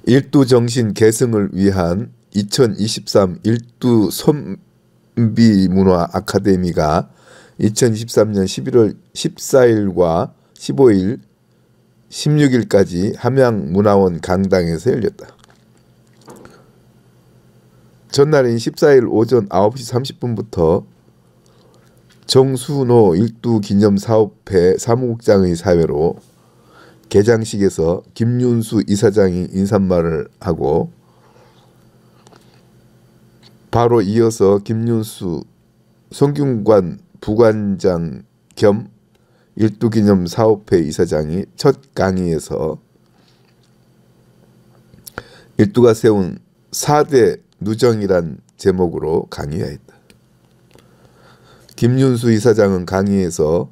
일두정신 계승을 위한 2023 일두선비문화 아카데미가 2023년 11월 14일과 15일, 16일까지 함양문화원 강당에서 열렸다. 전날인 14일 오전 9시 30분부터 정순호 일두기념사업회 사무국장의 사회로 개장식에서 김윤수 이사장이 인사말을 하고 바로 이어서 김윤수 성균관 부관장 겸 일두기념사업회 이사장이 첫 강의에서 일두가 세운 4대 누정이란 제목으로 강의하였다. 김윤수 이사장은 강의에서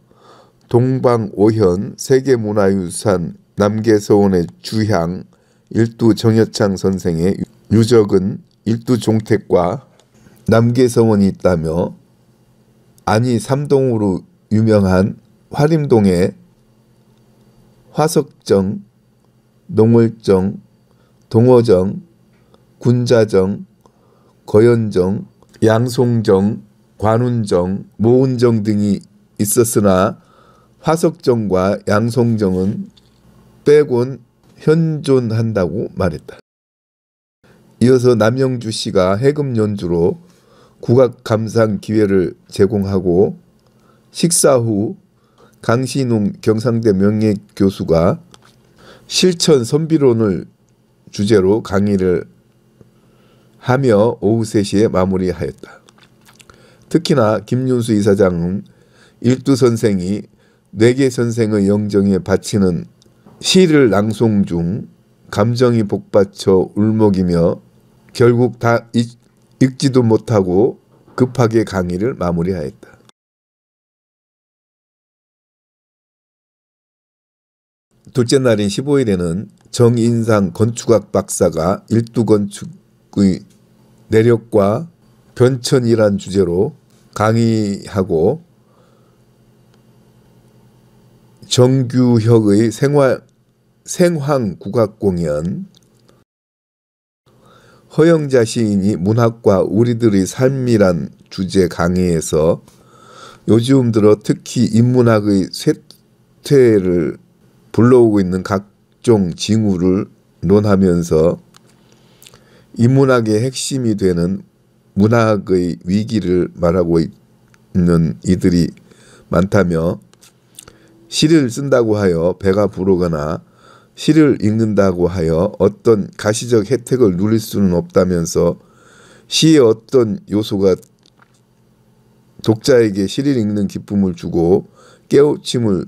동방오현 세계문화유산 남계서원의 주향 일두정여창 선생의 유적은 일두종택과 남계서원이 있다며 안이 삼동으로 유명한 화림동의 화석정, 농월정, 동어정, 군자정, 거연정, 양송정, 관운정, 모운정 등이 있었으나 화석정과 양송정은 빼곤 현존한다고 말했다. 이어서 남영주 씨가 해금 연주로 국악 감상 기회를 제공하고 식사 후 강신웅 경상대 명예교수가 실천 선비론을 주제로 강의를 하며 오후 3시에 마무리하였다. 특히나 김윤수 이사장은 일두선생이 뇌계선생의 영정에 바치는 시를 낭송 중 감정이 복받쳐 울먹이며 결국 다 읽지도 못하고 급하게 강의를 마무리하였다. 둘째 날인 15일에는 정인상 건축학 박사가 일두건축의 내력과 변천이란 주제로 강의하고 정규혁의 생황국악공연, 허영자 시인이 문학과 우리들의 삶이란 주제 강의에서 요즘 들어 특히 인문학의 쇠퇴를 불러오고 있는 각종 징후를 논하면서 인문학의 핵심이 되는 문학의 위기를 말하고 있는 이들이 많다며 시를 쓴다고 하여 배가 부르거나 시를 읽는다고 하여 어떤 가시적 혜택을 누릴 수는 없다면서 시의 어떤 요소가 독자에게 시를 읽는 기쁨을 주고 깨우침을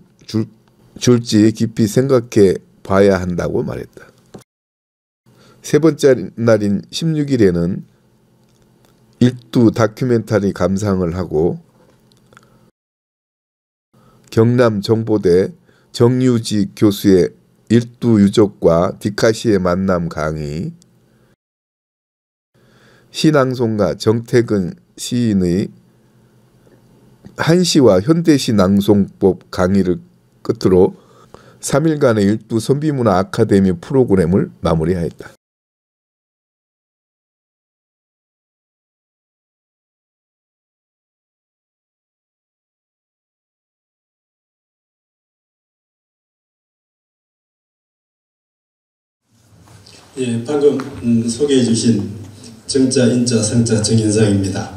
줄지 깊이 생각해 봐야 한다고 말했다. 세 번째 날인 16일에는 일두 다큐멘터리 감상을 하고 경남 정보대 정유지 교수의 일두 유적과 디카시의 만남 강의, 시낭송가 정택은 시인의 한시와 현대시 낭송법 강의를 끝으로 3일간의 일두 선비문화 아카데미 프로그램을 마무리하였다. 예, 방금 소개해 주신 정자, 인자, 성자 정인상입니다.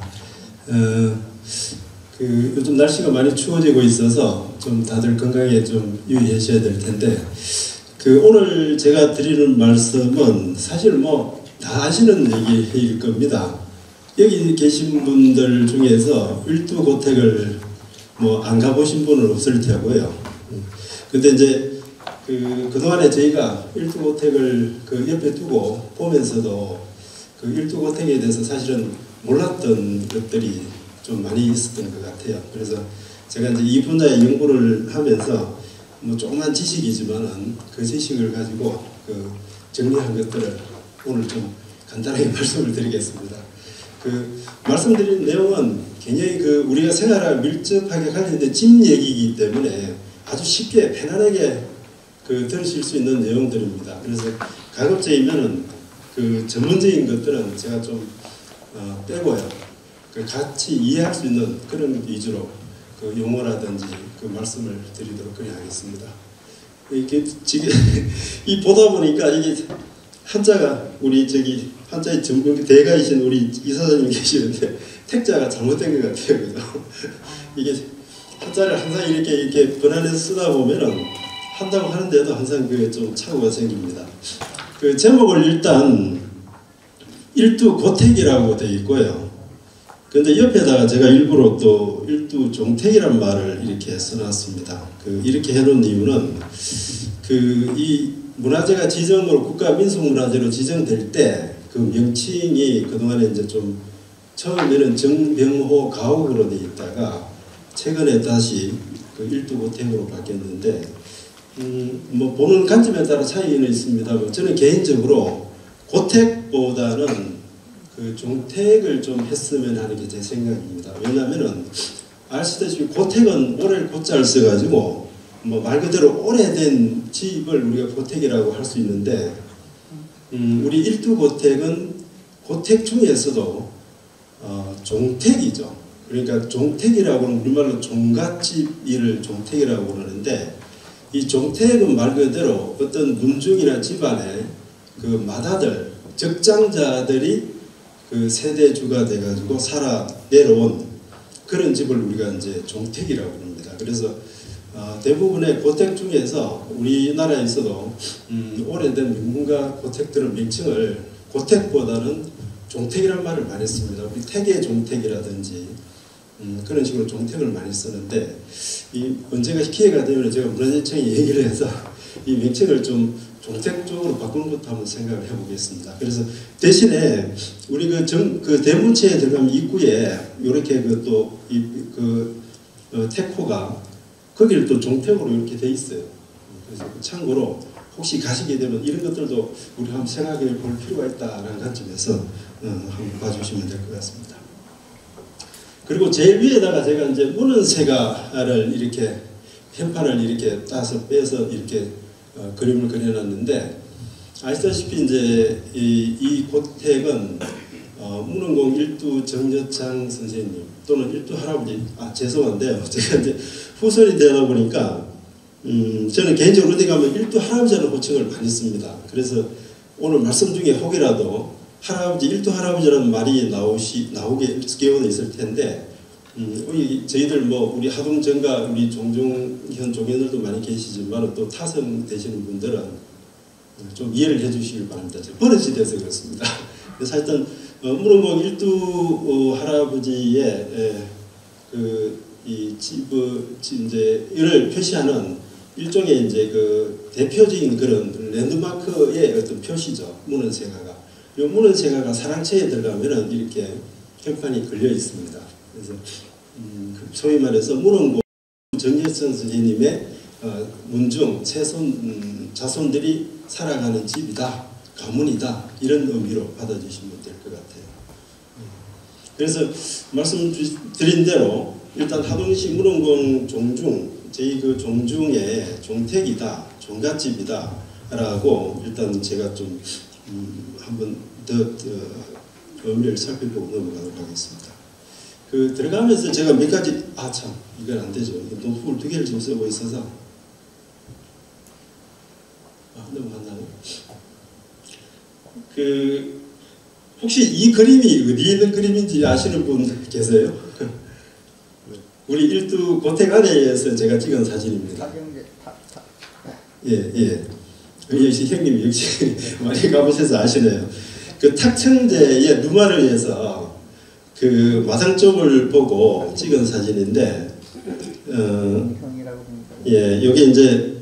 요즘 날씨가 많이 추워지고 있어서 좀 다들 건강에 좀 유의하셔야 될 텐데 오늘 제가 드리는 말씀은 사실 뭐 다 아시는 얘기일 겁니다. 여기 계신 분들 중에서 일두고택을 뭐 안 가보신 분은 없을 테고요. 근데 이제 그동안에 저희가 일두고택을 옆에 두고 보면서도 일두고택에 대해서 사실은 몰랐던 것들이 좀 많이 있었던 것 같아요. 그래서 제가 이제 이 분야의 연구를 하면서 뭐 조그만 지식이지만은 그 지식을 가지고 정리한 것들을 오늘 좀 간단하게 말씀을 드리겠습니다. 말씀드린 내용은 굉장히 우리가 생활과 밀접하게 관련된 집 얘기이기 때문에 아주 쉽게 편안하게 들으실 수 있는 내용들입니다. 그래서 가급적이면은 그 전문적인 것들은 제가 좀 빼고요. 같이 이해할 수 있는 그런 위주로 그 용어라든지 그 말씀을 드리도록 그리 하겠습니다. 이게 지금 이 보다 보니까 이게 한자가 우리 저기 한자의 전문 대가이신 우리 이사장님 계시는데 택자가 잘못된 것 같아요. 그죠? 이게 한자를 항상 이렇게 번안해서 쓰다 보면은 한다고 하는데도 항상 그게 좀 착오가 생깁니다. 그 제목을 일단 일두고택이라고 되어 있고요. 근데 옆에다가 제가 일부러 또 일두종택이란 말을 이렇게 써놨습니다. 이렇게 해놓은 이유는 이 문화재가 지정으로 국가민속문화재로 지정될 때 그 명칭이 그동안에 이제 좀 처음에는 정병호 가옥으로 되어 있다가 최근에 다시 그 일두고택으로 바뀌었는데 뭐 보는 관점에 따라 차이는 있습니다만 저는 개인적으로 고택보다는 그 종택을 좀 했으면 하는 게 제 생각입니다. 왜냐하면은 아시다시피 고택은 오래를 고자를 써가지고 뭐 말 그대로 오래된 집을 우리가 고택이라고 할 수 있는데 우리 일두고택은 고택 중에서도 종택이죠. 그러니까 종택이라고 하는 우리말로 종갓집을 종택이라고 그러는데 이 종택은 말 그대로 어떤 문중이나 집안에 그 마다들 적장자들이 그 세대주가 돼가지고 살아 내려온 그런 집을 우리가 이제 종택이라고 합니다. 그래서 대부분의 고택 중에서 우리나라에서도 오래된 명문가 고택들의 명칭을 고택보다는 종택이라는 말을 많이 씁니다. 우리 태계 종택이라든지 그런 식으로 종택을 많이 쓰는데 언제가 기회가 되면 제가 문화재청에 얘기를 해서 이 명칭을 좀 종택 쪽으로 바꾸는 것도 한번 생각을 해보겠습니다. 그래서 대신에 우리 그 대문체에 들어가면 입구에 이렇게 태코가 거기를 또 종택으로 이렇게 돼 있어요. 그래서 참고로 혹시 가시게 되면 이런 것들도 우리 한번 생각해 볼 필요가 있다는 관점에서 한번 봐주시면 될 것 같습니다. 그리고 제일 위에다가 제가 이제 문헌세가를 이렇게 현판을 이렇게 따서 빼서 이렇게 그림을 그려놨는데 아시다시피 이제 이 고택은 문헌공 일두 정여창 선생님 또는 일두 할아버지 죄송한데요. 제가 이제 후손이 되다 보니까 저는 개인적으로 어디 가면 일두 할아버지라는 호칭을 많이 씁니다. 그래서 오늘 말씀 중에 혹이라도 할아버지 일두 할아버지라는 말이 나오게 깨어져 있을 텐데 저희들 뭐 우리 하동정가 우리 종종현 종현들도 많이 계시지만 또 타성 되시는 분들은 좀 이해를 해주시길 바랍니다. 버릇이 돼서 그렇습니다. 그래서 하여튼 문헌공 일두 할아버지의 이 이를 표시하는 일종의 이제 그 대표적인 그런 랜드마크의 어떤 표시죠. 문헌세가가. 이 문헌세가가 사랑채에 들어가면은 이렇게 현판이 걸려 있습니다. 그래서 소위 말해서 문헌공 정여천 선생님의 문중 자손들이 살아가는 집이다, 가문이다 이런 의미로 받아주시면 될 것 같아요. 그래서 말씀드린 대로 일단 하동시 문헌공 종중 저희 그 종중의 종택이다, 종갓집이다 라고 일단 제가 좀 한번 더 의미를 살펴보고 넘어가도록 하겠습니다. 들어가면서 제가 몇 가지 참 이건 안 되죠. 노트북을 2개를 지금 쓰고 있어서 넘어갔나요? 혹시 이 그림이 어디에 있는 그림인지 아시는 분 계세요? 우리 일두 고택 안에서 제가 찍은 사진입니다. 예. 역시 형님 역시 많이 가보셔서 아시네요. 그 탁청제의 누마르에서 그 마당 쪽을 보고 찍은 사진인데, 예, 여기 이제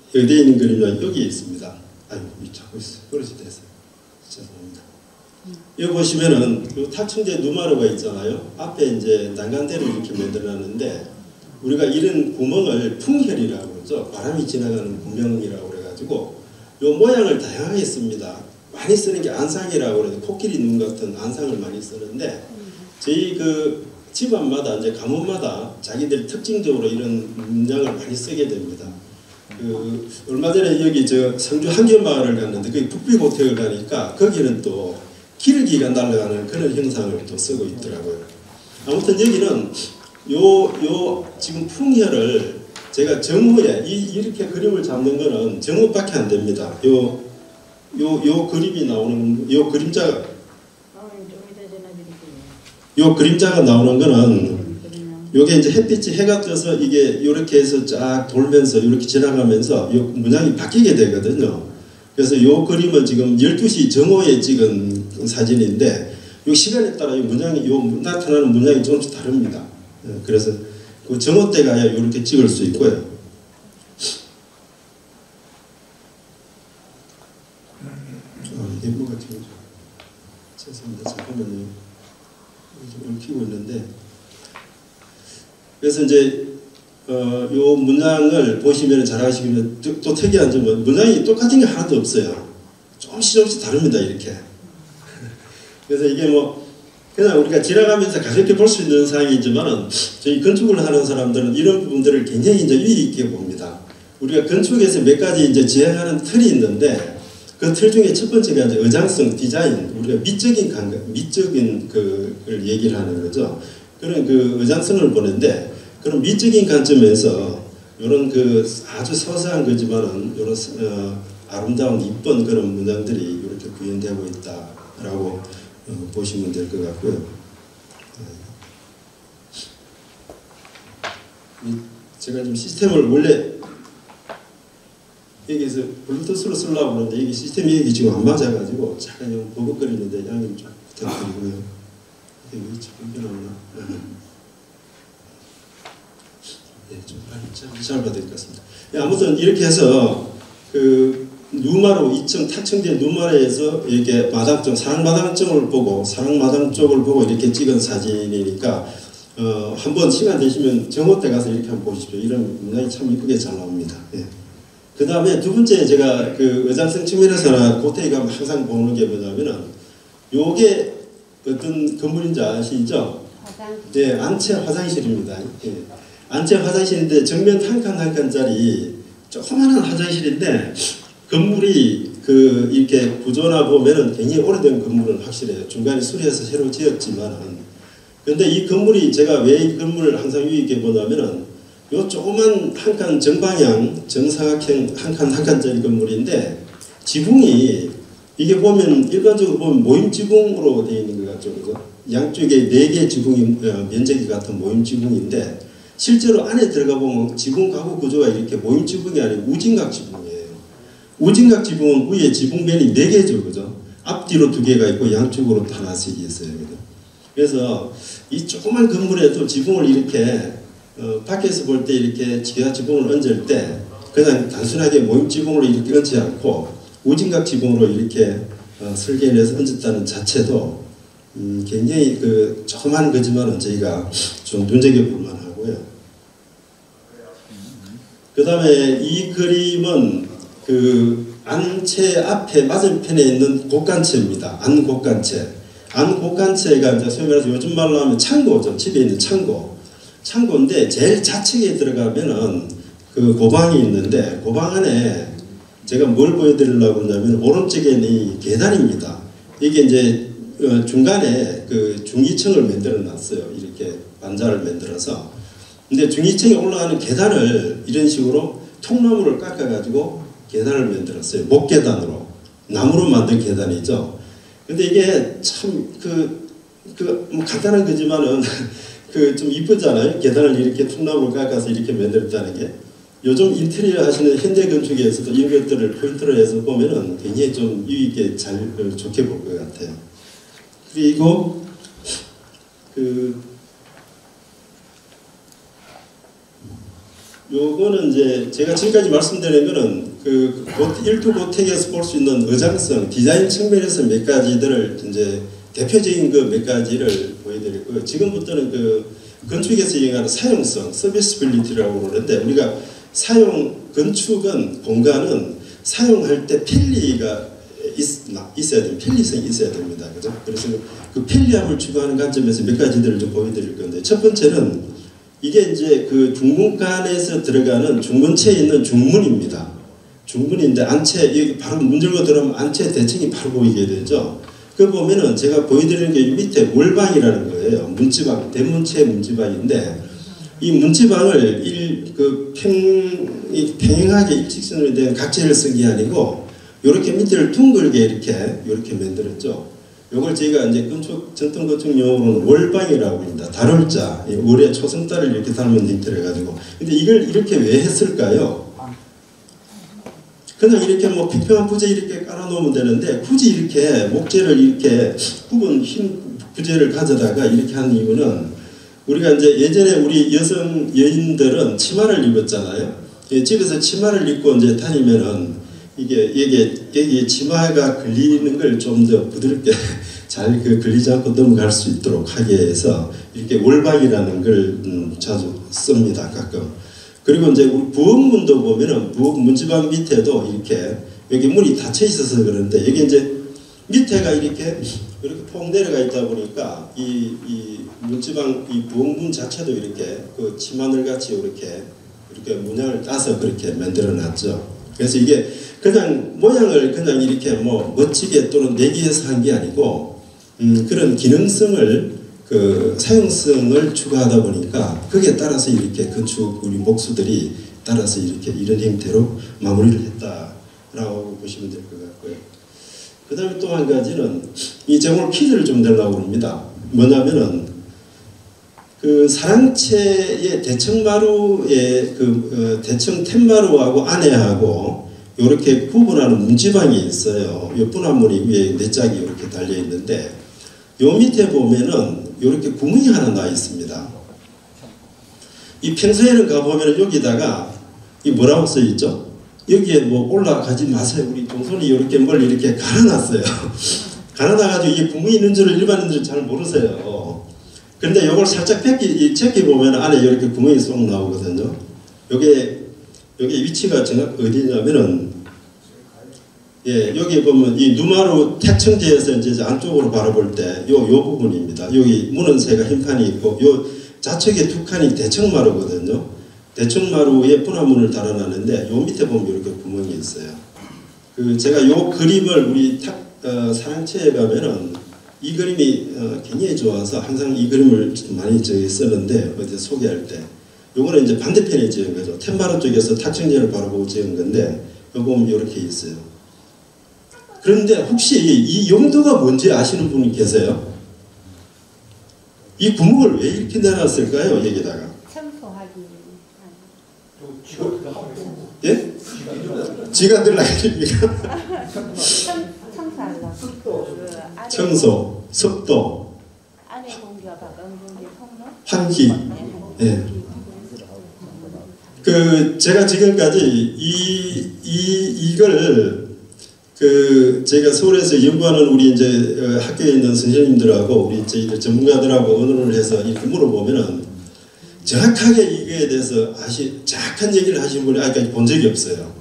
어디에 있는 그림이냐 여기 있습니다. 아이고 자꾸 버릇이 됐어요. 죄송합니다. 여기 보시면은 요 탁청제 누마르가 있잖아요. 앞에 이제 난간대를 이렇게 만들어놨는데 우리가 이런 구멍을 풍혈이라고 그러죠. 바람이 지나가는 구멍이라고 그래가지고 요 모양을 다양하게 씁니다. 많이 쓰는 게 안상이라고 그래서 코끼리 눈 같은 안상을 많이 쓰는데 저희 그 집안마다 이제 가문마다 자기들 특징적으로 이런 문양을 많이 쓰게 됩니다. 얼마 전에 여기 저 성주 한길마을을 갔는데 거기 북비고택을 가니까 거기는 또 기러기가 날아가는 그런 형상을 또 쓰고 있더라고요. 아무튼 여기는 요 지금 풍혈을 제가 정호에 이렇게 그림을 잡는 거는 정호밖에 안 됩니다. 요 그림이 나오는 요 그림자가 나오는 거는 요게 이제 햇빛이 해가 떠서 이게 이렇게 해서 쫙 돌면서 이렇게 지나가면서 요 문양이 바뀌게 되거든요. 그래서 요 그림은 지금 12시 정오에 찍은 사진인데 요 시간에 따라 요 문양이 요 나타나는 문양이 조금씩 다릅니다. 그래서 그 정오 때 가야 이렇게 찍을 수 있고요. 예보가 지금 죄송합니다. 잠깐만요. 좀 얽히고 있는데. 그래서 이제 요 문양을 보시면 잘 아시겠지만 또 특이한 점은 문양이 똑같은 게 하나도 없어요. 조금씩 다릅니다. 이렇게. 그래서 이게 뭐 그냥 우리가 지나가면서 가볍게 볼 수 있는 사항이지만은 저희 건축을 하는 사람들은 이런 부분들을 굉장히 이제 유의 있게 봅니다. 우리가 건축에서 몇 가지 이제 지향하는 틀이 있는데 그 틀 중에 첫 번째가 이제 의장성 디자인, 우리가 미적인 그걸 얘기를 하는 거죠. 그런 그 의장성을 보는데 그런 미적인 관점에서 이런 그 아주 소소한 거지만은 이런 아름다운 이쁜 그런 문양들이 이렇게 구현되고 있다라고 보시면 될 것 같고요. 제가 좀 시스템을 원래 여기서 블루투스로 쓰려고 하는데 여기 시스템이 여기 지금 안 맞아가지고 잠깐 좀 버벅거리는데 양해 좀 부탁드리고요. 이게 왜 지금 변하나? 네, 좀 빨리 짧아야 될 것 같습니다. 네, 아무튼 이렇게 해서 그 누마루 2층 타층대 누마루에서 이렇게 마당 사랑마당 쪽을 보고 이렇게 찍은 사진이니까 한번 시간 되시면 정오때 가서 이렇게 한번 보십시오. 이런 문양이 참 이쁘게 잘 나옵니다. 예. 그 다음에 두 번째 제가 그 의장성 측면에서나 고태이가 항상 보는 게 뭐냐면은 요게 어떤 건물인지 아시죠? 네, 안채 화장실입니다. 예. 안채 화장실인데 정면 한 칸 한 칸짜리 조그마한 화장실인데 건물이 그 이렇게 구조나 보면은 굉장히 오래된 건물은 확실해요. 중간에 수리해서 새로 지었지만은. 근데 이 건물이 제가 왜 이 건물을 항상 유의 있게 보냐면은 요 조그만 한 칸 정방향 정사각형 한 칸 한 칸짜리 건물인데 지붕이 이게 보면 일반적으로 보면 모임 지붕으로 되어 있는 것 같죠. 그죠? 양쪽에 4개 지붕이 면적이 같은 모임 지붕인데 실제로 안에 들어가 보면 지붕 가구 구조가 이렇게 모임 지붕이 아니고 우진각 지붕이에요. 우진각 지붕은 위에 지붕면이 4개죠. 그죠? 앞뒤로 2개가 있고 양쪽으로 하나씩 있어요. 그죠? 그래서 이 조그만 건물에도 지붕을 이렇게 밖에서 볼 때 이렇게 기아 지붕을 얹을 때 그냥 단순하게 모임 지붕으로 이렇게 얹지 않고 우진각 지붕으로 이렇게 설계해서 얹었다는 자체도 굉장히 그 조그만 거지만은 저희가 좀 눈여겨볼 만하고요. 그 다음에 이 그림은 그 안채 앞에 맞은편에 있는 곡간채입니다. 안곡간채. 안곡간채가 이제 소위 말해서 요즘 말로 하면 창고죠. 집에 있는 창고. 창고인데 제일 좌측에 들어가면은 그 고방이 있는데 고방 안에 제가 뭘 보여드리려고 그러냐면 오른쪽에 있는 이 계단입니다. 이게 이제 중간에 그 중위층을 만들어 놨어요. 이렇게 반자를 만들어서. 근데 중위층에 올라가는 계단을 이런 식으로 통나무를 깎아가지고 계단을 만들었어요. 목계단으로. 나무로 만든 계단이죠. 근데 이게 참 뭐 간단한 거지만은 그 좀 이쁘잖아요. 계단을 이렇게 통나무를 깎아서 이렇게 만들었다는 게. 요즘 인테리어 하시는 현대 건축에서도 이런 것들을 포인트로 해서 보면은 굉장히 좀 유익에 좋게 볼 것 같아요. 그리고 요거는 이제 제가 지금까지 말씀드린 거는 그 일두 고택에서 볼 수 있는 의장성, 디자인 측면에서 몇 가지들을 이제 대표적인 그 몇 가지를 보여드렸고요. 지금부터는 그 건축에서 얘기하는 사용성, 서비스빌리티라고 그러는데 우리가 건축은 공간은 사용할 때 편리가 있어야 됩니다. 편리성이 있어야 됩니다. 그죠? 그래서 그 편리함을 추구하는 관점에서 몇 가지들을 좀 보여드릴 건데 첫 번째는 이게 이제 그 중문간에서 들어가는 중문체에 있는 중문입니다. 중문인데 안채 여기 바로 문 열고 들어오면 안채 대칭이 바로 보이게 되죠. 그 보면은 제가 보여드리는 게 밑에 물방이라는 거예요. 문지방, 대문체 문지방인데 이 문지방을 평행하게 일직선으로 된 각재를 쓴 게 아니고 이렇게 밑에를 둥글게 이렇게 만들었죠. 이걸 저희가 이제 전통 건축 용어로는 월방이라고 합니다. 다룰자, 월의 초승달을 이렇게 닮은 형태를 해가지고. 근데 이걸 이렇게 왜 했을까요? 그냥 이렇게 뭐 평평한 부재 이렇게 깔아놓으면 되는데 굳이 이렇게 목재를 이렇게 굽은 흰 부재를 가져다가 이렇게 한 이유는 우리가 이제 예전에 우리 여인들은 치마를 입었잖아요. 집에서 치마를 입고 이제 다니면은 이게 치마가 걸리는 걸 좀 더 부드럽게 잘 걸리지 않고 넘어갈 수 있도록 하기 위해서 이렇게 월박이라는 걸 자주 씁니다. 가끔. 그리고 이제 우리 부엌문도 보면은 부엌 문지방 밑에도 이렇게 여기 문이 닫혀 있어서 그런데 여기 이제 밑에가 이렇게 폭 내려가 있다 보니까 이 문지방 이 부엌문 자체도 이렇게 그 치마늘 같이 이렇게 문양을 따서 그렇게 만들어 놨죠. 그래서 이게 그냥 모양을 그냥 이렇게 뭐 멋지게 또는 내기해서 한 게 아니고 그런 기능성을 그 사용성을 추가하다 보니까 거기에 따라서 이렇게 건축 우리 목수들이 따라서 이렇게 이런 형태로 마무리를 했다라고 보시면 될 것 같고요. 그 다음에 또 한 가지는 이 제목 퀴즈를 좀 내려고 합니다. 뭐냐면은 그 사랑채의 대청마루의 대청 툇마루하고 안에하고 이렇게 구분하는 문지방이 있어요. 이 분화물이 위에 네 짝이 이렇게 달려 있는데 요 밑에 보면은 이렇게 구멍이 하나 나 있습니다. 이 평소에는 가보면 여기다가 이 뭐라고 써 있죠? 여기에 뭐 올라가지 마세요. 우리 동선이 이렇게 뭘 이렇게 갈아놨어요. 갈아놔가지고 이게 구멍이 있는 줄을 일반인들은 잘 모르세요. 그런데 이걸 살짝 제끼 보면 안에 이렇게 구멍이 쏙 나오거든요. 요게 위치가 정확 어디냐면은 여기 보면 이 누마루 택청지에서 이제 안쪽으로 바라볼 때 요 부분입니다. 여기 문은새가 흰판이 있고 요 좌측에 두 칸이 대청마루거든요. 대청마루에 분화문을 달아놨는데 요 밑에 보면 이렇게 구멍이 있어요. 제가 요 그림을 우리 사랑채에 가면은 이 그림이 굉장히 좋아서 항상 이 그림을 많이 썼는데 어디 소개할 때 요거는 이제 반대편에 지은 거죠. 툇마루 쪽에서 탁청제를 바라보고 지은 건데 요 보면 이렇게 있어요. 그런데 혹시 이 용도가 뭔지 아시는 분이 계세요? 이 구멍을 왜 이렇게 내놨을까요? 여기다가 청소하기. 예? 지가 들라입니까? 청소하려고. 청소, 습도, 안에 공기와 바깥 공기 통로. 환기. 예. 제가 지금까지 이걸 제가 서울에서 연구하는 우리 이제 학교에 있는 선생님들하고 우리 저희들 전문가들하고 의논을 해서 이렇게 물어보면은 정확하게 이거에 대해서 정확한 얘기를 하신 분이 아직까지 본 적이 없어요.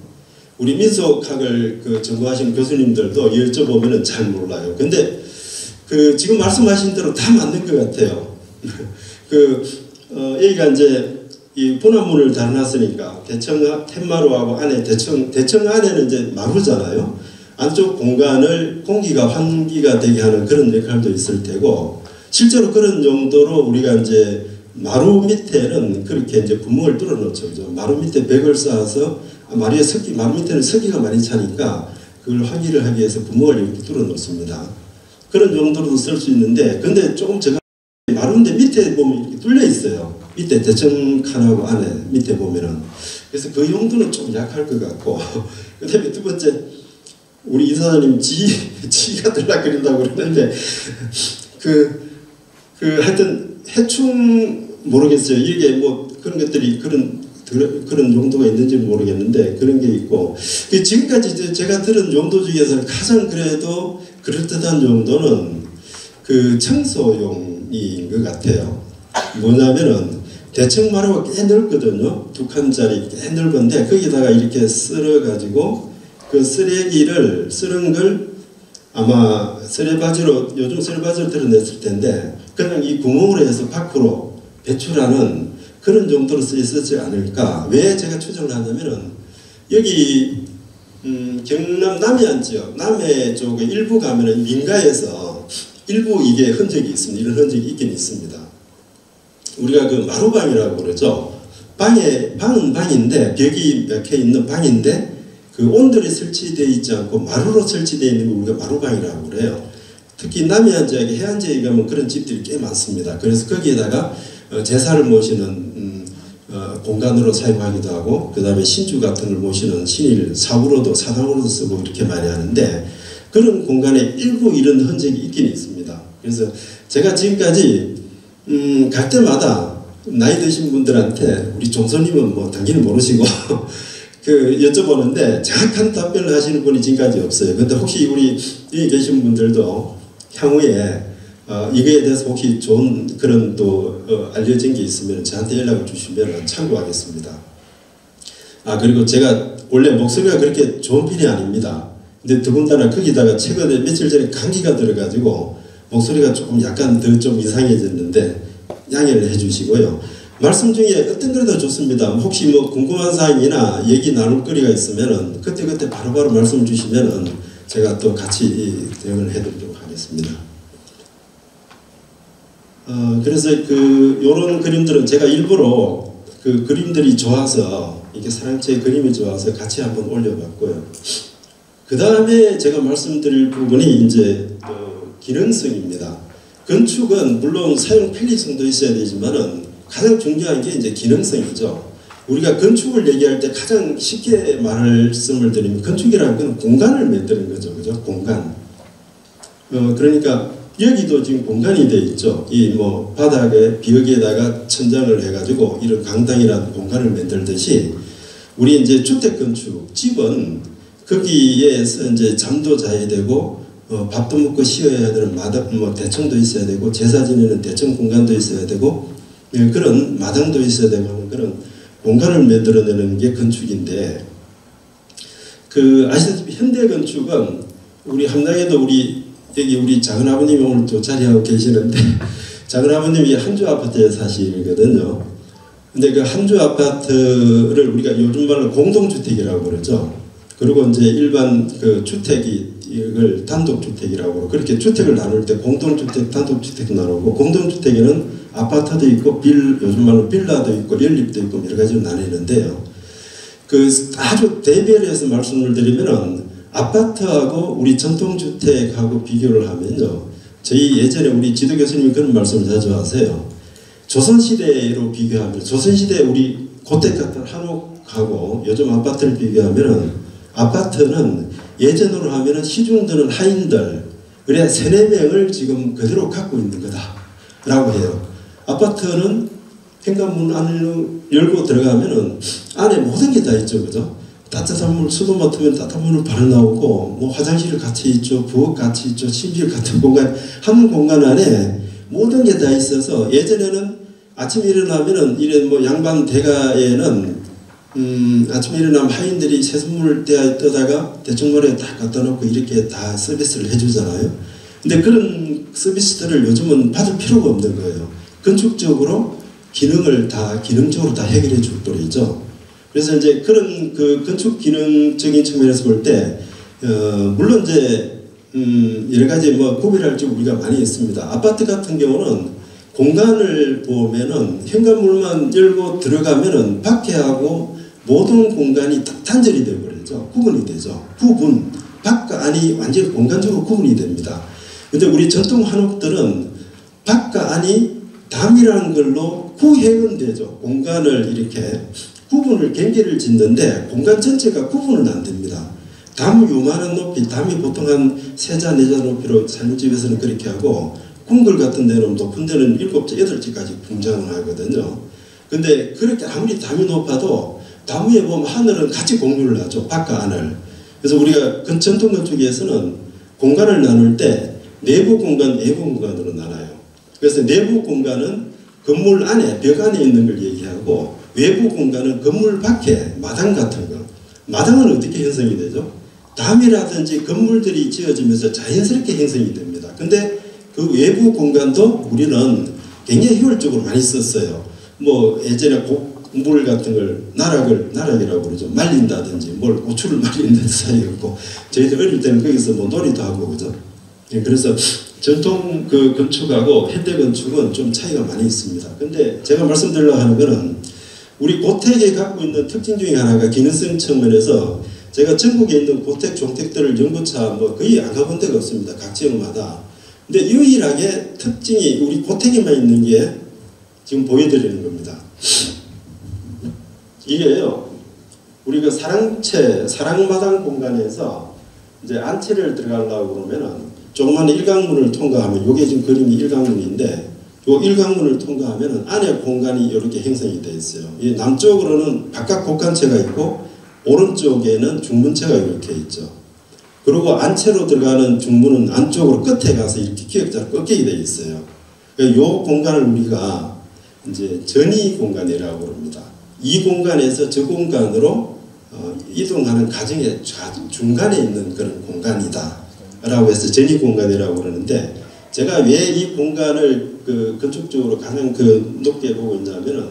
우리 민속학을 전공하신 교수님들도 여쭤보면은 잘 몰라요. 근데 지금 말씀하신 대로 다 맞는 것 같아요. 여기가 이제 이 분화문을 달아놨으니까 대청 툇마루하고 안에 대청 안에는 이제 마루잖아요. 안쪽 공간을 공기가 환기가 되게 하는 그런 역할도 있을 테고 실제로 그런 용도로 우리가 이제 마루 밑에는 그렇게 이제 구멍을 뚫어 놓죠. 그죠? 마루 밑에 벽을 쌓아서 마루 밑에는 석기가 많이 차니까 그걸 환기를 하기 위해서 구멍을 이렇게 뚫어 놓습니다. 그런 용도로도 쓸 수 있는데 근데 조금 제가 마루인데 밑에 보면 이렇게 뚫려 있어요. 밑에 대청 칸하고 안에 밑에 보면은 그래서 그 용도는 좀 약할 것 같고 그 다음에 두 번째 우리 이사장님 지가 들락거린다고 그러는데 하여튼 해충 모르겠어요. 이게 뭐 그런 것들이 그런 용도가 있는지 모르겠는데 그런 게 있고 지금까지 제가 들은 용도 중에서는 가장 그래도 그럴듯한 용도는 청소용인 것 같아요. 뭐냐면은 대청마루가 꽤 넓거든요. 두 칸짜리 꽤 넓은데 거기다가 이렇게 쓸어가지고 그 쓰레기를 쓰는 걸 아마 쓰레바지로 요즘 쓰레바지로 드러냈을 텐데 그냥 이 구멍으로 해서 밖으로 배출하는 그런 정도로 쓰였지 않을까. 왜 제가 추정을 하냐면은 여기 경남 남해안 지역, 남해 쪽에 일부 가면은 민가에서 일부 이게 흔적이 있습니다. 이런 흔적이 있긴 있습니다. 우리가 그 마루방이라고 그러죠. 방은 방인데 벽이 막혀 있는 방인데 그 온돌이 설치되어 있지 않고 마루로 설치되어 있는 걸 우리가 마루방이라고 그래요. 특히 남해안 지역에 해안 지역에 가면 그런 집들이 꽤 많습니다. 그래서 거기에다가 제사를 모시는 공간으로 사용하기도 하고, 그 다음에 신주 같은 걸 모시는 신일 사구로도 사당으로도 쓰고 이렇게 많이 하는데, 그런 공간에 일부 이런 흔적이 있긴 있습니다. 그래서 제가 지금까지 갈 때마다 나이 드신 분들한테 우리 종선님은 뭐 당연히 모르시고 그 여쭤보는데 정확한 답변을 하시는 분이 지금까지 없어요. 근데 혹시 우리 여기 계신 분들도 향후에 이거에 대해서 혹시 좋은 그런 또 알려진 게 있으면 저한테 연락을 주시면 참고하겠습니다. 그리고 제가 원래 목소리가 그렇게 좋은 편이 아닙니다. 근데 더군다나 거기다가 최근에 며칠 전에 감기가 들어가지고 목소리가 조금 약간 더 좀 이상해졌는데 양해를 해주시고요. 말씀 중에 어떤 거라도 좋습니다. 혹시 뭐 궁금한 사항이나 얘기 나눌 거리가 있으면은 그때 바로바로 말씀 주시면은 제가 또 같이 대응을 해드리도록 하겠습니다. 그래서 요런 그림들은 제가 일부러 그 그림들이 좋아서 이게 사랑채의 그림이 좋아서 같이 한번 올려봤고요. 그 다음에 제가 말씀드릴 부분이 이제 기능성입니다. 건축은 물론 사용 편리성도 있어야 되지만은 가장 중요한 게 이제 기능성이죠. 우리가 건축을 얘기할 때 가장 쉽게 말씀을 드리면 건축이라는 건 공간을 만드는 거죠. 그죠? 공간. 그러니까 여기도 지금 공간이 돼 있죠. 이 뭐 바닥에 벽에다가 천장을 해가지고 이런 강당이라는 공간을 만들듯이 우리 이제 주택 건축 집은 거기에서 이제 잠도 자야 되고 밥도 먹고 쉬어야 되는 마당 뭐 대청도 있어야 되고 제사 지내는 대청 공간도 있어야 되고 그런 마당도 있어야 되고 그런 공간을 만들어내는 게 건축인데 아시다시피 현대 건축은 우리 함양에도 여기 우리 작은아버님이 오늘 또 자리하고 계시는데 작은아버님이 한주 아파트에 사시거든요. 근데 그 한주 아파트를 우리가 요즘 말로 공동주택이라고 그러죠. 그리고 이제 일반 그 이걸 단독주택이라고 그러고 그렇게 주택을 나눌 때 공동주택, 단독주택 나누고 공동주택에는 아파트도 있고 요즘 말로 빌라도 있고 연립도 있고 여러 가지로 나뉘는데요. 아주 대비를 해서 말씀을 드리면은 아파트하고 우리 전통주택하고 비교를 하면요. 저희 예전에 우리 지도 교수님이 그런 말씀을 자주 하세요. 조선시대로 비교하면 조선시대 우리 고택 같은 한옥하고 요즘 아파트를 비교하면은 아파트는 예전으로 하면은 시중드는 하인들 그래 3-4명을 지금 그대로 갖고 있는 거다 라고 해요. 아파트는 현관문 안을 열고 들어가면은 안에 모든 게 다 있죠. 그죠? 따뜻한 물, 수도 맡으면 따뜻한 물을 바로 나오고 뭐 화장실 같이 있죠. 부엌 같이 있죠. 침실 같은 공간 한 공간 안에 모든 게 다 있어서 예전에는 아침에 일어나면은 이런 뭐 양반 대가에는 아침에 일어나면 하인들이 새순물을 떠다가 대청물에 다 갖다 놓고 이렇게 다 서비스를 해주잖아요. 근데 그런 서비스들을 요즘은 받을 필요가 없는 거예요. 건축적으로 기능적으로 다 해결해 줄 거죠. 그래서 이제 그런 건축 기능적인 측면에서 볼 때, 물론 이제, 여러 가지 뭐 구별할 줄 우리가 많이 있습니다. 아파트 같은 경우는 공간을 보면은 현관문만 열고 들어가면은 밖에하고 모든 공간이 딱 단절이 되어버리죠. 구분이 되죠. 밖과 안이 완전히 공간적으로 구분이 됩니다. 근데 우리 전통 한옥들은 밖과 안이 담이라는 걸로 구획은 되죠. 공간을 이렇게 경계를 짓는데 공간 전체가 구분은 안 됩니다. 담 요만한 높이, 담이 보통 한 3자, 4자 높이로 살림집에서는 그렇게 하고 궁궐 같은 데는 높은 데는 7자, 8자까지 분장을 하거든요. 근데 그렇게 아무리 담이 높아도 담 위에 보면 하늘은 같이 공유를 하죠. 밖과 안을. 그래서 우리가 전통 건축에서는 공간을 나눌 때 내부 공간, 외부 공간으로 나눠요. 그래서 내부 공간은 건물 안에, 벽 안에 있는 걸 얘기하고 외부 공간은 건물 밖에 마당 같은 거. 마당은 어떻게 형성이 되죠? 담이라든지 건물들이 지어지면서 자연스럽게 형성이 됩니다. 근데 그 외부 공간도 우리는 굉장히 효율적으로 많이 썼어요. 뭐 예전에 곡물 같은 걸 나락이라고 그러죠. 말린다든지 뭘 고추를 말리는 데 사이였고 저희들 어릴 때는 거기서 뭐 놀이도 하고 그죠. 예, 그래서 전통 그 건축하고 현대 건축은 좀 차이가 많이 있습니다. 근데 제가 말씀드리려고 하는 거는 우리 고택이 갖고 있는 특징 중에 하나가 기능성 측면에서 제가 전국에 있는 고택, 종택들을 연구차 뭐 거의 안 가본 데가 없습니다. 각 지역마다. 근데 유일하게 특징이 우리 고택에만 있는 게 지금 보여드리는 겁니다. 이게요, 우리가 사랑마당 공간에서 이제 안채를 들어가려고 그러면은 조그마한 일광문을 통과하면, 이게 지금 그림이 일광문인데, 요 일광문을 통과하면은 안에 공간이 이렇게 형성이 되어 있어요. 이 남쪽으로는 바깥 곡간체가 있고, 오른쪽에는 중문체가 이렇게 있죠. 그리고 안채로 들어가는 중문은 안쪽으로 끝에 가서 이렇게 기역자로 꺾이게 되어 있어요. 이 공간을 우리가 이제 전이 공간이라고 합니다. 이 공간에서 저 공간으로 이동하는 과정의 중간에 있는 그런 공간이다 라고 해서 전이 공간이라고 그러는데, 제가 왜 이 공간을 그 건축적으로 가장 그 높게 보고 있냐면은,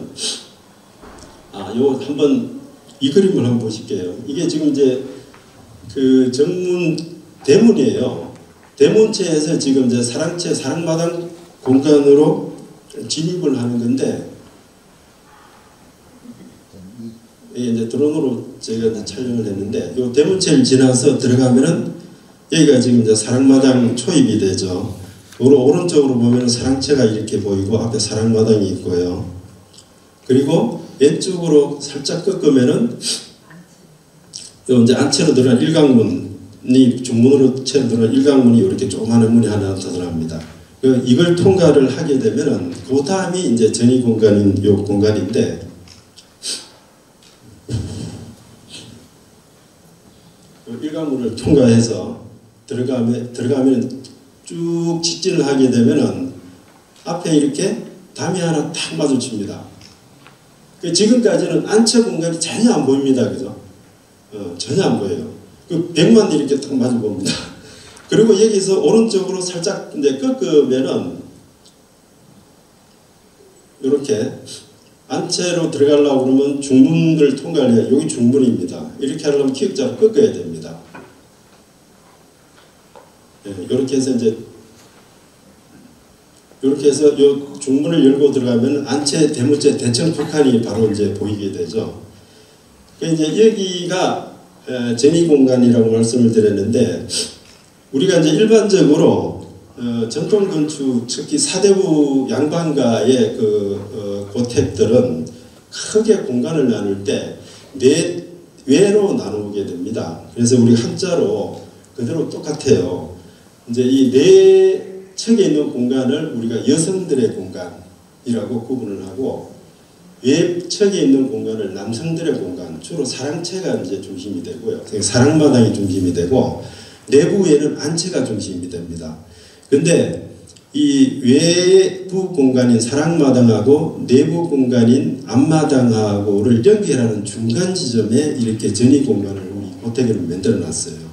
요 한번 이 그림을 한번 보실게요. 이게 지금 이제 그 정문 대문이에요. 대문체에서 지금 이제 사랑마당 공간으로 진입을 하는 건데, 이제 드론으로 제가 이제 촬영을 했는데, 요 대문체를 지나서 들어가면은 여기가 지금 이제 사랑마당 초입이 되죠. 오른쪽으로 보면 사랑채가 이렇게 보이고 앞에 사랑마당이 있고요. 그리고 왼쪽으로 살짝 꺾으면은 요 이제 안채로 들어간 일광문이 중문으로 채로 들어간 일광문이 이렇게 조그마한 문이 하나 들어갑니다. 이걸 통과를 하게 되면은 그 다음이 이제 전이 공간인 요 공간인데, 일광문을 통과해서 들어가면 쭉 직진을 하게 되면은 앞에 이렇게 담이 하나 탁 마주칩니다. 지금까지는 안채 공간이 전혀 안 보입니다. 그죠? 전혀 안 보여요. 그 벽만 이렇게 탁 마주 봅니다. 그리고 여기서 오른쪽으로 살짝 이제 꺾으면은 이렇게 안채로 들어가려고 그러면 중문을 통과해야, 여기 중문입니다. 이렇게 하려면 기역자로 꺾어야 됩니다. 이렇게 해서 이제 이렇게 해서 요 중문을 열고 들어가면 안채, 대문채, 대청 두 칸이 바로 이제 보이게 되죠. 이제 여기가 전이 공간이라고 말씀을 드렸는데, 우리가 이제 일반적으로 전통 건축, 특히 사대부 양반가의 고택들은 크게 공간을 나눌 때 네 외로 나누게 됩니다. 그래서 우리 한자로 그대로 똑같아요. 이제 이 네 척에 있는 공간을 우리가 여성들의 공간이라고 구분을 하고, 외척에 있는 공간을 남성들의 공간, 주로 사랑채가 이제 중심이 되고요. 사랑마당이 중심이 되고, 내부에는 안채가 중심이 됩니다. 근데 이 외부 공간인 사랑마당하고 내부 공간인 앞마당하고를 연결하는 중간 지점에 이렇게 전이 공간을 우리 고택에는 만들어 놨어요.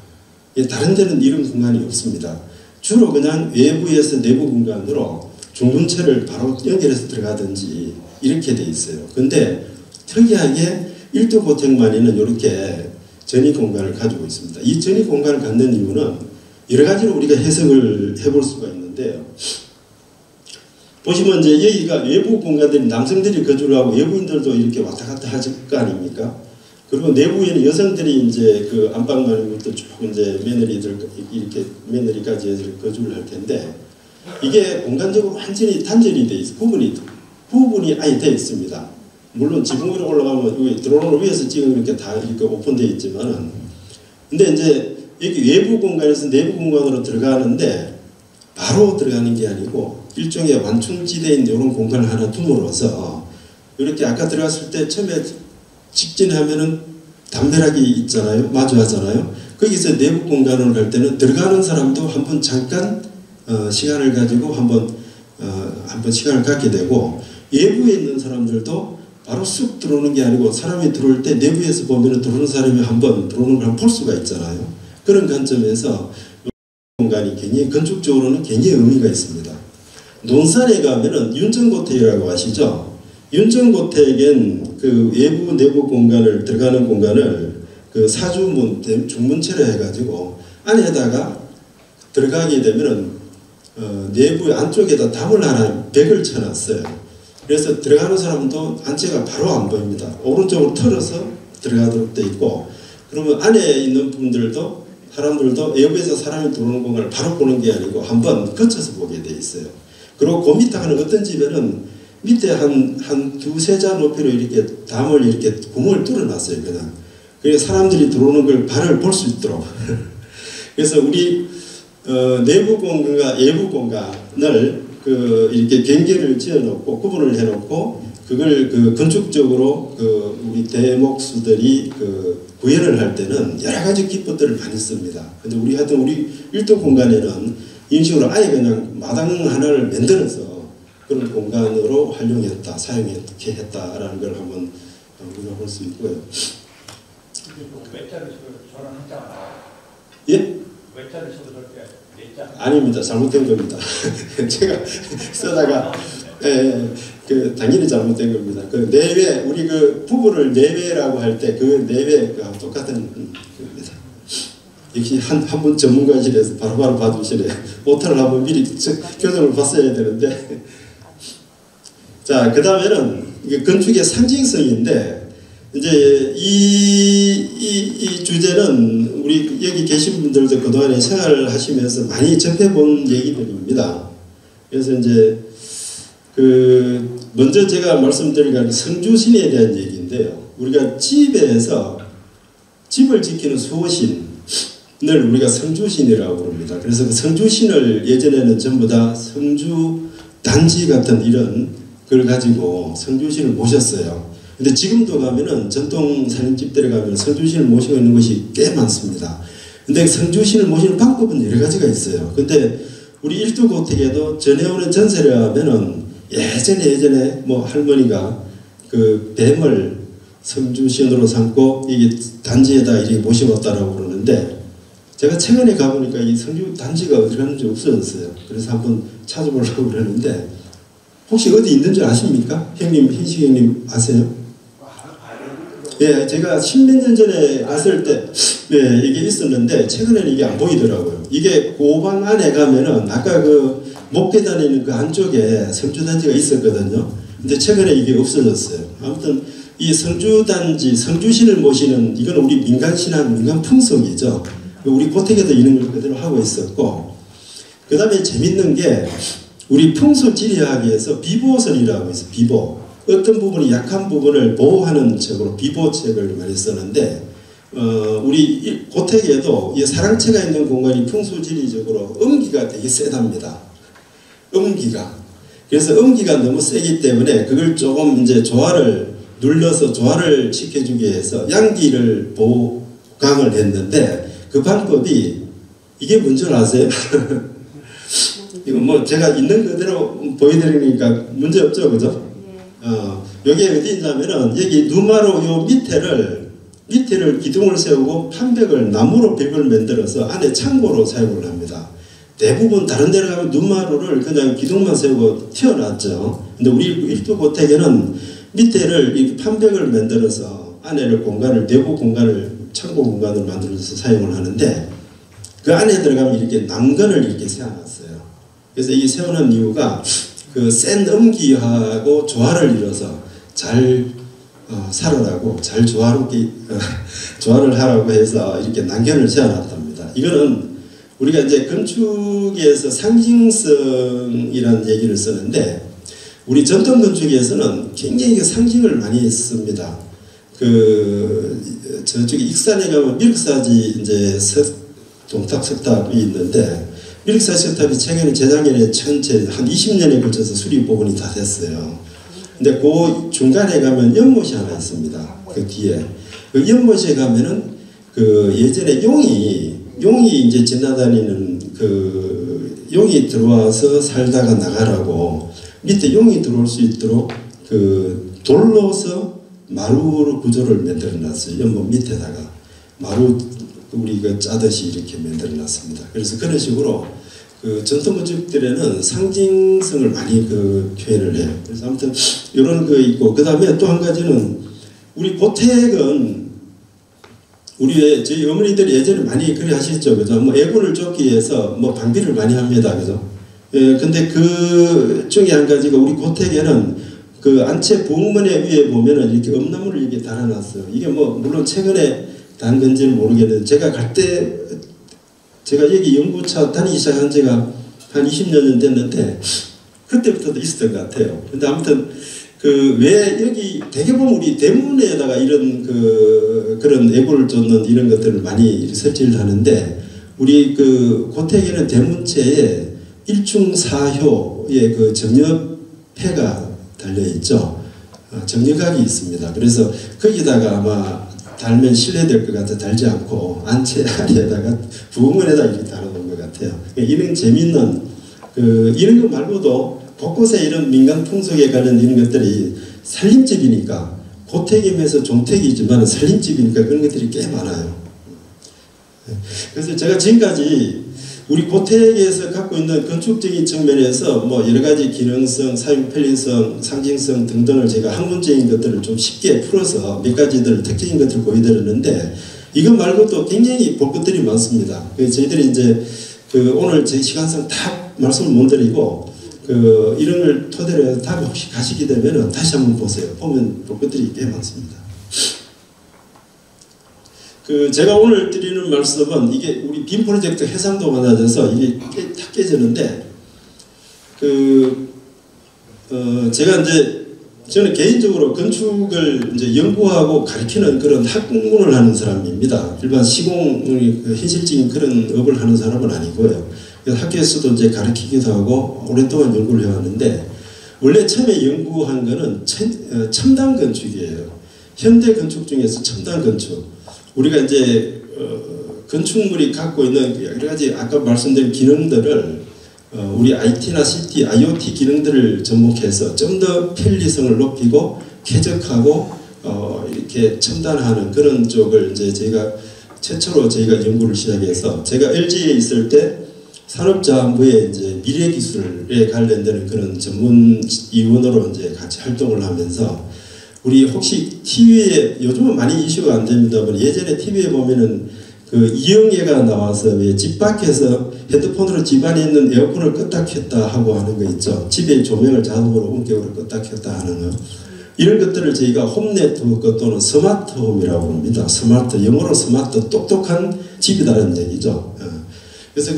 다른 데는 이런 공간이 없습니다. 주로 그냥 외부에서 내부 공간으로 중문체를 바로 연결해서 들어가든지 이렇게 돼 있어요. 근데 특이하게 일두 고택만에는 이렇게 전이 공간을 가지고 있습니다. 이 전이 공간을 갖는 이유는 여러 가지로 우리가 해석을 해볼 수가 있는데요. 보시면 이제 여기가 외부 공간들이 남성들이 거주를 하고 외부인들도 이렇게 왔다 갔다 하실 거 아닙니까? 그리고 내부에는 여성들이 이제 그 안방마을부터 쭉 이제 이렇게 며느리까지 거주를 할 텐데, 이게 공간적으로 완전히 단절이 돼 있어. 부분이 아예 돼 있습니다. 물론 지붕 위로 올라가면 드론을 위에서 찍으면 이렇게 다 이렇게 오픈되어 있지만은, 근데 이제 여기 외부 공간에서 내부 공간으로 들어가는데 바로 들어가는 게 아니고 일종의 완충지대인 이런 공간을 하나 둠으로써 이렇게 아까 들어갔을 때 처음에 직진하면은 담벼락이 있잖아요. 마주하잖아요. 거기서 내부 공간으로 갈 때는 들어가는 사람도 한번 잠깐 시간을 가지고 한번 시간을 갖게 되고, 외부에 있는 사람들도 바로 쑥 들어오는 게 아니고 사람이 들어올 때 내부에서 보면 들어오는 사람이 한번 들어오는 걸 볼 수가 있잖아요. 그런 관점에서 공간이 굉장히 건축적으로는 굉장히 의미가 있습니다. 논산에 가면은 윤정고택이라고 아시죠? 윤정고택엔 그 외부 내부 공간을 들어가는 공간을 그 사주문 중문체로 해가지고 안에다가 들어가게 되면은 내부 안쪽에다 담을 하나 벽을 쳐놨어요. 그래서 들어가는 사람도 안채가 바로 안 보입니다. 오른쪽으로 털어서 들어가도록 돼 있고, 그러면 안에 있는 분들도 사람들도 외부에서 사람이 들어오는 공간을 바로 보는 게 아니고 한번 거쳐서 보게 돼 있어요. 그리고 그 밑에 하는 어떤 집에는 밑에 한 두세 자 높이로 이렇게 담을 이렇게 구멍을 뚫어놨어요. 그냥. 그래서 사람들이 들어오는 걸 발을 볼 수 있도록. 그래서 우리 내부 공간과 외부 공간을 이렇게 경계를 지어놓고 구분을 해놓고 그걸 건축적으로 우리 대목수들이 구현을 할 때는 여러 가지 기법들을 많이 씁니다. 근데 우리 하여튼 우리 일동 공간에는 이런 식으로 아예 그냥 마당 하나를 만들어서 그런 공간으로 활용했다, 사용했게 했다라는 걸 한번 우리가 볼 수 있고요. 외자를 저런 한자 예? 외자를 쳐도 저렇게 내자 아닙니다. 잘못된 겁니다. 제가 쓰다가 당연히 잘못된 겁니다. 그 내외 우리 부부를 내외라고 할 때 그 내외가 똑같은 겁니다. 역시 한 분 전문가실에서 바로바로 봐주시네. 오타를 한번 미리 교정을 봤어야 되는데. 자, 그 다음에는 건축의 상징성인데, 이제 이 주제는 우리 여기 계신 분들도 그동안에 생활을 하시면서 많이 접해본 얘기들입니다. 그래서 이제 먼저 제가 말씀드린 성주신에 대한 얘기인데요. 우리가 집에서 집을 지키는 수호신을 우리가 성주신이라고 부릅니다. 그래서 그 성주신을 예전에는 전부 다 성주 단지 같은 이런 걸 가지고 성주신을 모셨어요. 근데 지금도 가면은 전통 살림집들에 가면 성주신을 모시고 있는 것이 꽤 많습니다. 근데 성주신을 모시는 방법은 여러 가지가 있어요. 근데 우리 일두고택에도 전해오는 전설에 하면은 예전에 뭐 할머니가 그 뱀을 성주신으로 삼고 이게 단지에다 이렇게 모셔왔다라고 그러는데, 제가 최근에 가보니까 이 성주 단지가 어디 갔는지 없어졌어요. 그래서 한번 찾아보려고 그러는데, 혹시 어디 있는 줄 아십니까? 형님, hin식 형님 아세요? 예, 제가 10몇 년 전에 갔을 때 이게 있었는데 최근에는 이게 안 보이더라고요. 이게 고방 안에 가면은 아까 목계 다니는 그 안쪽에 성주단지가 있었거든요. 근데 최근에 이게 없어졌어요. 아무튼 이 성주단지, 성주신을 모시는 이건 우리 민간신앙, 민간 풍속이죠. 우리 고택에도 이런 걸 그대로 하고 있었고, 그 다음에 재밌는 게 우리 풍수지리학에서 비보설이라고 있어요. 비보. 어떤 부분이 약한 부분을 보호하는 책으로 비보책을 많이 쓰는데, 우리 고택에도 이 사랑채가 있는 공간이 풍수지리적으로 음기가 되게 세답니다. 음기가. 그래서 음기가 너무 세기 때문에 그걸 조금 이제 조화를 눌러서 조화를 시켜주기 위해서 양기를 보강을 했는데, 그 방법이 이게 뭔지 아세요? 이거 뭐 제가 있는 그대로 보여드리니까 문제 없죠, 그죠? 여기 어디 있냐면은 여기 누마로 요 밑에를 기둥을 세우고 판벽을 나무로 벽을 만들어서 안에 창고로 사용을 합니다. 대부분 다른 데를 가면 누마루를 그냥 기둥만 세우고 튀어놨죠. 근데 우리 일두고택에는 밑에를 이 판벽을 만들어서 안에를 공간을, 내부 공간을, 창고 공간을 만들어서 사용을 하는데, 그 안에 들어가면 이렇게 남건을 이렇게 세워놨어요. 그래서 이 세우는 이유가 그 센 음기하고 조화를 이뤄서 잘 살아라고, 잘 조화롭게 조화를 하라고 해서 이렇게 난견을 세워놨답니다. 이거는 우리가 이제 건축에서 상징성이라는 얘기를 쓰는데, 우리 전통 건축에서는 굉장히 상징을 많이 씁니다. 저쪽에 익산에 가면 밀크사지 이제 동탑 석탑이 있는데, 밀크사지 석탑이 최근에 재작년에 전체 한 20년에 걸쳐서 수리 부분이 다 됐어요. 근데 그 중간에 가면 연못이 하나 있습니다. 그 뒤에 그 연못에 가면은 예전에 용이 이제 지나다니는 용이 들어와서 살다가 나가라고 밑에 용이 들어올 수 있도록 돌로서 마루로 구조를 만들어 놨어요. 연못 밑에다가 마루 우리 짜듯이 이렇게 만들어 놨습니다. 그래서 그런 식으로 그 전통 건축들에는 상징성을 많이 그 표현을 해요. 그래서 아무튼 이런 거 있고, 그 다음에 또 한 가지는 우리 고택은 우리 저희 어머니들이 예전에 많이 그래 하셨죠, 그죠? 뭐 애군을 쫓기 위해서 뭐 방비를 많이 합니다, 그죠? 예, 근데 그 중에 한 가지가 우리 고택에는 그 안채 부엌문에 위에 보면은 이렇게 엄나무를 이렇게 달아놨어요. 이게 뭐 물론 최근에 단 건지는 모르겠는데 제가 갈 때 제가 여기 연구차 다니기 시작한 지가 한 20년 됐는데 그때부터도 있었던 것 같아요. 근데 아무튼 그 왜 여기 대개 보면 우리 대문에다가 이런 그런 애고를 쫓는 이런 것들을 많이 설치를 하는데 우리 그 고택에는 대문체에 1충 4효의 그 정엽패가 달려 있죠. 정엽각이 있습니다. 그래서 거기다가 아마 달면 실례될 것 같아 달지 않고 안채 아래에다가 부엌문에다 이렇게 달아놓은 것 같아요. 이런 재미있는 이런 것 말고도 곳곳에 이런 민간 풍속에 관련 이런 것들이 살림집이니까 고택이면서 종택이지만 살림집이니까 그런 것들이 꽤 많아요. 그래서 제가 지금까지 우리 고택에서 갖고 있는 건축적인 측면에서 뭐 여러 가지 기능성, 사용 편리성, 상징성 등등을 제가 학문적인 것들을 좀 쉽게 풀어서 몇 가지들 특징인 것들을 보여드렸는데 이것 말고도 굉장히 볼 것들이 많습니다. 저희들이 이제 오늘 제 시간상 다 말씀을 못 드리고 이런 걸 토대로 해서 다음에 혹시 가시게 되면 다시 한번 보세요. 보면 볼 것들이 꽤 많습니다. 제가 오늘 드리는 말씀은 이게 우리 빔 프로젝트 해상도가 낮아서 이게 다 깨지는데 제가 이제 저는 개인적으로 건축을 이제 연구하고 가르치는 그런 학문을 하는 사람입니다. 일반 시공 현실적인 그런 업을 하는 사람은 아니고요. 학교에서도 이제 가르치기도 하고 오랫동안 연구를 해왔는데 원래 처음에 연구한 거는 첨단 건축이에요. 현대 건축 중에서 첨단 건축. 우리가 이제 건축물이 갖고 있는 여러 가지 아까 말씀드린 기능들을 우리 IT나 CT, IoT 기능들을 접목해서 좀 더 편리성을 높이고 쾌적하고 이렇게 첨단화하는 그런 쪽을 이제 최초로 저희가 연구를 시작해서 제가 LG에 있을 때 산업자원부의 이제 미래기술에 관련되는 그런 전문위원으로 이제 같이 활동을 하면서 우리 혹시 TV에 요즘은 많이 이슈가 안 됩니다만 예전에 TV에 보면은 이영애가 나와서 왜 집 밖에서 핸드폰으로 집 안에 있는 에어컨을 껐다 켰다 하고 하는 거 있죠. 집에 조명을 자동으로 원격으로 껐다 켰다 하는 거. 이런 것들을 저희가 홈네트워크 또는 스마트홈이라고 합니다. 스마트, 영어로 스마트, 똑똑한 집이라는 얘기죠. 그래서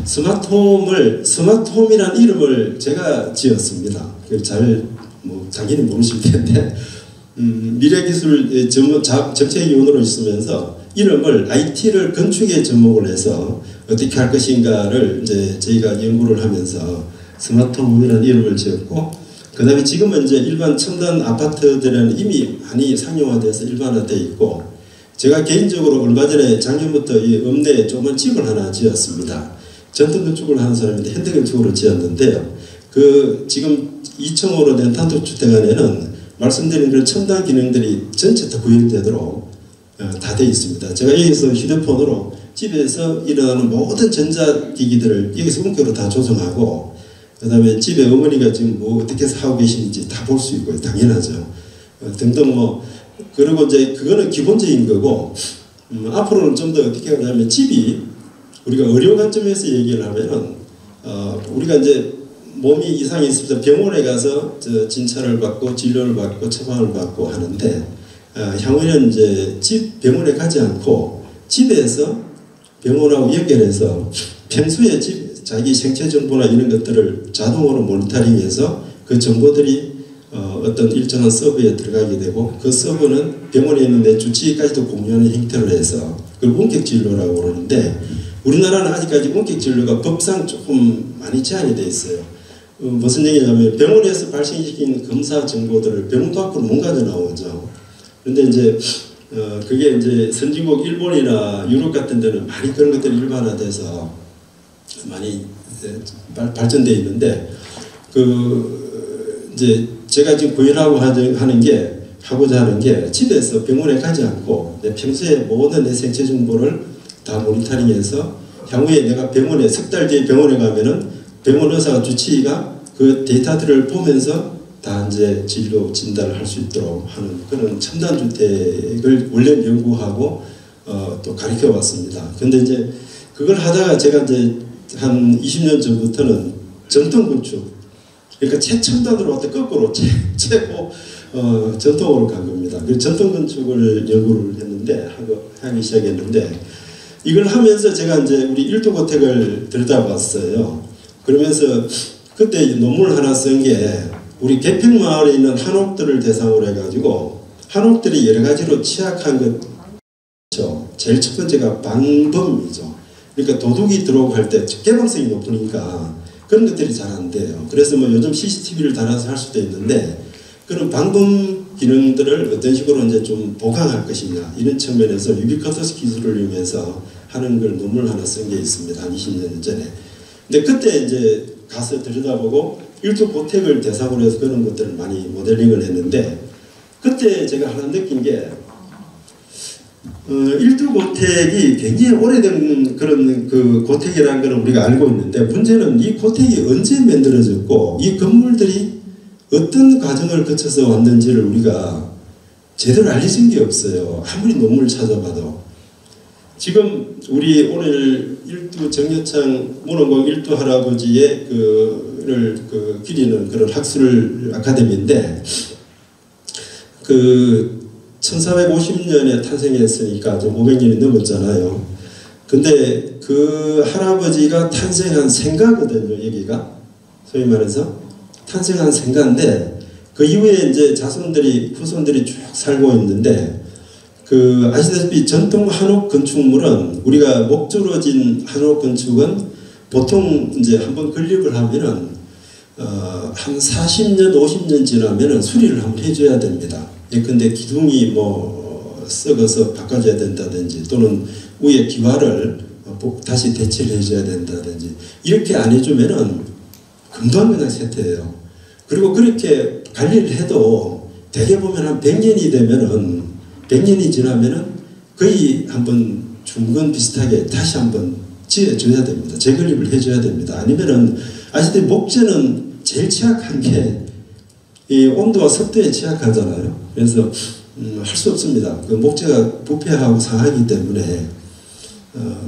스마트홈이라는 이름을 제가 지었습니다. 당연히 모르실 텐데, 미래기술 정책위원으로 있으면서 이름을 IT를 건축에 접목을 해서 어떻게 할 것인가를 이제 저희가 연구를 하면서 스마트홈이라는 이름을 지었고, 그 다음에 지금은 이제 일반 첨단 아파트들은 이미 많이 상용화돼서 일반화되어 있고, 제가 개인적으로 얼마 전에 작년부터 이 읍내에 조그만 집을 하나 지었습니다. 전통 건축을 하는 사람인데 현대 건축으로 지었는데요. 지금 2층으로 된 단독주택 안에는 말씀드린 그런 첨단 기능들이 전체 다 구현되도록 다 되어 있습니다. 제가 여기서 휴대폰으로 집에서 일어나는 모든 전자기기들을 여기서 원격으로 다 조정하고, 그 다음에 집에 어머니가 지금 뭐 어떻게 해서 하고 계시는지 다 볼 수 있고요. 당연하죠. 등등 그리고 이제 그거는 기본적인 거고, 앞으로는 좀 더 어떻게 하냐면 집이 우리가 의료 관점에서 얘기를 하면은 우리가 이제 몸이 이상이 있으면 병원에 가서 진찰을 받고 진료를 받고 처방을 받고 하는데 향후에는 이제 병원에 가지 않고 집에서 병원하고 연결해서 평소에 자기 생체 정보나 이런 것들을 자동으로 모니터링해서 그 정보들이 어떤 일정한 서버에 들어가게 되고 그 서버는 병원에 있는 내 주치의까지도 공유하는 형태로 해서 그걸 원격 진료라고 그러는데 우리나라는 아직까지 원격 진료가 법상 조금 많이 제한이 되어 있어요. 무슨 얘기냐면 병원에서 발생시킨 검사 정보들을 병원도 앞으로 못 가져 나오죠. 그런데 이제 그게 이제 선진국 일본이나 유럽 같은 데는 많이 그런 것들이 일반화돼서 많이 발전되어 있는데 이제 제가 지금 하고자 하는 게 집에서 병원에 가지 않고 내 평소에 모든 내 생체 정보를 다 모니터링해서 향후에 내가 병원에 석 달 뒤에 병원에 가면은 병원 의사가 주치의가 그 데이터들을 보면서 다 이제 진료 진단을 할 수 있도록 하는 그런 첨단 주택을 원래 연구하고 또 가르쳐 왔습니다. 근데 이제 그걸 하다가 제가 이제 한 20년 전부터는 전통 건축, 그러니까 최첨단으로 왔다 거꾸로 최고 전통으로 간 겁니다. 그 전통 건축을 연구를 했는데 하기 시작했는데 이걸 하면서 제가 이제 우리 일두고택을 들여다봤어요. 그러면서 그때 논문을 하나 쓴 게 우리 개평마을에 있는 한옥들을 대상으로 해가지고 한옥들이 여러 가지로 취약한 것, 제일 첫 번째가 방범이죠. 그러니까 도둑이 들어오고 할 때 개방성이 높으니까 그런 것들이 잘 안 돼요. 그래서 뭐 요즘 CCTV를 달아서 할 수도 있는데 그런 방범 기능들을 어떤 식으로 이제 좀 보강할 것이냐 이런 측면에서 유비쿼터스 기술을 이용해서 하는 걸 논문을 하나 쓴 게 있습니다. 한 20년 전에. 근데 그때 이제 가서 들여다보고 일두고택을 대상으로 해서 그런 것들을 많이 모델링을 했는데 그때 제가 하나 느낀 게 일두고택이 굉장히 오래된 그런 그 고택이라는 걸 우리가 알고 있는데 문제는 이 고택이 언제 만들어졌고 이 건물들이 어떤 과정을 거쳐서 왔는지를 우리가 제대로 알려진 게 없어요. 아무리 논문을 찾아봐도. 지금 우리 오늘 일두 정여창 문원공 일두 할아버지의 그를 기리는 그런 학술 아카데미인데 그 1450년에 탄생했으니까 좀 500년이 넘었잖아요. 근데 그 할아버지가 탄생한 생가거든요, 여기가. 소위 말해서 탄생한 생가인데 그 이후에 이제 자손들이 후손들이 쭉 살고 있는데 그 아시다시피 전통 한옥 건축물은 우리가 목조로진 한옥 건축은 보통 이제 한번 건립을 하면은 한 40년 50년 지나면은 수리를 한번 해줘야 됩니다. 예컨대 기둥이 뭐 썩어서 바꿔줘야 된다든지 또는 위에 기와를 다시 대체를 해줘야 된다든지 이렇게 안 해주면은 금방 그냥 쇠퇴해요. 그리고 그렇게 관리를 해도 대개 보면 한 100년이 되면은 100년이 지나면은 거의 한번 중건 비슷하게 다시 한번 지어줘야 됩니다. 재건립을 해줘야 됩니다. 아니면은 아시다시피 목재는 제일 취약한 게 이 온도와 습도에 취약하잖아요. 그래서 할 수 없습니다. 그 목재가 부패하고 상하기 때문에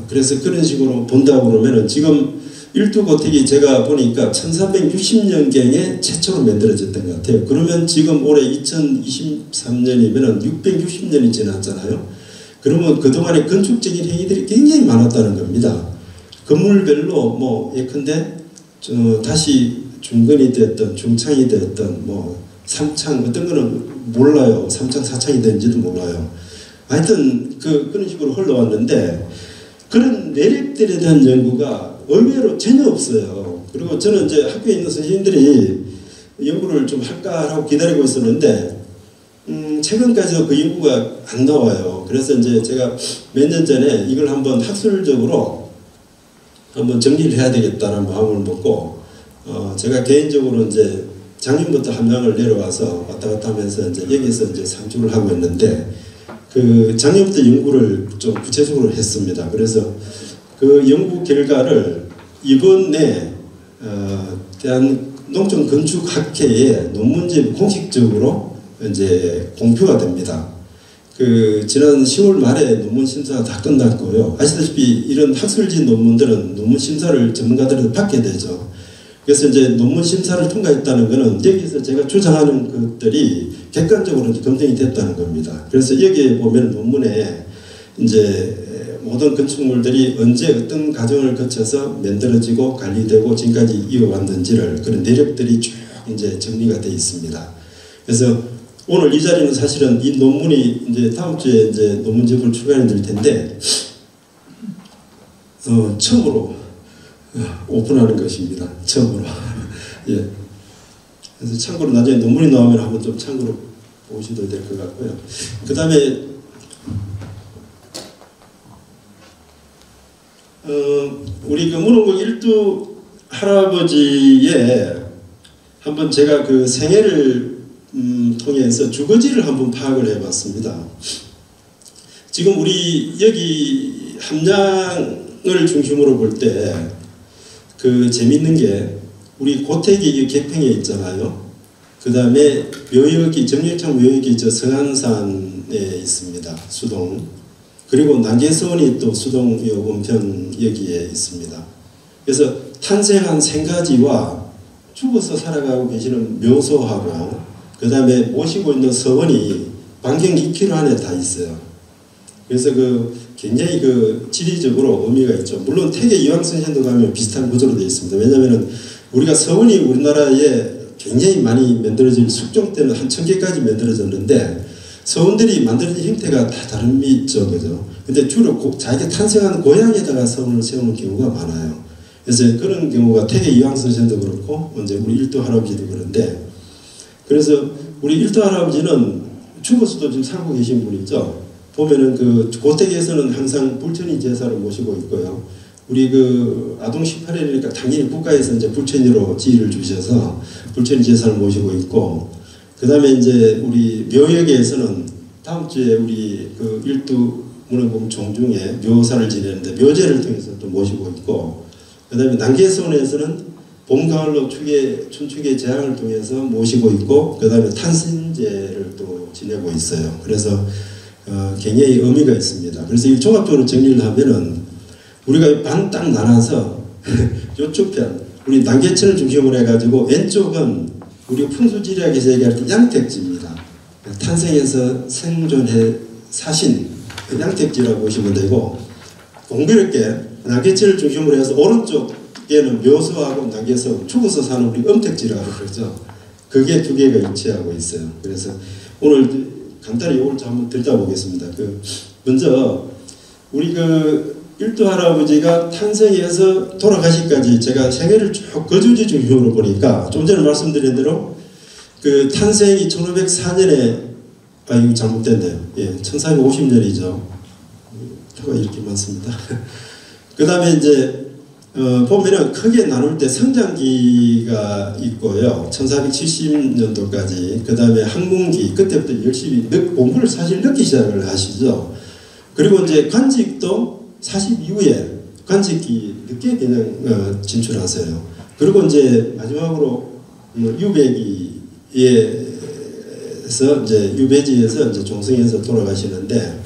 그래서 그런 식으로 본다고 그러면은 지금 일두고택이 제가 보니까 1360년경에 최초로 만들어졌던 것 같아요. 그러면 지금 올해 2023년이면은 660년이 지났잖아요. 그러면 그동안에 건축적인 행위들이 굉장히 많았다는 겁니다. 건물별로 뭐 예컨대 다시 중건이 되었던 중창이 되었던 뭐 3창 어떤 거는 몰라요. 3창 4창이 된지도 몰라요. 하여튼 그런 식으로 흘러왔는데 그런 내력들에 대한 연구가 의외로 전혀 없어요. 그리고 저는 이제 학교에 있는 선생님들이 연구를 좀 할까 하고 기다리고 있었는데 최근까지도 그 연구가 안 나와요. 그래서 이제 제가 몇 년 전에 이걸 한번 학술적으로 한번 정리를 해야 되겠다는 마음을 먹고 제가 개인적으로 이제 작년부터 함양을 내려와서 왔다 갔다 하면서 이제 여기서 이제 상주를 하고 있는데 그 작년부터 연구를 좀 구체적으로 했습니다. 그래서 그 연구 결과를 이번에 대한농촌건축학회에 논문집 공식적으로 이제 공표가 됩니다. 그 지난 10월 말에 논문 심사가 다 끝났고요. 아시다시피 이런 학술지 논문들은 논문 심사를 전문가들이 받게 되죠. 그래서 이제 논문 심사를 통과했다는 것은 여기서 제가 주장하는 것들이 객관적으로 검증이 됐다는 겁니다. 그래서 여기에 보면 논문에 이제 모든 건축물들이 언제 어떤 과정을 거쳐서 만들어지고 관리되고 지금까지 이어왔는지를 그런 내력들이 쭉 이제 정리가 되어 있습니다. 그래서 오늘 이 자리는 사실은 이 논문이 이제 다음 주에 이제 논문집을 출간해 드릴 텐데 처음으로 오픈하는 것입니다. 처음으로. 예. 그래서 참고로 나중에 논문이 나오면 한번 좀 참고로 보셔도 될 것 같고요. 그 다음에 우리 그 문원공 일두 할아버지의 한번 제가 그 생애를 통해서 주거지를 한번 파악을 해봤습니다. 지금 우리 여기 함양 중심으로 볼 때 그 재밌는 게 우리 고택이 개평에 있잖아요. 그 다음에 묘역이 정력창 묘역이 저 성안산에 있습니다. 수동. 그리고 남계서원이 또 수동 원편 여기에 있습니다. 그래서 탄생한 생가지와 죽어서 살아가고 계시는 묘소하고 그 다음에 모시고 있는 서원이 반경 2km 안에 다 있어요. 그래서 그 굉장히 그 지리적으로 의미가 있죠. 물론 태계 이황선현도 가면 비슷한 구조로 되어 있습니다. 왜냐하면 우리가 서원이 우리나라에 굉장히 많이 만들어질 숙종 때는 한 1000개까지 만들어졌는데 서원들이 만들어진 형태가 다 다름이 있죠. 그죠? 근데 주로 자기가 탄생한 고향에다가 서원을 세우는 경우가 많아요. 그래서 그런 경우가 태계 이황선현도 그렇고 이제 우리 일도 할아버지도 그런데 그래서 우리 일도 할아버지는 죽어서도 지금 살고 계신 분이죠. 보면은 그 고택에서는 항상 불천이 제사를 모시고 있고요. 우리 그 아동 18일이니까 당연히 국가에서 이제 불천이로 지위를 주셔서 불천 제사를 모시고 있고, 그 다음에 이제 우리 묘역에서는 다음 주에 우리 그 일두 문화공 종중에 묘사를 지내는데 묘제를 통해서 또 모시고 있고, 그 다음에 남계서원에서는 봄, 가을로 춘축의 재앙을 통해서 모시고 있고, 그 다음에 탄신제를 또 지내고 있어요. 그래서 굉장히 의미가 있습니다. 그래서 이 종합적으로 정리를 하면은 우리가 반 딱 나눠서 요쪽 편 우리 남계천을 중심으로 해가지고 왼쪽은 우리 풍수지리학에서 얘기할 때 양택지입니다. 탄생해서 생존해 사신 양택지라고 보시면 되고, 공교롭게 남계천을 중심으로 해서 오른쪽에는 묘소하고 남계서 죽어서 사는 우리 음택지라고 그러죠. 그게 두 개가 일치하고 있어요. 그래서 오늘 간단히 이걸 좀 한번 들여다보겠습니다. 먼저 우리 일두 할아버지가 탄생해서 돌아가시까지 제가 생애를 쭉 거주지 중심으로 보니까 좀 전에 말씀드린 대로 그 탄생이 1504년에 이거 잘못됐네요. 예, 1450년이죠. 표가 이렇게 많습니다. 그 다음에 이제 보면은 크게 나눌 때 성장기가 있고요. 1470년도까지. 그 다음에 학문기, 그때부터 열심히 공부를 사실 늦게 시작을 하시죠. 그리고 이제 관직도 40 이후에 관직기 늦게 그냥 진출하세요. 그리고 이제 마지막으로 유배기에서 이제 유배지에서 이제 종성에서 돌아가시는데,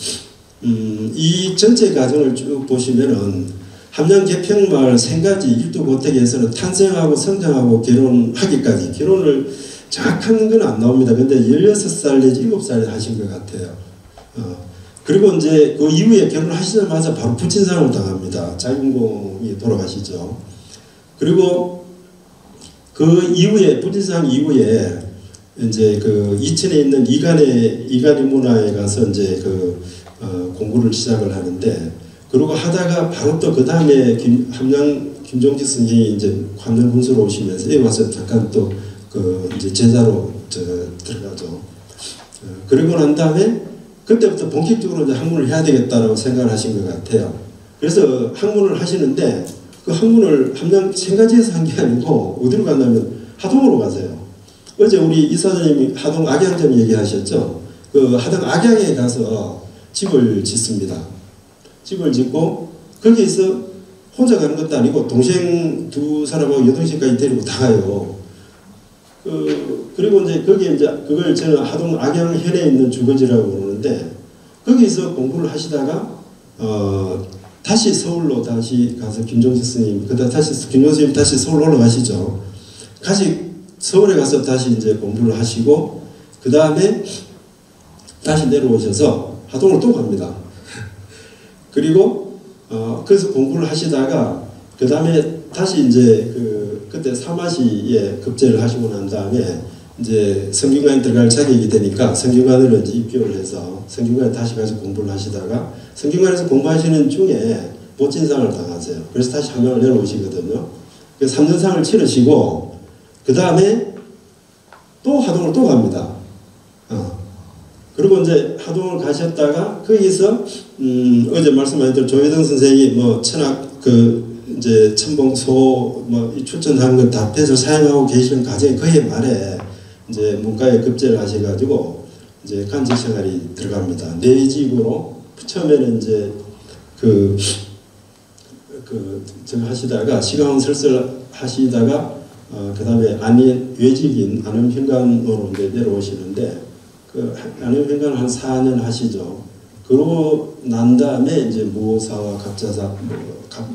이 전체 과정을 쭉 보시면은 함양 개평마을 생가지 일두 고택에서는 탄생하고 성장하고 결혼하기까지, 결혼을 정확한 건 안 나옵니다. 근데 16살 내지 7살에 하신 것 같아요. 그리고 이제 그 이후에 결혼을 하시자마자 바로 부친상을 당합니다. 자유공이 돌아가시죠. 그리고 그 이후에, 부친상 이후에 이제 그 이천에 있는 이간의 문화에 가서 이제 공부를 시작을 하는데, 그러고 하다가 바로 또 그 다음에 함양 김종직 선생이 이제 관련 군수로 오시면서 여기 와서 잠깐 또 이제 제자로 들어가죠. 그리고 난 다음에 그때부터 본격적으로 이제 학문을 해야 되겠다라고 생각을 하신 것 같아요. 그래서 학문을 하시는데 그 학문을 함양 생가지에서 한 게 아니고 어디로 갔냐면 하동으로 가세요. 어제 우리 이사장님이 하동 악양점 얘기하셨죠. 그 하동 악양에 가서 집을 짓습니다. 집을 짓고 거기에서 혼자 가는 것도 아니고 동생 두 사람하고 여동생까지 데리고 다 가요. 그리고 이제 거기에 이제 그걸 저는 하동 악양현에 있는 주거지라고 그러는데, 거기서 공부를 하시다가 다시 서울로 다시 가서 김종식 스님, 김종식 스님 다시 서울로 올라가시죠. 서울에 가서 다시 이제 공부를 하시고 그 다음에 다시 내려오셔서 하동을 또 갑니다. 그리고 그래서 공부를 하시다가 그 다음에 다시 이제 그때 사마시에 급제를 하시고 난 다음에 이제 성균관에 들어갈 자격이 되니까 성균관으로 이제 입교를 해서 성균관에 다시 가서 공부를 하시다가 성균관에서 공부하시는 중에 보친상을 당하세요. 그래서 다시 함양을 내려오시거든요. 그래서 3년상을 치르시고 그 다음에 또 하동을 또 갑니다. 그리고 이제 하동을 가셨다가 거기서 어제 말씀하신 대로 조혜동 선생이 뭐 천학 이제 천봉소 뭐 출전한 것 다 폐서 사용하고 계시는 과정에 거의 말에 이제 문과에 급제를 하셔가지고 이제 간직 생활이 들어갑니다. 내직으로 처음에는 이제 저거 하시다가 시간 설설 하시다가 그 다음에 외직인 안암현관으로 이제 내려오시는데 그 안암현관을 한 4년 하시죠. 그러고 난 다음에 이제 무오사와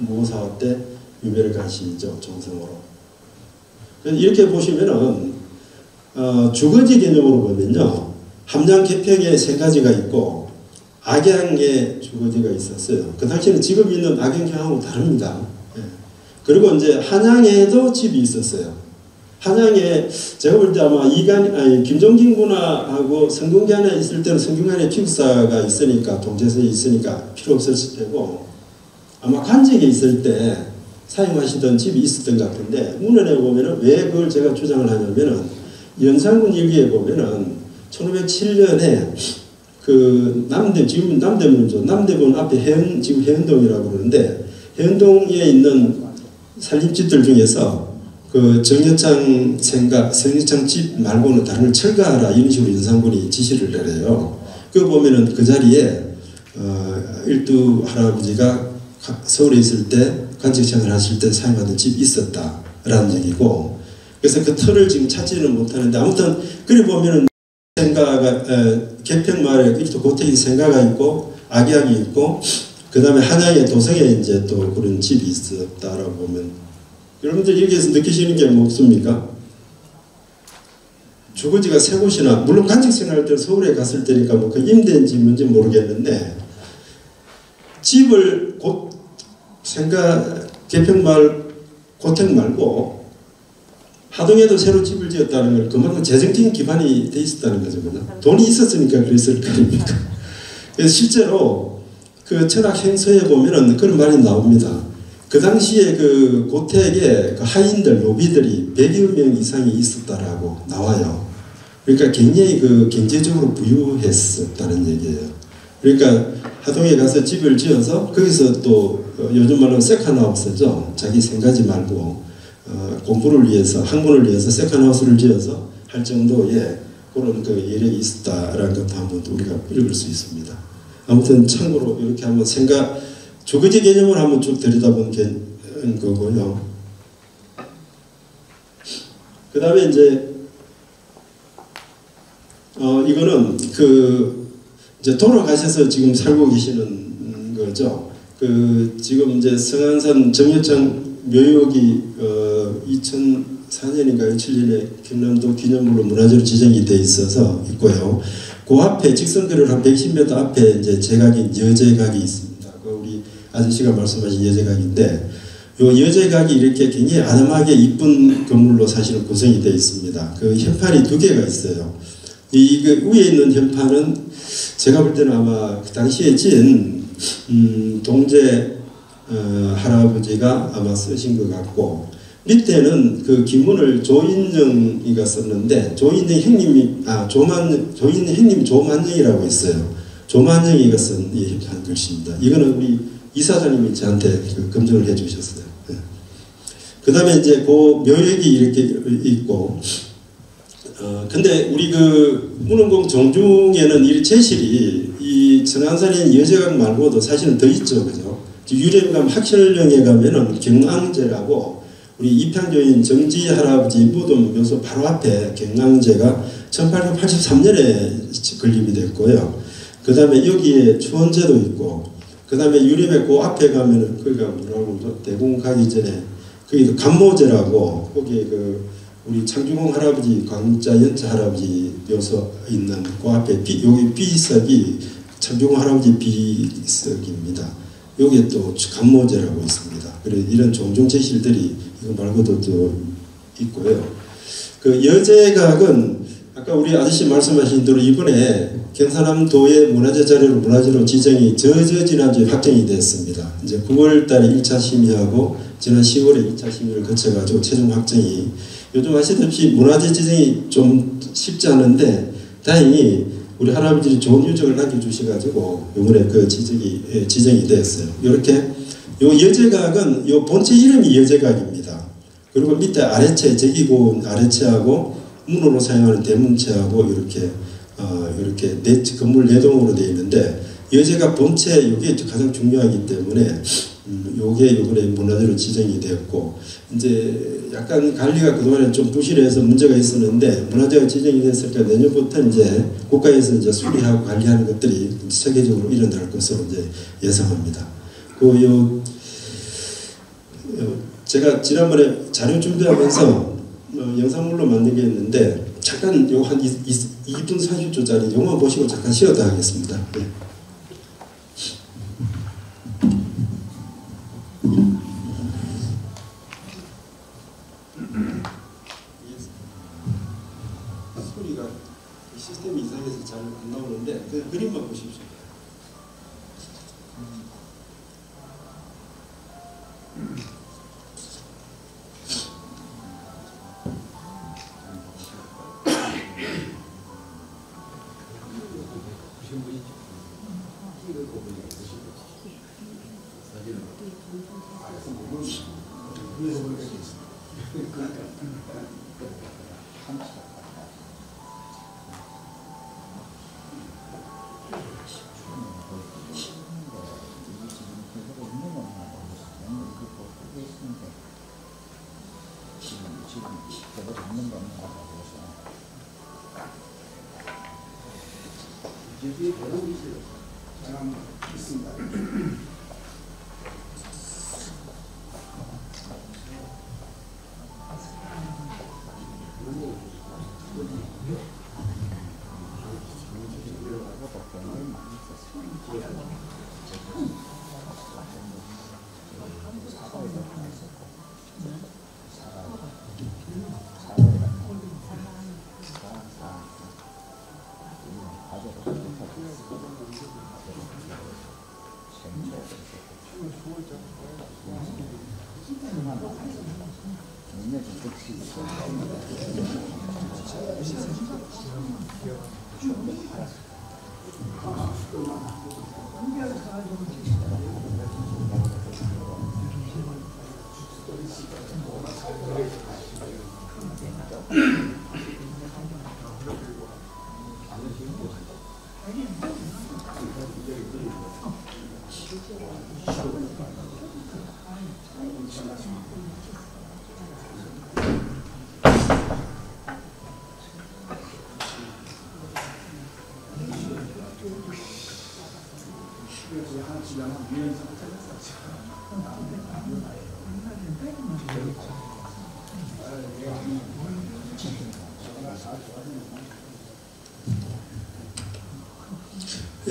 무오사와 때 유배를 가시죠. 정성으로. 이렇게 보시면은 주거지 개념으로 보면요. 함양 개평에 3가지가 있고 악양에 주거지가 있었어요. 그 당시에는 지금 있는 악양하고 다릅니다. 예. 그리고 이제 한양에도 집이 있었어요. 한양에 제가 볼 때 아마 김종ging 문화하고 성균관에 있을 때는 성균관에 기숙사가 있으니까 동제서에 있으니까 필요 없었을 테고 아마 관직에 있을 때 사용하시던 집이 있었던 것 같은데 문헌에 보면은 왜 그걸 제가 주장을 하냐면은 연산군 일기에 보면은 1507년에 그 지금 남대문이죠. 남대문 앞에 지금 해운동이라고 그러는데 해운동에 있는 살림집들 중에서 그 정여창 집 말고는 다른 걸 철거하라 이런 식으로 연산군이 지시를 내려요. 그거 보면은 그 자리에 일두 할아버지가 서울에 있을 때 관직생활 하실 때 사용하던 집이 있었다라는 얘기고 그래서 그 틀을 지금 찾지는 못하는데 아무튼 그래 보면은 개평마을에 또 고택이 생가가 있고 악약이 있고 그 다음에 한양의 도성에 이제 또 그런 집이 있었다라고 보면 여러분들 여기에서 느끼시는 게 뭐 없습니까? 주거지가 3곳이나 물론 관직 생활할 때 서울에 갔을 때니까 뭐 그 임대인지 뭔지 모르겠는데 집을 개평마을 고택 말고 하동에도 새로 집을 지었다는 걸 그만큼 재정적인 기반이 돼 있었다는 거죠. 돈이 있었으니까 그랬을 거 아닙니까? 그래서 실제로 그 철학 행서에 보면은 그런 말이 나옵니다. 그 당시에 그 고택에 그 하인들, 노비들이 100여 명 이상이 있었다라고 나와요. 그러니까 굉장히 그 경제적으로 부유했었다는 얘기예요. 그러니까 하동에 가서 집을 지어서 거기서 또 요즘 말로 세컨하우스죠. 자기 생가지 말고 공부를 위해서 학문을 위해서 세컨하우스를 지어서 할 정도의 그런 그 예력이 있었다라는 것도 한번 우리가 읽을 수 있습니다. 아무튼 참고로 이렇게 한번 주거지 개념을 한번 쭉 들여다본 거고요. 그 다음에 이제 이거는 이제 돌아가셔서 지금 살고 계시는 거죠. 지금 이제 성안산 정여창 묘역이 2004년인가 2007년에 경남도 기념물로 문화재로 지정이 돼 있고요. 그 앞에 직선거리를 한 110m 앞에 이제 제각인 여제각이 있습니다. 우리 아저씨가 말씀하신 여제각인데 요 여제각이 이렇게 굉장히 아담하게 이쁜 건물로 사실은 구성이 되어 있습니다. 그 현판이 2개가 있어요. 그 위에 있는 현판은 제가 볼 때는 아마 그 당시에 지은 동제 할아버지가 아마 쓰신 것 같고 밑에는 그 기문을 조인영이가 썼는데 조인영 형님이 조만영이라고 있어요. 조만영이가 쓴 이 현판 글씨입니다. 이거는 우리 이사장님이 저한테 검증을 해주셨어요. 네. 그 다음에 이제 그 묘역이 이렇게 있고 근데 우리 문흥공 정중에는 이 제실이 이 정안산인 여제각 말고도 사실은 더 있죠. 그죠? 유래감 학설령에 가면은 경앙제라고 우리 입향조인 정지 할아버지 무덤 묘소 바로 앞에 경앙제가 1883년에 건립이 됐고요. 그 다음에 여기에 추원제도 있고 그 다음에 유림의 그 앞에 가면은 거기가 뭐라고 그러죠? 대공 가기 전에 거기도 감모제라고 거기에 우리 창중홍 할아버지, 광자 연차 할아버지 묘소 있는 그 앞에 여기 비석이 창중홍 할아버지 비석입니다. 여기에 또 감모제라고 있습니다. 그리고 이런 종종 제실들이 이거 말고도 또 있고요. 그 여제각은 아까 우리 아저씨 말씀하신 대로 이번에 경산남도의 문화재 자료로 문화재로 지정이 지난주에 확정이 됐습니다. 이제 9월 달에 1차 심의하고 지난 10월에 2차 심의를 거쳐가지고 최종 확정이 요즘 아시다시피 문화재 지정이 좀 쉽지 않은데 다행히 우리 할아버지들이 좋은 유적을 남겨주셔가지고 이번에 그 지정이 되었어요. 이렇게 요 여제각은 요 본체 이름이 여제각입니다. 그리고 밑에 아래체 제기고 아래체하고 문으로 사용하는 대문체하고 이렇게 건물 내동으로 되어 있는데 여제각 본체 이게 가장 중요하기 때문에 요게 이번에 문화재로 지정이 되었고 이제 약간 관리가 그동안에 좀 부실해서 문제가 있었는데 문화재가 지정이 됐으니까 내년부터 이제 국가에서 이제 수리하고 관리하는 것들이 세계적으로 일어날 것으로 이제 예상합니다. 그 제가 지난번에 자료 준비하면서 영상물로 만든 게 있는데 잠깐 요 한 2분 40초짜리 영화 보시고 잠깐 쉬었다 하겠습니다. 네. 소리가 시스템이 이상해서 잘 안 나오는데 그냥 그림만 보십시오.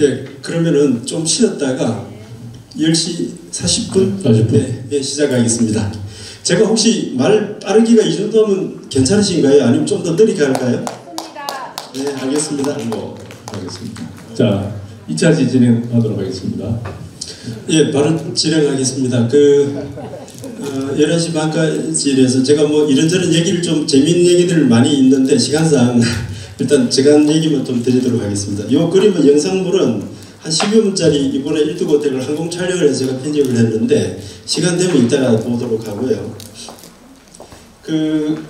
예, 그러면은 좀 쉬었다가 10시 40분? 네, 시작하겠습니다. 제가 혹시 말 빠르기가 이 정도면 괜찮으신가요? 아니면 좀 더 느리게 할까요? 네, 알겠습니다. 알겠습니다. 자, 2차시 진행하도록 하겠습니다. 예, 바로 진행하겠습니다. 11시 반까지 이래서 제가 뭐 이런저런 얘기를 좀 재미있는 얘기들 많이 있는데 시간상 일단 제가 한 얘기만 좀 드리도록 하겠습니다. 이 그림은 영상물은 한 10여 분짜리 이번에 일두고택을 항공 촬영을 해서 제가 편집을 했는데 시간 되면 이따가 보도록 하고요.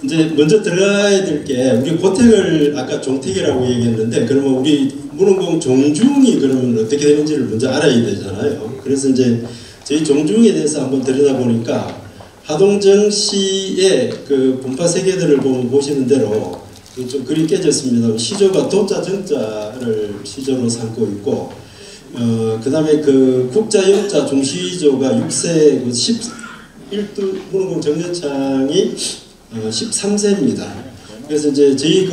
이제 먼저 들어가야 될 게 우리 고택을 아까 종택이라고 얘기했는데 그러면 우리 문흥공 종중이 그러면 어떻게 되는지를 먼저 알아야 되잖아요. 그래서 이제 저희 종중에 대해서 한번 들여다보니까 하동정 씨의 그 분파 세계들을 보시는 대로 좀 그리 깨졌습니다. 시조가 도자 정자를 시조로 삼고 있고 그 다음에 그 국자 영자 종시조가 6세 그 11두 문흥공 정여창이 13세입니다. 그래서 이제 저희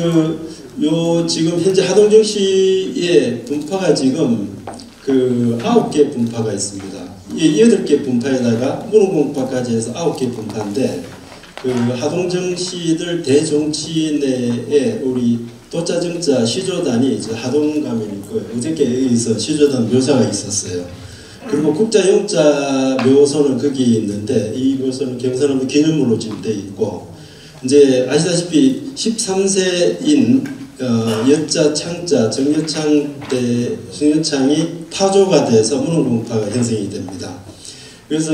지금 현재 하동정 씨의 분파가 지금 9개 분파가 있습니다. 8개 분파에다가 문흥공파까지 해서 9개 분파인데 하동정 씨들 대정치인의 우리 도자정자 시조단이 하동가면이 있고요. 어저께 여기서 시조단 묘사가 있었어요. 그리고 국자영자 묘소는 거기 있는데 이 묘소는 경산하면 기념물로 지금 돼 있고 이제 아시다시피 13세인 여자 창자 정여창이 파조가 돼서 문흥공파가 형성이 됩니다. 그래서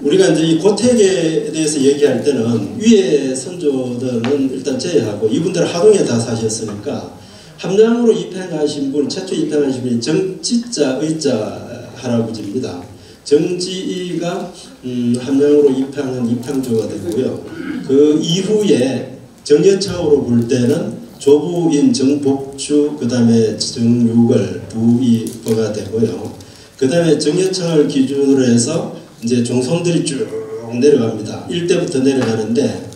우리가 이제 이 고택에 대해서 얘기할 때는 위에 선조들은 일단 제외하고 이분들 하동에 다 사셨으니까 함량으로 입행하신 분, 최초 입행하신 분이 정지자 의자 할아버지입니다. 정지이가 함양으로 입항한 입항조가 되고요. 그 이후에 정예차후로 볼 때는 조부인 정복주, 그 다음에 정유걸, 부이버가 되고요. 그 다음에 정예창을 기준으로 해서 이제 종손들이 쭉 내려갑니다. 1대부터 내려가는데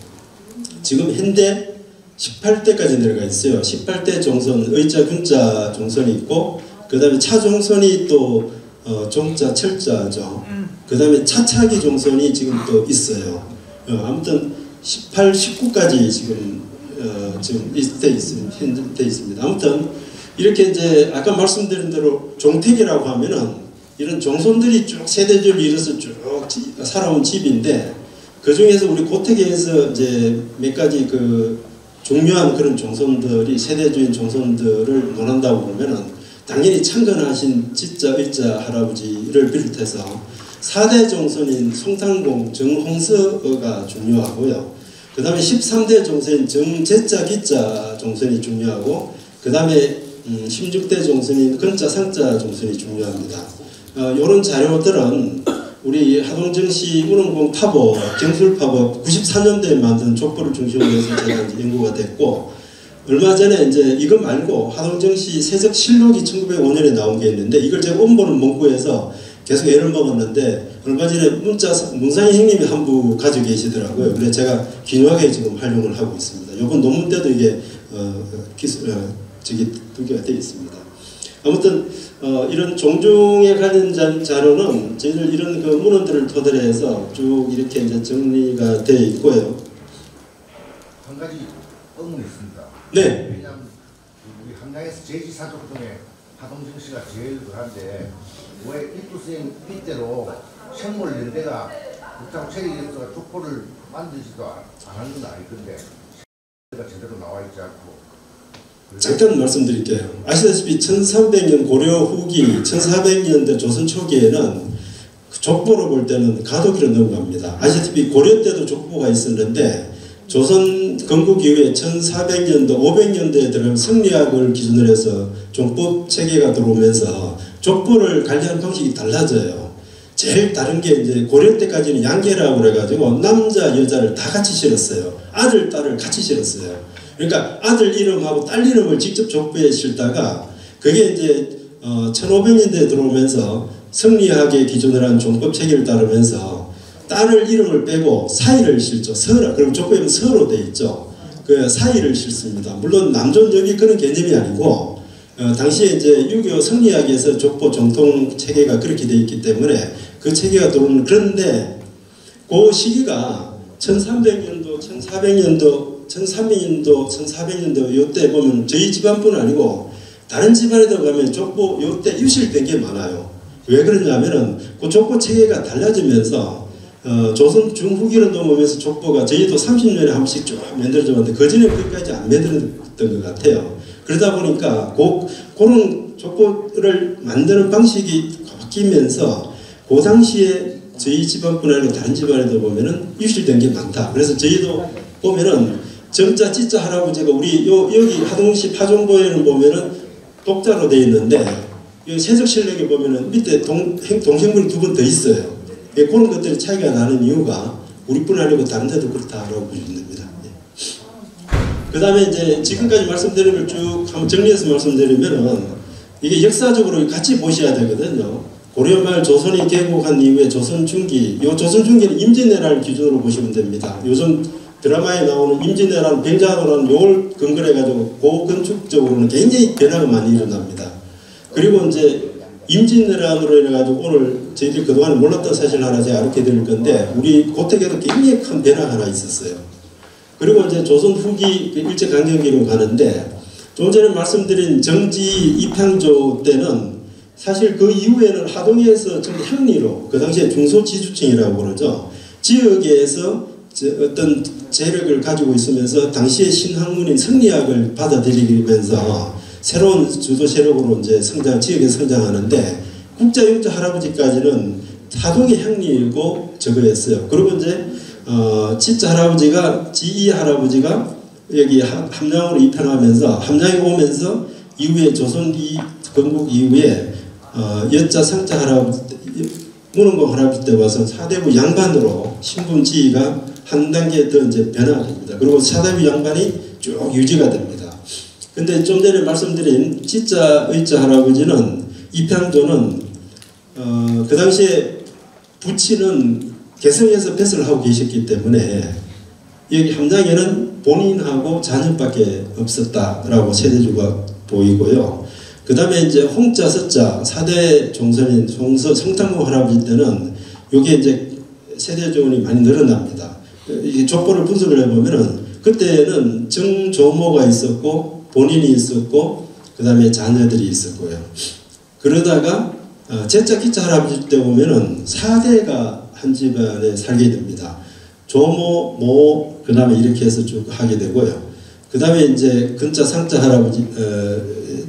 지금 현대 18대까지 내려가 있어요. 18대 종손, 의자, 군자 종손이 있고, 그 다음에 차종손이 또 종자, 철자죠. 그 다음에 차차기 종손이 지금 또 있어요. 아무튼 18, 19까지 지금 현재 있습니다. 아무튼 이렇게 이제 아까 말씀드린 대로 종택이라고 하면은 이런 종손들이 쭉 세대를 이어서 쭉 살아온 집인데, 그 중에서 우리 고택에서 이제 몇 가지 그 중요한 그런 종손들이 세대주인 종손들을 논한다고 보면은 당연히 창건하신 지자, 일자 할아버지를 비롯해서 4대 종손인 송탄공, 정홍서가 중요하고요. 그 다음에 13대 종손인 정제자, 기자 종손이 중요하고, 그 다음에 16대 종손인 근자, 상자 종손이 중요합니다. 이런 자료들은 우리 하동정시 운원공 파법, 경술파법 94년도에 만든 족보를 중심으로 해서 제가 이제 연구가 됐고, 얼마 전에 이제 이거 말고 하동정시 세적실록이 1905년에 나온 게 있는데, 이걸 제가 원본을 못 구해서 계속 애를 먹었는데, 얼마 전에 문상희 형님이 한 부 가지고 계시더라고요. 그래서 제가 기묘하게 지금 활용을 하고 있습니다. 이번 논문 때도 이게 저기 2개가 되어 있습니다. 아무튼 이런 종종에 관련 자료는 저희들 이런 그 문헌들을 토대로 해서 쭉 이렇게 이제 정리가 되어 있고요. 한 가지 의문이 있습니다. 네. 왜냐하면 우리 함양에서 제지사족 중에 하동정 씨가 제일 그런데 왜 일부스님 삐때로 생물연대가 국장 체리에서 족보를 만들지도 안 하는 건 아니건데 제대로 나와 있지 않고. 잠깐 말씀드릴게요. 아시다시피 1300년 고려 후기, 1400년대 조선 초기에는 족보로 볼 때는 가도기로 넘어갑니다. 아시다시피 고려 때도 족보가 있었는데 조선 건국 이후에 1400년도, 500년대에 들어가면 성리학을 기준으로 해서 종법 체계가 들어오면서 족보를 관리하는 방식이 달라져요. 제일 다른 게 이제 고려 때까지는 양계라고 그래가지고 남자, 여자를 다 같이 실었어요. 아들, 딸을 같이 실었어요. 그러니까 아들 이름하고 딸 이름을 직접 족보에 실다가 그게 이제 1500년대에 들어오면서 성리학의 기준으로 한 종법 체계를 따르면서 딸을 이름을 빼고 사이를 실죠. 서라. 그럼 족보에는 서로 돼 있죠. 그 사이를 실습니다. 물론 남존 여기 그런 개념이 아니고 당시에 이제 유교 성리학에서 족보 정통 체계가 그렇게 돼 있기 때문에 그 체계가 들어오는, 그런데 그 시기가 1300년도, 1400년도, 1300년도, 1400년도 요때 보면 저희 집안뿐 아니고 다른 집안에도 가면 족보 요때 유실된 게 많아요. 왜 그러냐면은 그 족보 체계가 달라지면서 조선 중후기로 넘어오면서 족보가 저희도 30년에 한 번씩 쭉 만들어져 왔는데 그전에 그렇게까지 안 만들었던 것 같아요. 그러다 보니까 그런 족보를 만드는 방식이 바뀌면서 그 당시에 저희 집안뿐 아니고 다른 집안에도 보면은 유실된 게 많다. 그래서 저희도 보면은 정자, 지자 할아버지가 우리 여기 하동시 파종보에는 보면은 독자로 되어 있는데 세적실록에 보면은 밑에 동생분이 2분 더 있어요. 그런 것들이 차이가 나는 이유가 우리뿐 아니고 다른 데도 그렇다라고 보시면 됩니다. 그 다음에 이제 지금까지 말씀드린 걸 쭉 한번 정리해서 말씀드리면은 이게 역사적으로 같이 보셔야 되거든요. 고려말 조선이 개국한 이후에 조선 중기, 요 조선 중기는 임진왜란을 기준으로 보시면 됩니다. 요즘 드라마에 나오는 임진왜란, 병자호란 요걸 근거로 해가지고 고건축적으로는 굉장히 변화가 많이 일어납니다. 그리고 이제 임진왜란으로 인해가지고 오늘 저희들이 그동안에 몰랐던 사실 하나 제가 알게 드릴 건데 우리 고택에도 굉장히 큰 변화 하나 있었어요. 그리고 이제 조선 후기 일제강점기로 가는데 좀 전에 말씀드린 정지 입향조 때는 사실 그 이후에는 하동에서 전부 향리로, 그 당시에 중소지주층이라고 그러죠. 지역에서 어떤 재력을 가지고 있으면서 당시의 신학문인 성리학을 받아들이면서 새로운 주도 세력으로 이제 지역에 성장하는데 국자용자 할아버지까지는 하동의 향리이고 저거였어요. 그리고 이제 지자 할아버지가 지이 할아버지가 여기 함양으로 입양하면서 함양에 오면서 이후에 조선 건국 이후에 여자 상자 할아버지 문흥공 할아버지 때 와서 사대부 양반으로 신분 지위가 한 단계 더 이제 변화가 됩니다. 그리고 사대부 양반이 쭉 유지가 됩니다. 근데 좀 전에 말씀드린 지자 의자 할아버지는 입향조는 그 당시에 부친은 개성에서 뱃을 하고 계셨기 때문에 여기 함장에는 본인하고 자녀밖에 없었다라고 세대주가 보이고요. 그 다음에 이제 홍자 서자 4대 종선인 성탄공 할아버지 때는 요게 이제 세대조원이 많이 늘어납니다. 이 족보를 분석을 해보면은 그때는 정조모가 있었고 본인이 있었고 그 다음에 자녀들이 있었고요. 그러다가 제자 기자 할아버지 때 보면은 4대가 한 집안에 살게 됩니다. 조모, 모, 그 다음에 이렇게 해서 쭉 하게 되고요. 그 다음에 이제 근자 상자 할아버지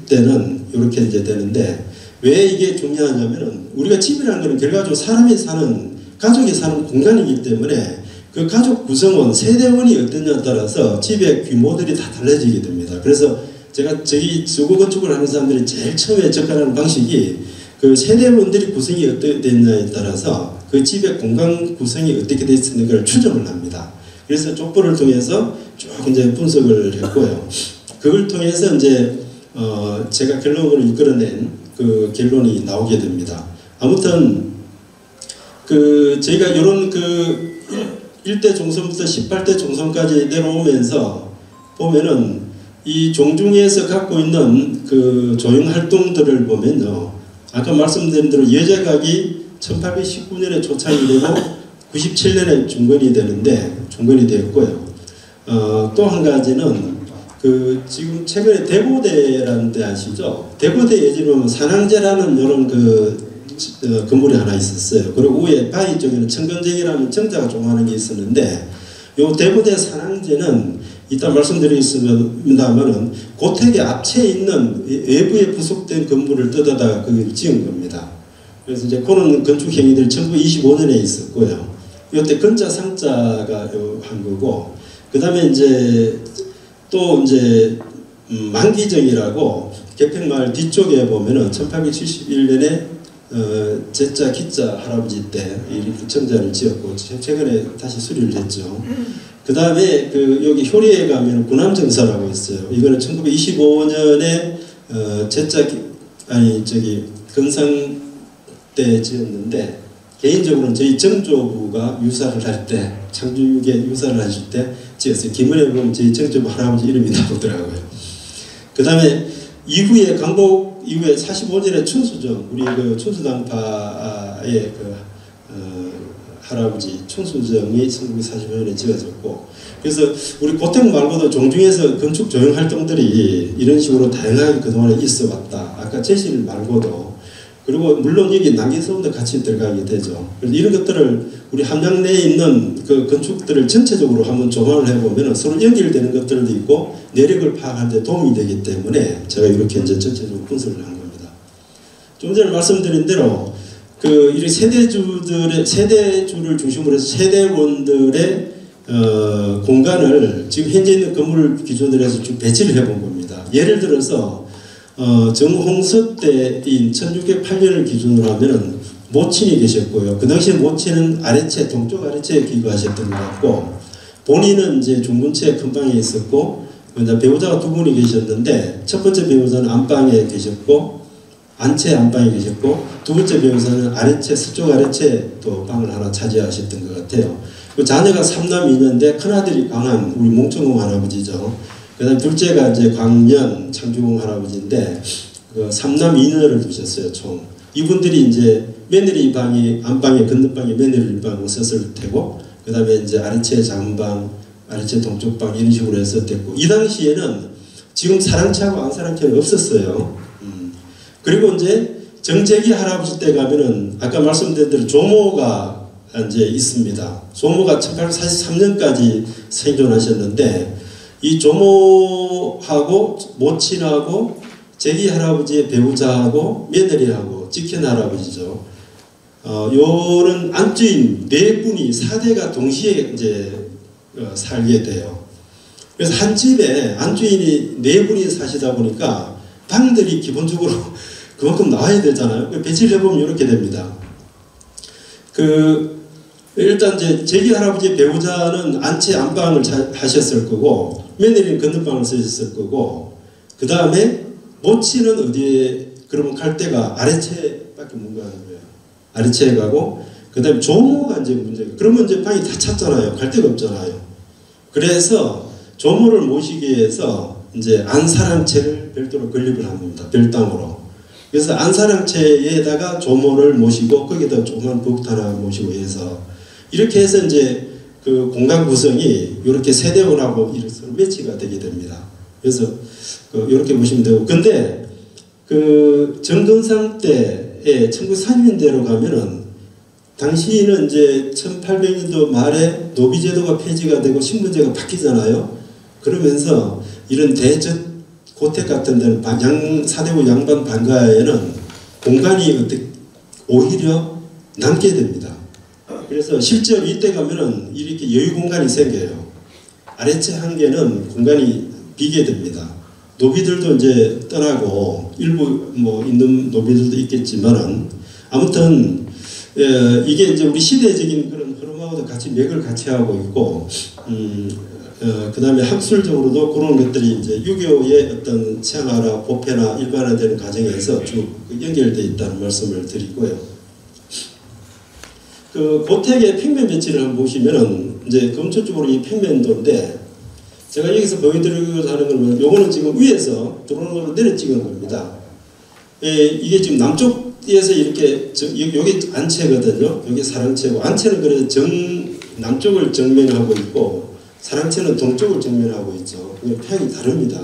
때는 이렇게 이제 되는데 왜 이게 중요하냐면은 우리가 집이라는 것은 결과적으로 사람이 사는 가족이 사는 공간이기 때문에 그 가족 구성원 세대원이 어떠냐에 따라서 집의 규모들이 다 달라지게 됩니다. 그래서 제가 저기 주거 건축을 하는 사람들이 제일 처음에 접근하는 방식이 그 세대원들이 구성이 어떻게 됐냐에 따라서 그 집의 공간 구성이 어떻게 되어 있는가를 추정을 합니다. 그래서 족보를 통해서 쭉 이제 분석을 했고요. 그걸 통해서 이제 제가 결론을 이끌어낸 그 결론이 나오게 됩니다. 아무튼 그 저희가 이런 그 1대 종선부터 18대 종선까지 내려오면서 보면은 이 종중에서 갖고 있는 그 조형 활동들을 보면요. 아까 말씀드린 대로 여제각이 1819년에 초창이 되고 97년에 중건이 되었고요. 또 한 가지는 그 지금 최근에 대고대라는 데 아시죠? 대고대 예전에 보면 산항제라는 이런 그 건물이 하나 있었어요. 그리고 위에 바위 쪽에는 청건쟁이라는 정자가 조그마한 게 있었는데 요 대고대 산항제는 이따 말씀드리겠습니다만은 고택의 앞체에 있는 외부에 부속된 건물을 뜯어다가 그걸 지은 겁니다. 그래서 이제 그런 건축 행위들이 1925년에 있었고요. 이때 근자 상자가 한 거고, 그 다음에 이제 또 이제 만기정이라고 개평마을 뒤쪽에 보면은 1871년에 제자 기자 할아버지 때 이 정자를 지었고 최근에 다시 수리를 했죠. 그 다음에 그 여기 효리에 가면 군함정사라고 있어요. 이거는 1925년에 건상 때 지었는데 개인적으로는 저희 정조부가 유사를 할 때 창조육에 유사를 하실 때 지었어요. 기문에 보면 저희 정조부 할아버지 이름이 나오더라고요. 그 다음에 이후에 강복 이후에 45년에 춘수정 우리 그 춘수당파의 그 할아버지 춘수정이 1945년에 지어졌고 그래서 우리 고택 말고도 종중에서 건축 조형 활동들이 이런 식으로 다양하게 그동안에 있어 왔다. 아까 제실 말고도 그리고 물론 여기 남기서운도 같이 들어가게 되죠. 그래서 이런 것들을 우리 함양 내에 있는 그 건축들을 전체적으로 한번 조망을 해보면 서로 연결되는 것들도 있고 내력을 파악하는 데 도움이 되기 때문에 제가 이렇게 이제 전체적으로 분석을 한 겁니다. 좀 전에 말씀드린 대로 그 이 세대주를 중심으로 해서 세대원들의 공간을 지금 현재 있는 건물을 기준으로 해서 좀 배치를 해본 겁니다. 예를 들어서 정홍섭 때인 1608년을 기준으로 하면은 모친이 계셨고요. 그 당시에 모친은 아래채, 동쪽 아래채에 기거하셨던 것 같고, 본인은 이제 중문채 큰 방에 있었고, 배우자가 두 분이 계셨는데, 첫 번째 배우자는 안방에 계셨고, 안채 안방에 계셨고, 두 번째 배우자는 아래채, 서쪽 아래채 또 방을 하나 차지하셨던 것 같아요. 그 자녀가 3남 2녀인데, 큰아들이 광한, 우리 몽천공 할아버지죠. 그 다음 둘째가 이제 광년 창주공 할아버지인데 그 3남 2녀를 두셨어요. 총. 이분들이 이제 며느리 방이 안방에 건너방에 며느리 방을 썼을 테고 그 다음에 이제 아래채 장방, 아래채 동쪽방 이런 식으로 해서 됐고 이 당시에는 지금 사랑채하고 안사랑채는 없었어요. 그리고 이제 정재기 할아버지 때 가면은 아까 말씀드린 대로 조모가 이제 있습니다. 조모가 1843년까지 생존하셨는데 이 조모하고 모친하고 제기 할아버지의 배우자하고 며느리하고 찍힌 할아버지죠. 요런 안주인 네 분이 4대가 동시에 이제 살게 돼요. 그래서 한 집에 안주인이 네 분이 사시다 보니까 방들이 기본적으로 그만큼 나와야 되잖아요. 배치를 해보면 이렇게 됩니다. 일단 이제 제기 할아버지 배우자는 안채 안방을 하셨을 거고 며느리는 건너방을 쓰셨을 거고 그 다음에 모치는 어디에 그러면 갈 데가 아래채밖에 못 가는 거예요. 아래채에 가고 그 다음에 조모가 이제 문제가 그러면 이제 방이 다 찼잖아요. 갈 데가 없잖아요. 그래서 조모를 모시기 위해서 이제 안사랑채를 별도로 건립을 한 겁니다. 별당으로. 그래서 안사랑채에다가 조모를 모시고 거기다 조그만 벽 하나 모시고 해서 이렇게 해서 이제 그 공간 구성이 이렇게 세대원하고 이렇게 매치가 되게 됩니다. 그래서 이렇게 보시면 되고 근데 그 정근상 때에 1930년대로 가면은 당시는 이제 1800년도 말에 노비제도가 폐지가 되고 신분제가 바뀌잖아요. 그러면서 이런 대저 고택 같은 데는 사대부 양반 반가에는 공간이 오히려 남게 됩니다. 그래서 실제로 이때 가면은 이렇게 여유 공간이 생겨요. 아래채 한 개는 공간이 비게 됩니다. 노비들도 이제 떠나고 일부 뭐 있는 노비들도 있겠지만은 아무튼 이게 이제 우리 시대적인 그런 흐름하고도 같이 맥을 같이 하고 있고 그 다음에 학술적으로도 그런 것들이 이제 유교의 어떤 생활화, 보편화, 일반화되는 과정에서 쭉 연결되어 있다는 말씀을 드리고요. 그 고택의 평면 배치를 한번 보시면은 이제 건축적으로 이 평면도인데 제가 여기서 보여드리고자 하는 건 요거는 지금 위에서 드론으로 내려 찍은 겁니다. 이게 지금 남쪽에서 이렇게 여기 안채거든요. 여기 사랑채고 안채는 그래서 남쪽을 정면하고 있고 사랑채는 동쪽을 정면하고 있죠. 평이 다릅니다.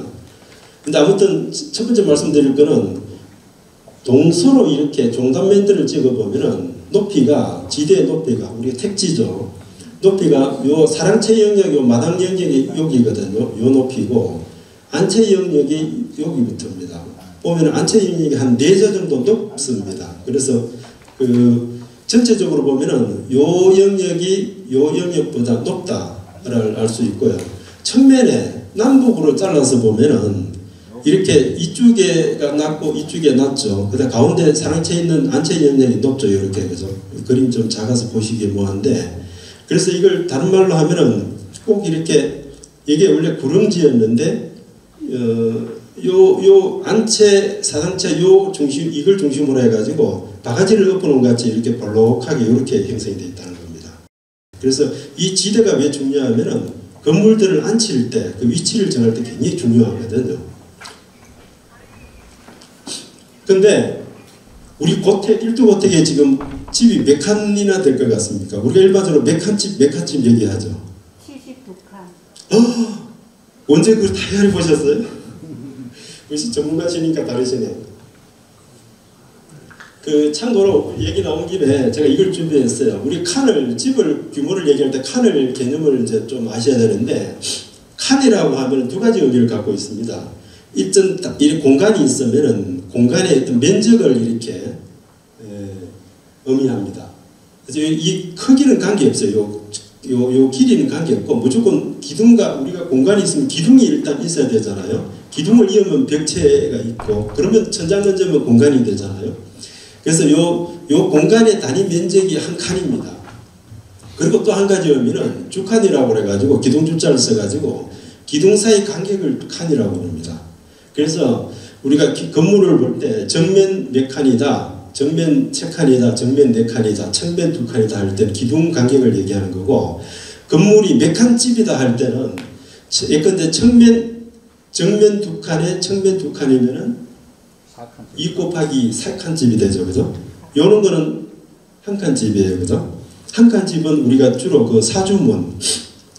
근데 아무튼 첫 번째 말씀드릴 거는 동서로 이렇게 종단면들을 찍어보면은 높이가 지대의 높이가 우리가 택지죠. 높이가 요 사랑채 영역이 요 마당 영역이 여기거든요. 요 높이고 안채 영역이 여기부터입니다. 보면 안채 영역이 한 4자 정도 높습니다. 그래서 그 전체적으로 보면은 요 영역이 요 영역보다 높다를 알 수 있고요. 측면에 남북으로 잘라서 보면은 이렇게 이쪽에가 낮고 이쪽에 낮죠. 그다음 가운데 사랑채 있는 안채 영역이 높죠. 이렇게 그죠. 그림 좀 작아서 보시기 뭐한데 그래서 이걸 다른 말로 하면은 꼭 이렇게 이게 원래 구릉지였는데 요 안채 사상채 요 중심 이걸 중심으로 해가지고 바가지를 엎어놓은 같이 이렇게 볼록하게 이렇게 형성이 되어 있다는 겁니다. 그래서 이 지대가 왜 중요하면은 건물들을 앉힐 때 그 위치를 정할 때 굉장히 중요하거든요. 근데 우리 고택, 일두고택에 지금 집이 몇 칸이나 될 것 같습니까? 우리가 일반적으로 몇 칸집 얘기하죠? 72칸. 언제 그걸 다 헤아려 보셨어요? 역시 전문가시니까 다르시네요. 그 참고로 얘기 나온 김에 제가 이걸 준비했어요. 우리 칸을, 집을 규모를 얘기할 때 칸을 개념을 이제 좀 아셔야 되는데 칸이라고 하면 두 가지 의미를 갖고 있습니다. 일단 이 공간이 있으면은 공간의 어떤 면적을 이렇게 의미합니다. 그래서 이 크기는 관계없어요. 요 길이는 관계없고 무조건 기둥과 우리가 공간이 있으면 기둥이 일단 있어야 되잖아요. 기둥을 이으면 벽체가 있고 그러면 천장면적은 공간이 되잖아요. 그래서 요 공간의 단위 면적이 한 칸입니다. 그리고 또 한 가지 의미는 주칸이라고 그래가지고 기둥 주자를 써가지고 기둥 사이 간격을 칸이라고 합니다. 그래서 우리가 건물을 볼 때 정면 몇 칸이다, 정면 3칸이다, 정면 4칸이다, 측면 2칸이다 할 때는 기둥 간격을 얘기하는 거고 건물이 몇 칸 집이다 할 때는 예컨대 정면 2칸에 측면 2칸이면은 2 곱하기 4칸 집이 되죠. 그죠? 요런 거는 한 칸 집이에요. 그죠? 한 칸 집은 우리가 주로 그 사주문,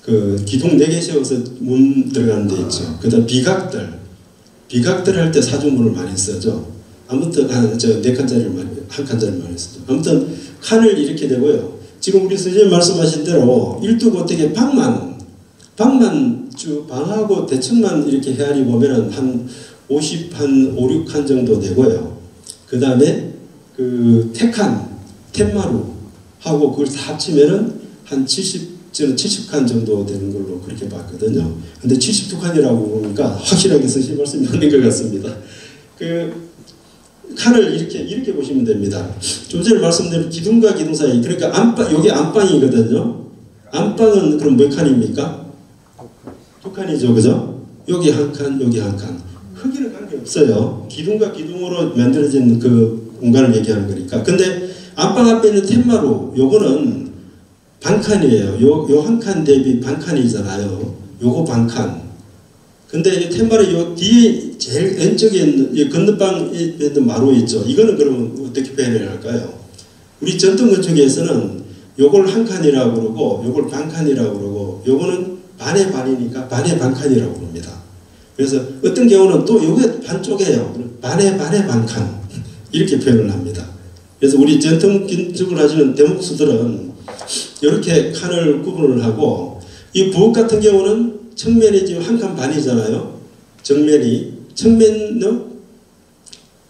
그 기둥 4개 세워서 문 들어가는 데 있죠. 그 다음 비각들 할 때 사주문을 많이 쓰죠. 아무튼 저 4칸짜리를 많이, 한 칸짜리를 많이 쓰죠. 아무튼 칸을 이렇게 되고요. 지금 우리 선생님 말씀하신 대로 일두고택의 방만 방하고 대층만 이렇게 헤아리 보면은 한 5, 6칸 정도 되고요. 그 다음에 그 텐마루 하고 그걸 다 합치면은 한 70칸 정도 되는 걸로 그렇게 봤거든요. 근데 72칸이라고 보니까 확실하게 선생님 말씀이 맞는 것 같습니다. 칸을 이렇게 보시면 됩니다. 좀 전에 말씀드린 기둥과 기둥 사이, 그러니까 안방, 여기 안방이거든요. 안방은 그럼 몇 칸입니까? 두 칸이죠, 그죠? 여기 한 칸, 여기 한 칸. 크기는 관계 없어요. 기둥과 기둥으로 만들어진 그 공간을 얘기하는 거니까. 근데 안방 앞에 있는 텐마루, 요거는 반칸이에요. 요 한 칸 대비 반칸이잖아요. 요거 반칸. 근데 이 텐마루 요 뒤에 제일 왼쪽에 있는 이 건너방에 있는 마루 있죠. 이거는 그러면 어떻게 표현을 할까요? 우리 전통 건축에서는 요걸 한 칸이라고 그러고 요걸 반칸이라고 그러고 요거는 반의 반이니까 반의 반칸이라고 부릅니다. 그래서 어떤 경우는 또 요게 반쪽이에요. 반의 반칸 이렇게 표현을 합니다. 그래서 우리 전통 건축을 하시는 대목수들은 이렇게 칸을 구분을 하고, 이 부엌 같은 경우는 측면이 지금 한 칸 반이잖아요. 측면은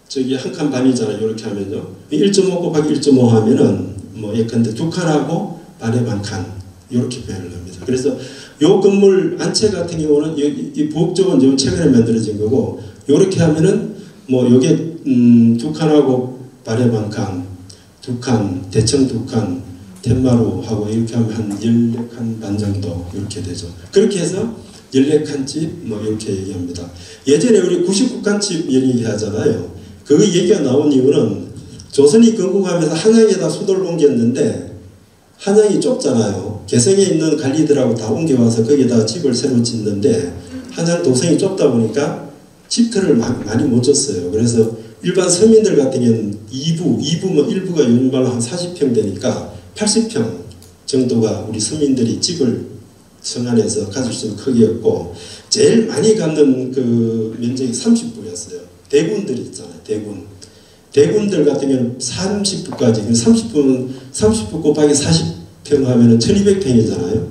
저기 한 칸 반이잖아요. 이렇게 하면요. 1.5 곱하기 1.5 하면은 뭐 예컨대 두 칸하고 반의 반칸 이렇게 표현을 합니다. 그래서 요 건물 안채 같은 경우는 이 부엌 쪽은 좀 최근에 만들어진 거고, 요렇게 하면은 뭐 요게 두 칸하고 반의 반칸, 두 칸, 대청 두 칸, 텐마루하고 이렇게 하면 한 14칸 반 정도 이렇게 되죠. 그렇게 해서 14칸집 뭐 이렇게 얘기합니다. 예전에 우리 99칸집 얘기하잖아요. 그 얘기가 나온 이유는 조선이 건국하면서 한양에다 수도를 옮겼는데 한양이 좁잖아요. 개성에 있는 관리들하고 다 옮겨와서 거기에다가 집을 새로 짓는데 한양 도성이 좁다 보니까 집터를 많이 못 줬어요. 그래서 일반 서민들 같은 경우는 2부 뭐 1부가 요즘 말로 한 40평 되니까 80평 정도가 우리 서민들이 집을 성 안에서 가질 수 있는 크기였고, 제일 많이 갖는 그 면적이 30부였어요. 대군들이 있잖아요. 대군들 같은 경우는 30부까지, 30부 곱하기 40평 하면은 1200평이잖아요.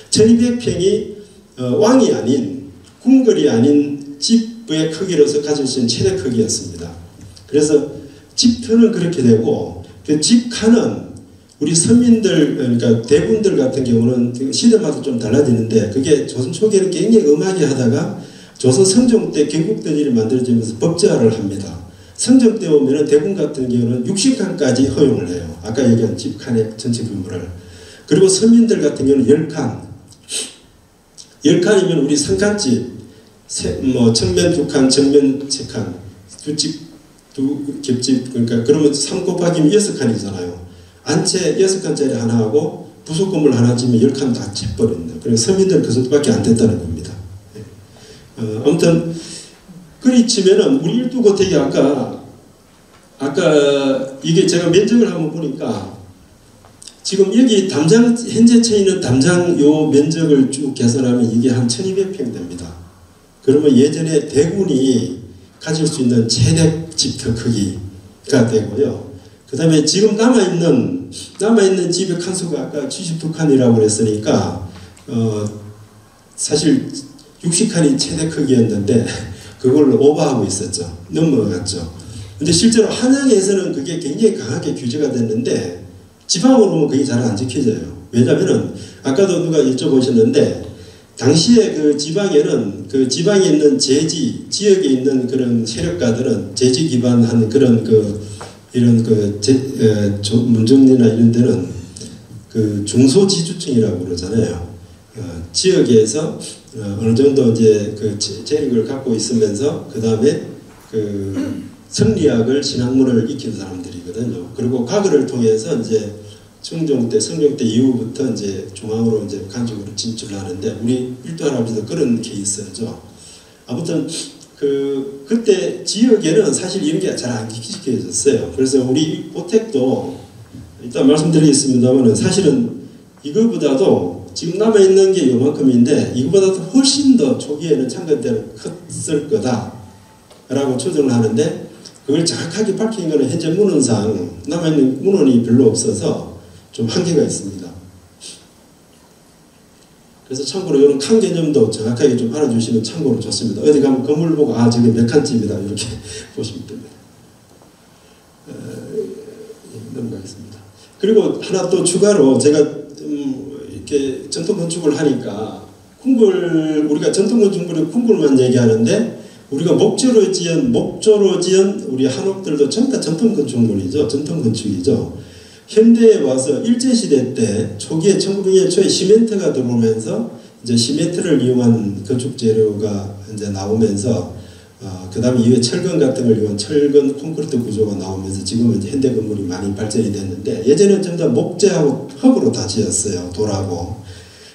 1200평이 왕이 아닌, 궁궐이 아닌 집의 크기로서 가질 수 있는 최대 크기였습니다. 그래서 집터는 그렇게 되고, 그 집 칸은 우리 서민들, 그러니까 대군들 같은 경우는 시대마다 좀 달라지는데, 그게 조선 초기에는 굉장히 음하게 하다가 조선 성종 때 경국대전이 만들어지면서 법제화를 합니다. 성종 때 오면은 대군 같은 경우는 60칸까지 허용을 해요. 아까 얘기한 집 칸의 전체 규모를. 그리고 서민들 같은 경우는 10칸. 10칸이면 우리 상칸집, 뭐 측면 2칸, 정면 3칸, 두 겹집, 그러니까 그러면 3 곱하기 6칸이잖아요. 안채 6칸짜리 하나 하고 부속 건물 하나 지면 10칸 다 채버렸네. 그래서 서민들 그 정도밖에 안 됐다는 겁니다. 아무튼 그리 치면은 우리 일두고택이 아까 이게 제가 면적을 한번 보니까 지금 여기 담장 현재 처해 있는 담장 요 면적을 쭉 계산하면 이게 한 1200평 됩니다. 그러면 예전에 대군이 가질 수 있는 최대 집터 크기가 되고요. 그 다음에 지금 남아있는 집의 칸수가 아까 72칸이라고 그랬으니까, 사실 60칸이 최대 크기였는데, 그걸 오버하고 있었죠. 넘어갔죠. 근데 실제로 한양에서는 그게 굉장히 강하게 규제가 됐는데, 지방으로 오면 그게 잘 안 지켜져요. 왜냐면은, 아까도 누가 여쭤보셨는데, 당시에 그 지방에는 그 지방에 있는 지역에 있는 그런 세력가들은 제지 기반한 그런 이런 문정리나 이런 데는 그 중소지주층이라고 그러잖아요. 지역에서 어느 정도 이제 그 재력을 갖고 있으면서 그 다음에 그 성리학을 신학문을 익힌 사람들이거든요. 그리고 과거를 통해서 이제 성종 때 이후부터 이제 중앙으로 이제 간접으로 진출하는데 우리 일도 할아버지도 그런 케이스죠. 아무튼 그때 지역에는 사실 이런 게 잘 안 지켜졌어요. 그래서 우리 고택도 일단 말씀드리겠습니다만은 사실은 이거보다도 지금 남아있는 게 요만큼인데 이거보다도 훨씬 더 초기에는 창건 때는 컸을 거다라고 추정을 하는데 그걸 정확하게 밝힌 거는 현재 문헌상 남아있는 문헌이 별로 없어서 좀 한계가 있습니다. 그래서 참고로 이런 칸 개념도 정확하게 좀 알아주시면 참고로 좋습니다. 어디 가면 건물 보고 저게 몇 칸집이다 이렇게 보시면 됩니다. 넘어가겠습니다. 그리고 하나 또 추가로 제가 전통 건축을 하니까 우리가 전통 건축물의 궁궐만 얘기하는데 우리가 목조로 지은 우리 한옥들도 전부 다 전통 건축물이죠. 전통 건축이죠. 현대에 와서 일제시대 때 초기에 1900년 초에 시멘트가 들어오면서 이제 시멘트를 이용한 건축 재료가 이제 나오면서 그 다음에 이후에 철근 같은 걸 이용한 철근 콘크리트 구조가 나오면서 지금은 이제 현대 건물이 많이 발전이 됐는데 예전에는 전부 다 목재하고 흙으로 다 지었어요. 돌하고.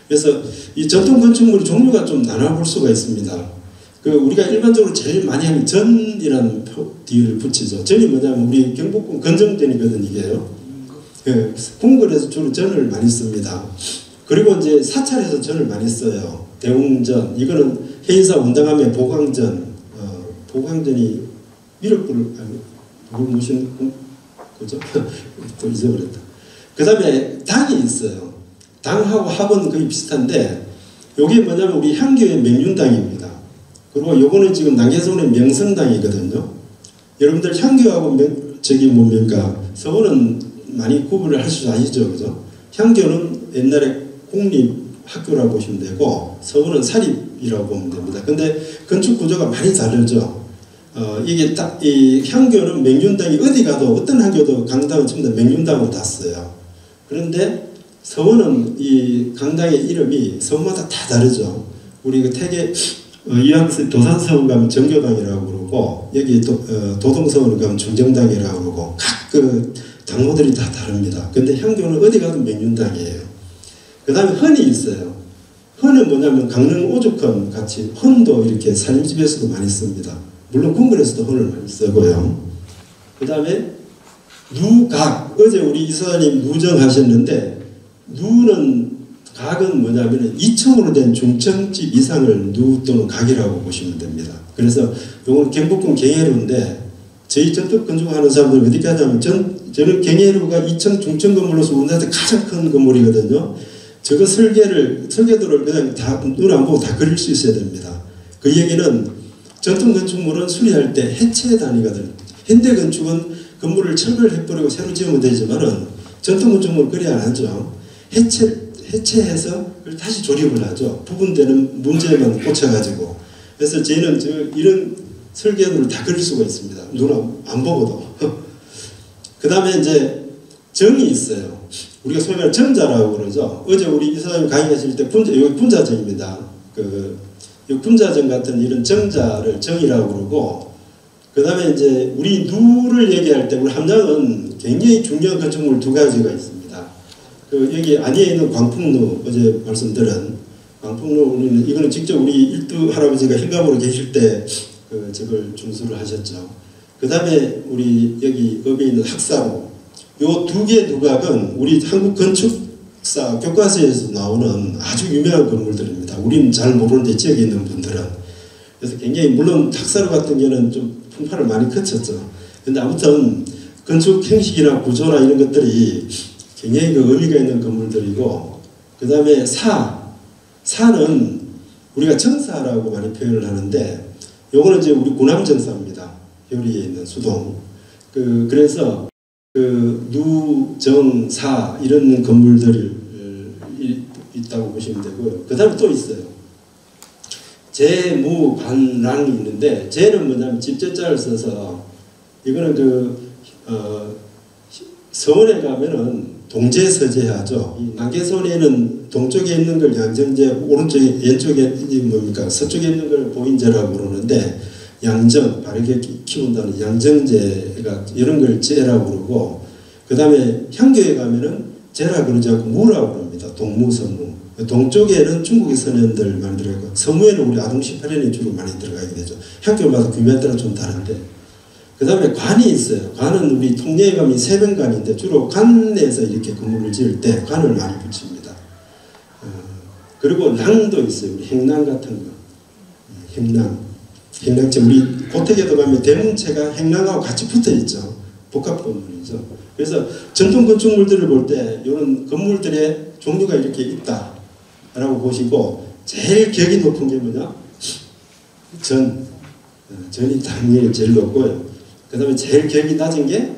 그래서 이 전통 건축물의 종류가 좀 나눠볼 수가 있습니다. 우리가 일반적으로 제일 많이 하는 전이라는 뒤를 붙이죠. 전이 뭐냐면 우리 경복궁 건정전이거든 이게요. 예, 궁궐에서 주로 전을 많이 씁니다. 그리고 이제 사찰에서 전을 많이 써요. 대웅전, 이거는 해인사 원당함의 보광전, 보광전이 미륵불, 무슨 그죠? 또 잊어버렸다. 그 다음에 당이 있어요. 당하고 합은 거의 비슷한데, 요게 뭐냐면 우리 향교의 명륜당입니다. 그리고 요거는 지금 남계손의 명성당이거든요. 여러분들 향교하고 저기 뭡니까? 서원은 많이 구분을 할 수 아시죠, 그죠? 향교는 옛날에 공립학교라고 보시면 되고, 서원은 사립이라고 보면 됩니다. 근데 건축 구조가 많이 다르죠. 이게 딱, 이 향교는 명륜당이 어디 가도, 어떤 학교도 강당은 전부 다 명륜당으로 다 써요. 그런데 서원은 이 강당의 이름이 서원마다 다 다르죠. 우리 그 태계, 이학스 도산서원 가면 정교당이라고 그러고, 여기 도동서원 가면 중정당이라고 그러고, 각 그 당호들이 다 다릅니다. 근데 향교는 어디 가도 명륜당이에요. 그 다음에 헌이 있어요. 헌은 뭐냐면 강릉 오죽헌 같이 헌도 이렇게 살림집에서도 많이 씁니다. 물론 궁궐에서도 헌을 많이 쓰고요. 그 다음에 누각, 어제 우리 이사님 누정하셨는데 누는 각은 뭐냐면 2층으로 된 중층집 이상을 누 또는 각이라고 보시면 됩니다. 그래서 이건 경복궁 경혜루인데 저희 전통 건축하는 사람들은 어디까지 하면 저는 경혜루가 2층 중층 건물로서 우리나라에서 가장 큰 건물이거든요. 저거 설계도를 그냥 다 눈 안 보고 다 그릴 수 있어야 됩니다. 그 얘기는 전통 건축물은 수리할 때 해체 단위거든요. 현대 건축은 건물을 철거해버리고 새로 지으면 되지만은 전통 건축물은 그리 안 하죠. 해체해서 다시 조립을 하죠. 부분되는 문제만 꽂혀가지고. 그래서 저희는 이런 설계도를 다 그릴 수가 있습니다. 눈 안 보고도. 그 다음에 이제 정이 있어요. 우리가 소위 말해 정자라고 그러죠. 어제 우리 이사장님 강의하실 때 여기 분자정입니다. 이 분자정 같은 이런 정자를 정이라고 그러고, 그 다음에 이제 우리 누를 얘기할 때 우리 함양은 굉장히 중요한 건축물 두 가지가 있습니다. 여기 안에 있는 광풍루, 어제 말씀드린 광풍루, 이거는 직접 우리 일두 할아버지가 현감으로 계실 때 저걸 준수를 하셨죠. 그 다음에 우리 여기 업에 있는 학사로, 요 두 개 누각은 우리 한국 건축사 교과서에서 나오는 아주 유명한 건물들입니다. 우리는 잘 모르는데 지역에 있는 분들은. 그래서 굉장히 물론 학사로 같은 경우는 좀 풍파를 많이 거쳤죠. 근데 아무튼 건축 형식이나 구조나 이런 것들이 굉장히 의미가 있는 건물들이고, 그 다음에 사는 우리가 정사라고 많이 표현을 하는데, 요거는 이제 우리 구남정사입니다. 효리에 있는 수동. 그래서 누, 정, 사 이런 건물들이 있다고 보시면 되고요. 그 다음에 또 있어요. 재, 무, 관, 랑이 있는데, 재는 뭐냐면 집재자를 써서, 이거는 서원에 가면은 동제서제하죠. 이 남계선에는 동쪽에 있는 걸 양정제, 오른쪽에, 왼쪽에 뭡니까? 서쪽에 있는 걸 보인제라고 그러는데, 양정, 바르게 키운다는 양정제가 이런 걸 제라고 그러고, 그 다음에 향교에 가면은 제라 그러지 않고 무라고 그럽니다. 동무서무. 동쪽에는 중국의 선현들 많이 들어가고, 서무에는 우리 아동 18년이 주로 많이 들어가게 되죠. 향교마다 규모에 따라 좀 다른데. 그 다음에 관이 있어요. 관은 우리 통례에 가면 세변관인데 주로 관에서 이렇게 건물을 지을 때 관을 많이 붙입니다. 그리고 랑도 있어요. 우리 행랑 같은 거. 행랑체. 우리 고택에도 가면 대문체가 행랑하고 같이 붙어 있죠. 복합 건물이죠. 그래서 전통 건축물들을 볼 때 이런 건물들의 종류가 이렇게 있다라고 보시고, 제일 격이 높은 게 뭐냐? 전이 당연히 제일 높고요. 그 다음에 제일 격이 낮은 게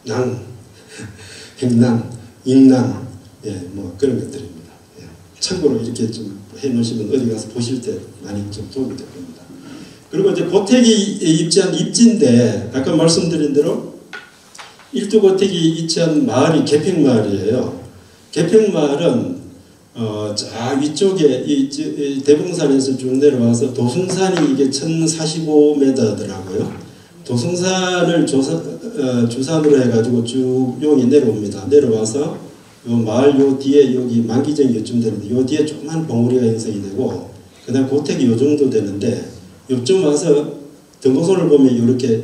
낭, 행낭, 인낭, 뭐 그런 것들입니다. 참고로 이렇게 좀 해놓으시면 어디 가서 보실 때 많이 좀 도움이 될 겁니다. 그리고 이제 고택이 입지한 입지인데 아까 말씀드린 대로 일두고택이 위치한 마을이 개평마을이에요. 개평마을은 저 위쪽에 이 대봉산에서 쭉 내려와서 도승산이 이게 1045m더라고요. 도승산을 주산으로 해가지고 쭉 용이 내려옵니다. 내려와서 요 마을 요 뒤에 여기 만기정 요쯤 되는데 요 뒤에 조그만 봉우리가 형성이 되고 그다음 고택이 요 정도 되는데 요쯤 와서 등고선을 보면 이렇게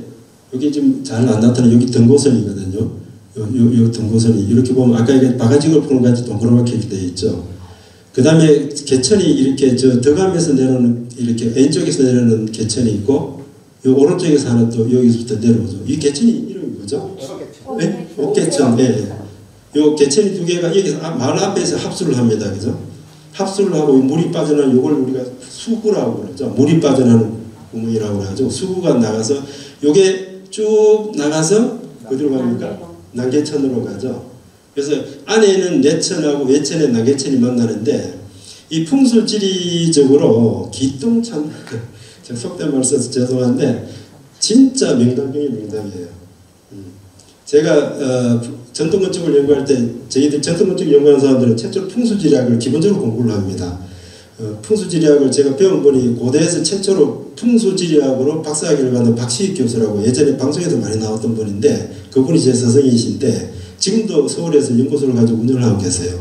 여기 지금 잘 안 나타나는 여기 등고선이거든요. 요 등고선이 이렇게 보면 아까 이게 바가지걸 푸는 같이 동그랗게 되어 있죠. 그 다음에 개천이 이렇게 저 덕암에서 내려오는 이렇게 왼쪽에서 내려오는 개천이 있고 요 오른쪽에서 하나 또 여기서부터 내려오죠. 이 개천이 이름이 뭐죠? 네? 옥개천. 네. 요 개천이 두 개가 여기서 마을 앞에서 합수를 합니다. 그죠? 합수를 하고 물이 빠져나는 요걸 우리가 수구라고 그러죠. 물이 빠져나는 구멍이라고 하죠. 수구가 나가서 요게 쭉 나가서 어디로 갑니까? 남계천으로 가죠. 그래서 안에는 내천하고 외천에 남계천이 만나는데 이 풍수지리적으로 기똥찬 제가 속된 말 써서 죄송한데 진짜 명당 중에 명당이에요. 제가 전통건축을 연구할 때 저희들 전통건축 연구하는 사람들은 최초로 풍수지리학을 기본적으로 공부를 합니다. 풍수지리학을 제가 배워보니 고대에서 최초로 풍수지리학으로 박사학위를 받은 박시익 교수라고 예전에 방송에도 많이 나왔던 분인데 그분이 제 스승이신데 지금도 서울에서 연구소를 가지고 운영을 하고 계세요.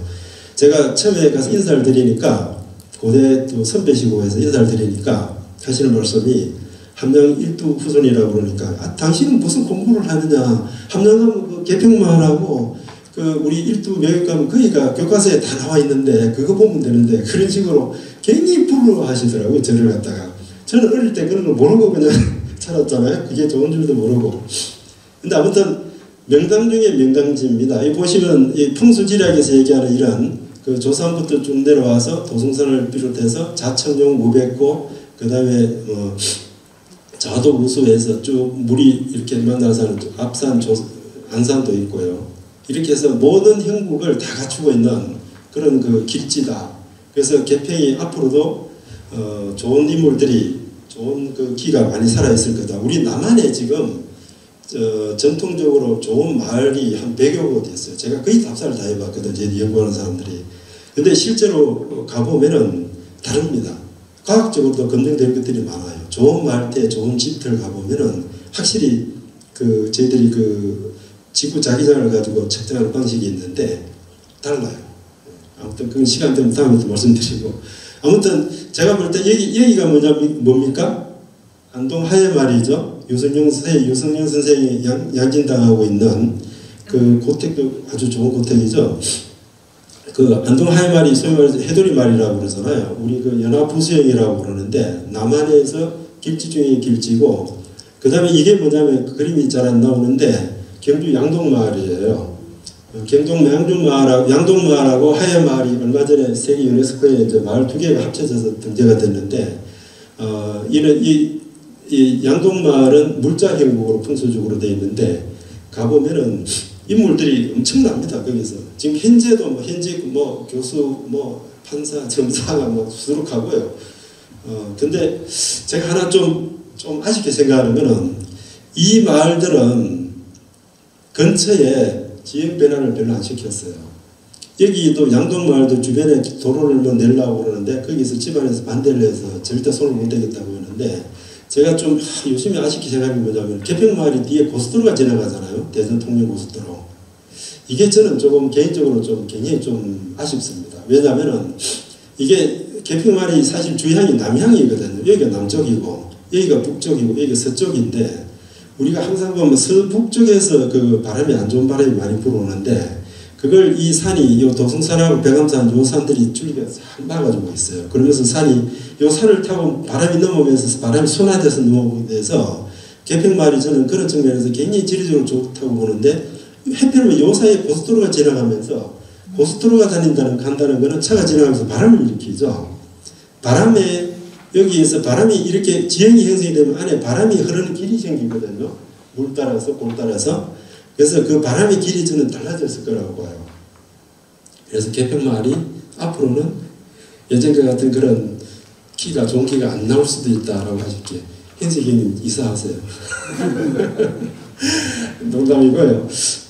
제가 처음에 가서 인사를 드리니까 고대 또 선배시고 해서 인사를 드리니까 하시는 말씀이 함양 일두 후손이라고 그러니까 당신은 무슨 공부를 하느냐 함양하면 그 개평마을하고 그 우리 일두 매국 가면 거기가 교과서에 다 나와 있는데 그거 보면 되는데 그런 식으로 굉장히 부러워하시더라고요. 저를 갖다가 저는 어릴 때 그런 걸 모르고 그냥 살았잖아요. 그게 좋은 줄도 모르고 근데 아무튼 명당 중에 명당지입니다. 이 보시면 이 풍수지리학에서 얘기하는 이런 그 조산부터 쭉 내려와서 도승산을 비롯해서 자청용, 무백고, 그 다음에 자도 우수에서 쭉 물이 이렇게 만나서 앞산, 안산도 있고요. 이렇게 해서 모든 형국을 다 갖추고 있는 그런 그 길지다. 그래서 개평이 앞으로도 좋은 인물들이 좋은 그 기가 많이 살아 있을 거다. 우리 남한에 지금 전통적으로 좋은 마을이 한 100여 곳 있어요. 제가 거의 답사를 다 해봤거든요. 제 연구하는 사람들이. 근데 실제로 가보면은 다릅니다. 과학적으로도 검증될 것들이 많아요. 좋은 마을때 좋은 집들 가보면은 확실히 그 저희들이 그 지구 자기장을 가지고 측정하는 방식이 있는데 달라요. 아무튼 그건 시간 되면 다음에 또 말씀드리고 아무튼 제가 볼 때 여기가 뭡니까? 안동 하회마을이죠. 유승용 선생이 양진당하고 있는 그 고택도 아주 좋은 고택이죠. 그 안동 하회마을이 소위 말해서 해돌이마을이라고 그러잖아요. 우리 그 연화부수형이라고 그러는데 남한에서 길지 중에 길지고 그 다음에 이게 뭐냐면 그 그림이 잘 안 나오는데 경주 양동마을이에요. 양동마을하고 하회마을이 얼마 전에 세계 유네스코에 이제 마을 두 개가 합쳐져서 등재가 됐는데 이 양동마을은 물자 형국으로 풍수적으로 되어 있는데 가보면은 인물들이 엄청납니다. 거기서 지금 현재도 현직 교수 판사 점사가 수록하고요. 근데 제가 하나 좀 아쉽게 생각하는 거는 이 마을들은 근처에 지형 변화를 별로 안 시켰어요. 여기도 양동마을도 주변에 도로를 내려고 그러는데 거기서 집안에서 반대를 해서 절대 손을 못 대겠다고 하는데 제가 좀 요즘에 아쉽게 생각하는 게 뭐냐면 개평마을이 뒤에 고속도로가 지나가잖아요. 대전 통영 고속도로. 이게 저는 조금 개인적으로 좀 굉장히 좀 아쉽습니다. 왜냐하면은 이게 개평마을이 사실 주향이 남향이거든요. 여기가 남쪽이고 여기가 북쪽이고 여기가 서쪽인데 우리가 항상 보면 서북쪽에서 그 바람이 안 좋은 바람이 많이 불어오는데 그걸 이 산이 요 도승산하고 백암산 요 산들이 줄기가 싹 막아주고 있어요. 그러면서 산이 요 산을 타고 바람이 넘어오면서 바람이 순환돼서 넘어오게 돼서 개평마을이 저는 그런 측면에서 굉장히 지리적으로 좋다고 보는데 해필이면 요 사이에 고속도로가 지나가면서 고속도로가 간다는 거는 차가 지나가면서 바람을 일으키죠. 바람에 여기에서 바람이 이렇게 지형이 형성이 되면 안에 바람이 흐르는 길이 생기거든요. 물 따라서 골 따라서. 그래서 그 바람의 길이 저는 달라졌을 거라고 봐요. 그래서 개평마을이 앞으로는 예전과 같은 그런 좋은 기가 안 나올 수도 있다라고 하실게 현석이님 이사하세요. 농담이고요.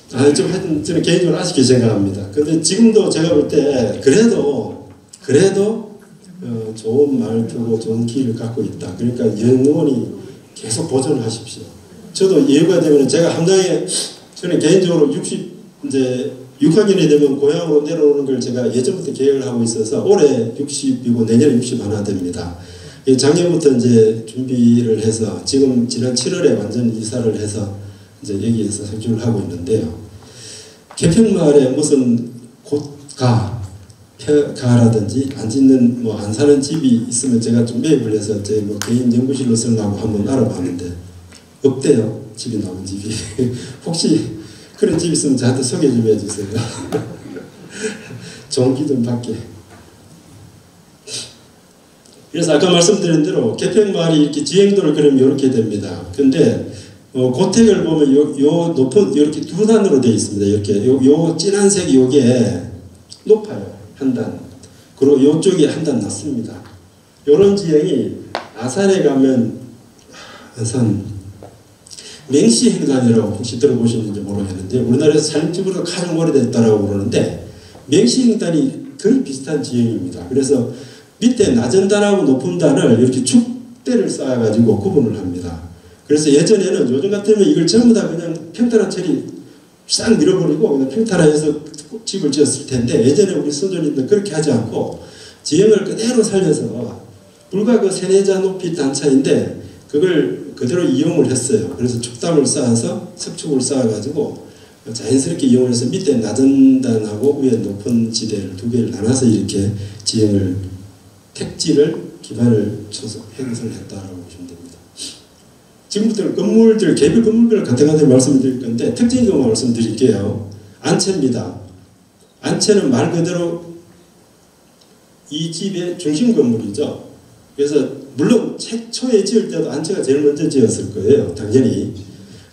좀 하여튼 저는 개인적으로 아쉽게 생각합니다. 근데 지금도 제가 볼 때 그래도 좋은 말투고 좋은 기를 갖고 있다. 그러니까 영원히 계속 보존하십시오. 저도 예우가 되면 제가 함장에 저는 개인적으로 6학년이 되면 고향으로 내려오는 걸 제가 예전부터 계획을 하고 있어서 올해 60이고 내년에 61 됩니다. 작년부터 이제 준비를 해서 지금 지난 7월에 완전 이사를 해서 이제 여기에서 생존을 하고 있는데요. 개평마을에 무슨 가라든지 안 짓는 뭐 안 사는 집이 있으면 제가 좀 매입을 해서 제 뭐 개인 연구실로 쓰려고 한번 알아봤는데 없대요. 집이 나온 집이. 혹시 그런 집 있으면 저한테 소개 좀 해주세요. 좋은 기좀 받게. 그래서 아까 말씀드린 대로 개평마을이 이렇게 지행도를 그리면 이렇게 됩니다. 근데 고택을 보면 요 높은 이렇게 두 단으로 되어 있습니다. 이렇게 요 진한 색이 요게 높아요. 한 단. 그리고 요쪽이 한 단 낮습니다. 요런 지형이 아산에 가면 아산 맹시행단이라고 혹시 들어보셨는지 모르겠는데 우리나라에서 산림집으로 가장 오래됐다라고 그러는데 맹시행단이 거의 비슷한 지형입니다. 그래서 밑에 낮은 단하고 높은 단을 이렇게 축대를 쌓아가지고 구분을 합니다. 그래서 예전에는 요즘 같으면 이걸 전부 다 그냥 평탄한 처리 싹 밀어버리고 그냥 평탄화해서 집을 지었을 텐데 예전에 우리 선조님들 그렇게 하지 않고 지형을 그대로 살려서 불과 그 3-4자 높이 단차인데 그걸 그대로 이용을 했어요. 그래서 축담을 쌓아서 석축을 쌓아가지고 자연스럽게 이용을 해서 밑에 낮은 단하고 위에 높은 지대를 두 개를 나눠서 이렇게 지형을 택지를 기반을 쳐서 행성을 했다라고 보시면 됩니다. 지금부터 건물들 개별 건물들을 간단하게 말씀드릴 건데 특징 경우 말씀드릴게요. 안채입니다. 안채는 말 그대로 이 집의 중심 건물이죠. 그래서 물론 최초에 지을 때도 안채가 제일 먼저 지었을 거예요. 당연히.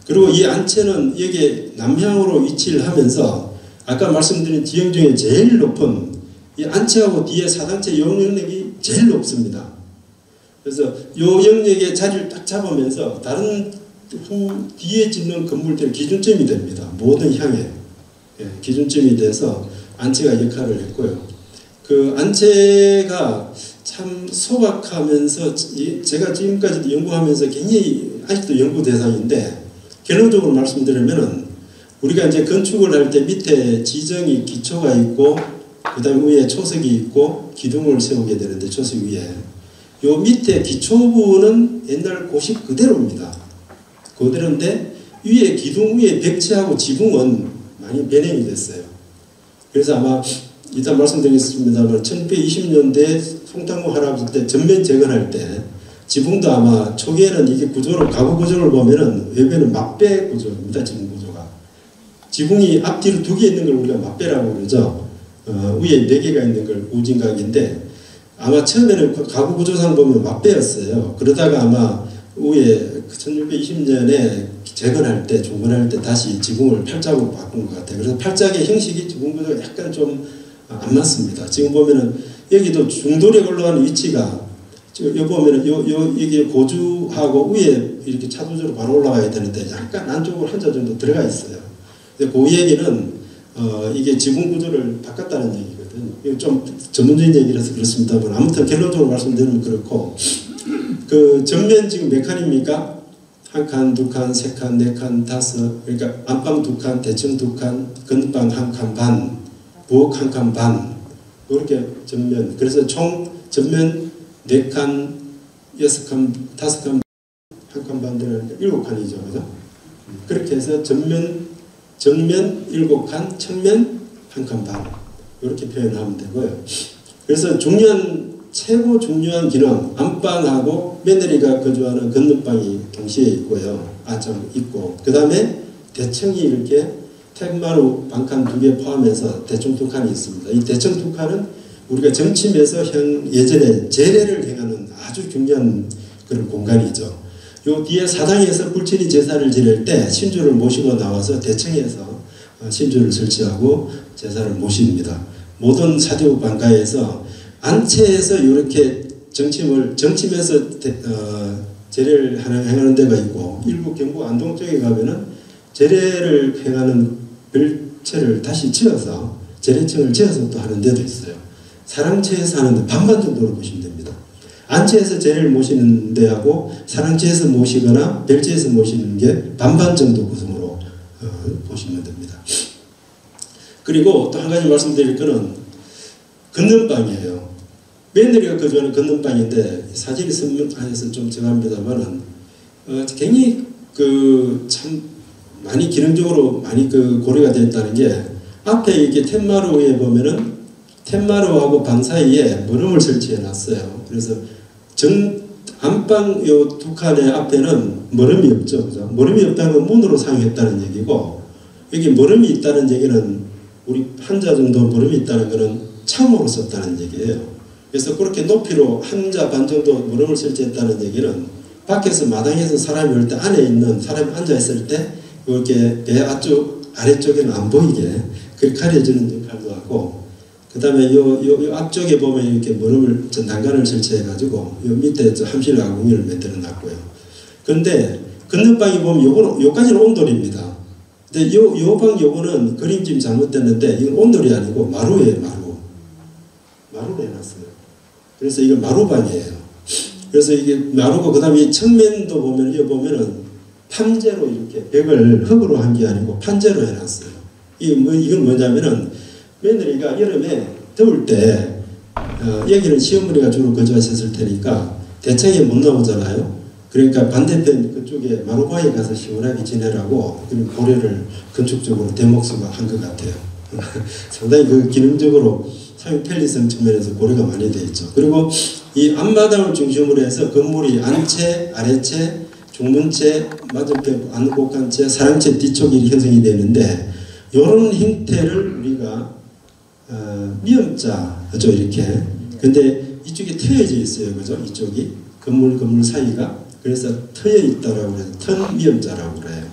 그리고 이 안채는 여기에 남향으로 위치를 하면서 아까 말씀드린 지형 중에 제일 높은 이 안채하고 뒤에 사당채 요 영역이 제일 높습니다. 그래서 요 영역에 자리를 딱 잡으면서 다른 뒤에 짓는 건물들 기준점이 됩니다. 모든 향에 기준점이 돼서 안채가 역할을 했고요. 그 안채가 참 소박하면서 제가 지금까지도 연구하면서 굉장히 아직도 연구 대상인데 결론적으로 말씀드리면은 우리가 이제 건축을 할 때 밑에 지정이 기초가 있고 그 다음에 위에 초석이 있고 기둥을 세우게 되는데 초석 위에 요 밑에 기초부는 옛날 고식 그대로입니다. 그대로인데 위에 기둥 위에 벽체하고 지붕은 많이 변형이 됐어요. 그래서 아마 일단 말씀드리겠습니다만 1620년대 송탄구 할아버지 때 전면 재건할 때 지붕도 아마 초기에는 이게 구조를 가구 구조를 보면은 외부에는 막배 구조입니다. 지붕 구조가 지붕이 앞뒤로 두 개 있는 걸 우리가 막배라고 그러죠. 위에 4개가 있는 걸 우진각인데 아마 처음에는 가구 구조상 보면 막배였어요. 그러다가 아마 위에 1620년에 재건할 때 중건할 때 다시 지붕을 팔짝으로 바꾼 것 같아요. 그래서 팔짝의 형식이 지붕 구조가 약간 좀 안 맞습니다. 지금 보면은 여기도 중도에 올라가는 위치가 여기 보면은 이게 고주하고 위에 이렇게 차도적으로 바로 올라가야 되는데 약간 안쪽으로 한 자 정도 들어가 있어요. 근데 그 얘기는 이게 지붕 구조를 바꿨다는 얘기거든요. 이거 좀 전문적인 얘기라서 그렇습니다만 아무튼 결론적으로 말씀드리면 그렇고 그 전면 지금 몇 칸입니까? 1칸, 2칸, 3칸, 4칸, 5 그러니까 안방 2칸, 대청 2칸, 건방 1칸 반, 부엌 1칸 반 이렇게 전면 그래서 총 전면 4칸, 6칸, 5칸, 1칸 반 되는데 7칸이죠. 그죠? 그렇게 해서 전면 7칸, 측면 1칸 반 이렇게 표현하면 되고요. 그래서 최고 중요한 기능 안방하고 며느리가 거주하는 건넌방이 동시에 있고요. 있고 그 다음에 대청이 이렇게 택마루 방칸 2개 포함해서 대청 2칸이 있습니다. 이 대청 2칸은 우리가 정침에서 예전에 제례를 행하는 아주 중요한 그런 공간이죠. 요 뒤에 사당에서 불친이 제사를 지낼 때 신주를 모시고 나와서 대청에서 신주를 설치하고 제사를 모십니다. 모든 사대국 방가에서 안채에서 이렇게 정침에서 재래를 행하는 데가 있고 일부 경북 안동 쪽에 가면은 재래를 행하는 별채를 다시 지어서 재래청을 지어서 또 하는 데도 있어요. 사랑채에서 하는데 반반 정도로 보시면 됩니다. 안채에서 재래를 모시는 데하고 사랑채에서 모시거나 별채에서 모시는 게 반반 정도 구성으로 보시면 됩니다. 그리고 또 한 가지 말씀드릴 거는 건넌방이에요. 며느리가 거주하는 건넌방인데 사진이 선명해서 좀 정합니다만은 굉장히 참 많이 기능적으로 많이 고려가 되었다는 게 앞에 이게 텐마루에 보면은 텐마루하고 방 사이에 머름을 설치해 놨어요. 그래서 안방 요 두 칸의 앞에는 머름이 없죠. 그죠? 머름이 없다는 건 문으로 사용했다는 얘기고 여기 머름이 있다는 얘기는 우리 한자 정도 머름이 있다는 것은 창으로 썼다는 얘기예요. 그래서 그렇게 높이로 한자 반 정도 머름을 설치했다는 얘기는 밖에서 마당에서 사람이 올 때 안에 있는 사람이 앉아있을 때 이렇게 배 아래쪽에는 안 보이게 그렇게 가려주는 역할도 하고 그 다음에 요 앞쪽에 보면 이렇게 머름을 난간을 설치해가지고 요 밑에 함실과 공유를 만들어 놨고요. 그런데 건너방에 보면 요까지는 온돌입니다. 근데 요 방 요거는 그림집 잘못됐는데 이건 온돌이 아니고 마루예요. 마루로 해놨어요. 그래서 이거 마루방이에요. 그래서 이게 마루고 그 다음에 측면도 보면 이거 보면은 판재로 이렇게 벽을 흙으로 한 게 아니고 판재로 해놨어요. 이건 뭐냐면은 며느리가 여름에 더울 때 여기는 시어머니가 주로 거주하셨을 테니까 대창에 못 나오잖아요. 그러니까 반대편 그쪽에 마루방에 가서 시원하게 지내라고 그런 고려를 건축적으로 대목수가 한 것 같아요. 상당히 그 기능적으로 사용 편리성 측면에서 고려가 많이 되어 있죠. 그리고 이 앞마당을 중심으로 해서 건물이 안채, 아래채, 중문채, 맞은편 안곡간채, 사랑채 뒤쪽이 형성이 되는데 이런 형태를 우리가 미음자죠 이렇게. 근데 이쪽이 트여져 있어요, 그죠? 이쪽이 건물 사이가 그래서 트여 있다라고 해서 턴 미음자라고 그래요.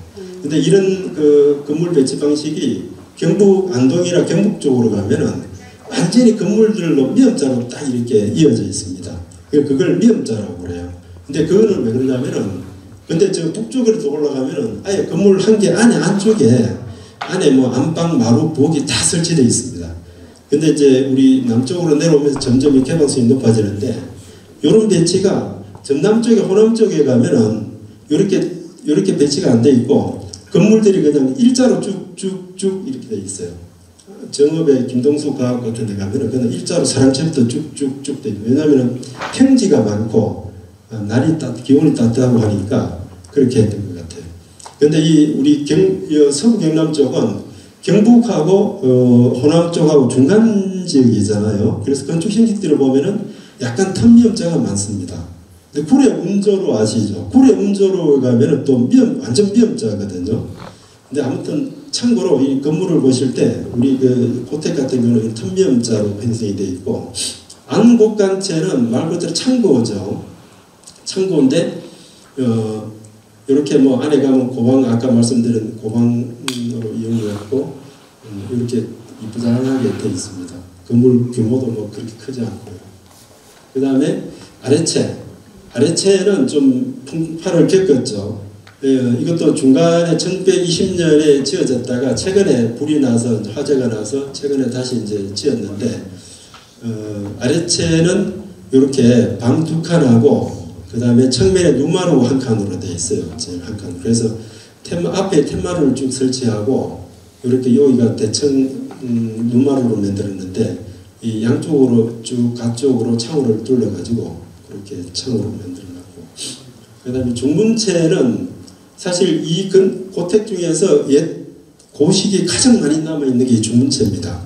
근데 이런 그 건물 배치 방식이 경북 안동이나 경북 쪽으로 가면은 완전히 건물들로 미음자로 딱 이렇게 이어져 있습니다. 그걸 미음자라고 그래요. 근데 그거는 왜 그러냐면은 근데 저 북쪽으로 더 올라가면은 아예 건물 한 개 안쪽에 안에 뭐 안방, 마루, 부엌이 다 설치되어 있습니다. 근데 이제 우리 남쪽으로 내려오면서 점점 이 개방성이 높아지는데 이런 배치가 전남 쪽에 호남 쪽에 가면은 이렇게 배치가 안 돼 있고 건물들이 그냥 일자로 쭉쭉쭉 이렇게 돼 있어요. 정읍의 김동수 과학 같은 데 가면은 그냥 일자로 사랑채부터 쭉쭉쭉 돼 있고 왜냐면은 평지가 많고 날이 기온이 따뜻하고 하니까 그렇게 했던 것 같아요. 근데 우리 서부 경남 쪽은 경북하고 호남 쪽하고 중간 지역이잖아요. 그래서 건축 형식들을 보면은 약간 텀미음자가 많습니다. 근데 구례 운조로 아시죠? 구례 운조로 가면은 또 완전 미음자거든요. 근데 아무튼 참고로 이 건물을 보실 때 우리 그 고택 같은 경우는 텀미음자로 형성이 되어 있고 안곡간채는 말 그대로 창고죠. 창고인데 이렇게 뭐 안에 가면 고방 아까 말씀드린 고방으로 이용되었고 이렇게 이쁘장하게 되어 있습니다. 건물 규모도 뭐 그렇게 크지 않고요. 그 다음에 아래채는 좀 풍파를 겪었죠. 이것도 중간에 1920년에 지어졌다가 최근에 불이 나서 화재가 나서 최근에 다시 이제 지었는데 아래채는 이렇게 방 두 칸하고 그 다음에 측면에 눈마루 한 칸으로 되어 있어요. 한 칸. 그래서 앞에 텐마루를 쭉 설치하고 이렇게 여기가 대청 눈마루로 만들었는데 이 양쪽으로 쭉 각쪽으로 창호를 뚫어가지고 그렇게 창호로 만들어놨고 그 다음에 중문채는 사실 이 고택 중에서 옛 고식이 가장 많이 남아있는 게 이 중문채입니다.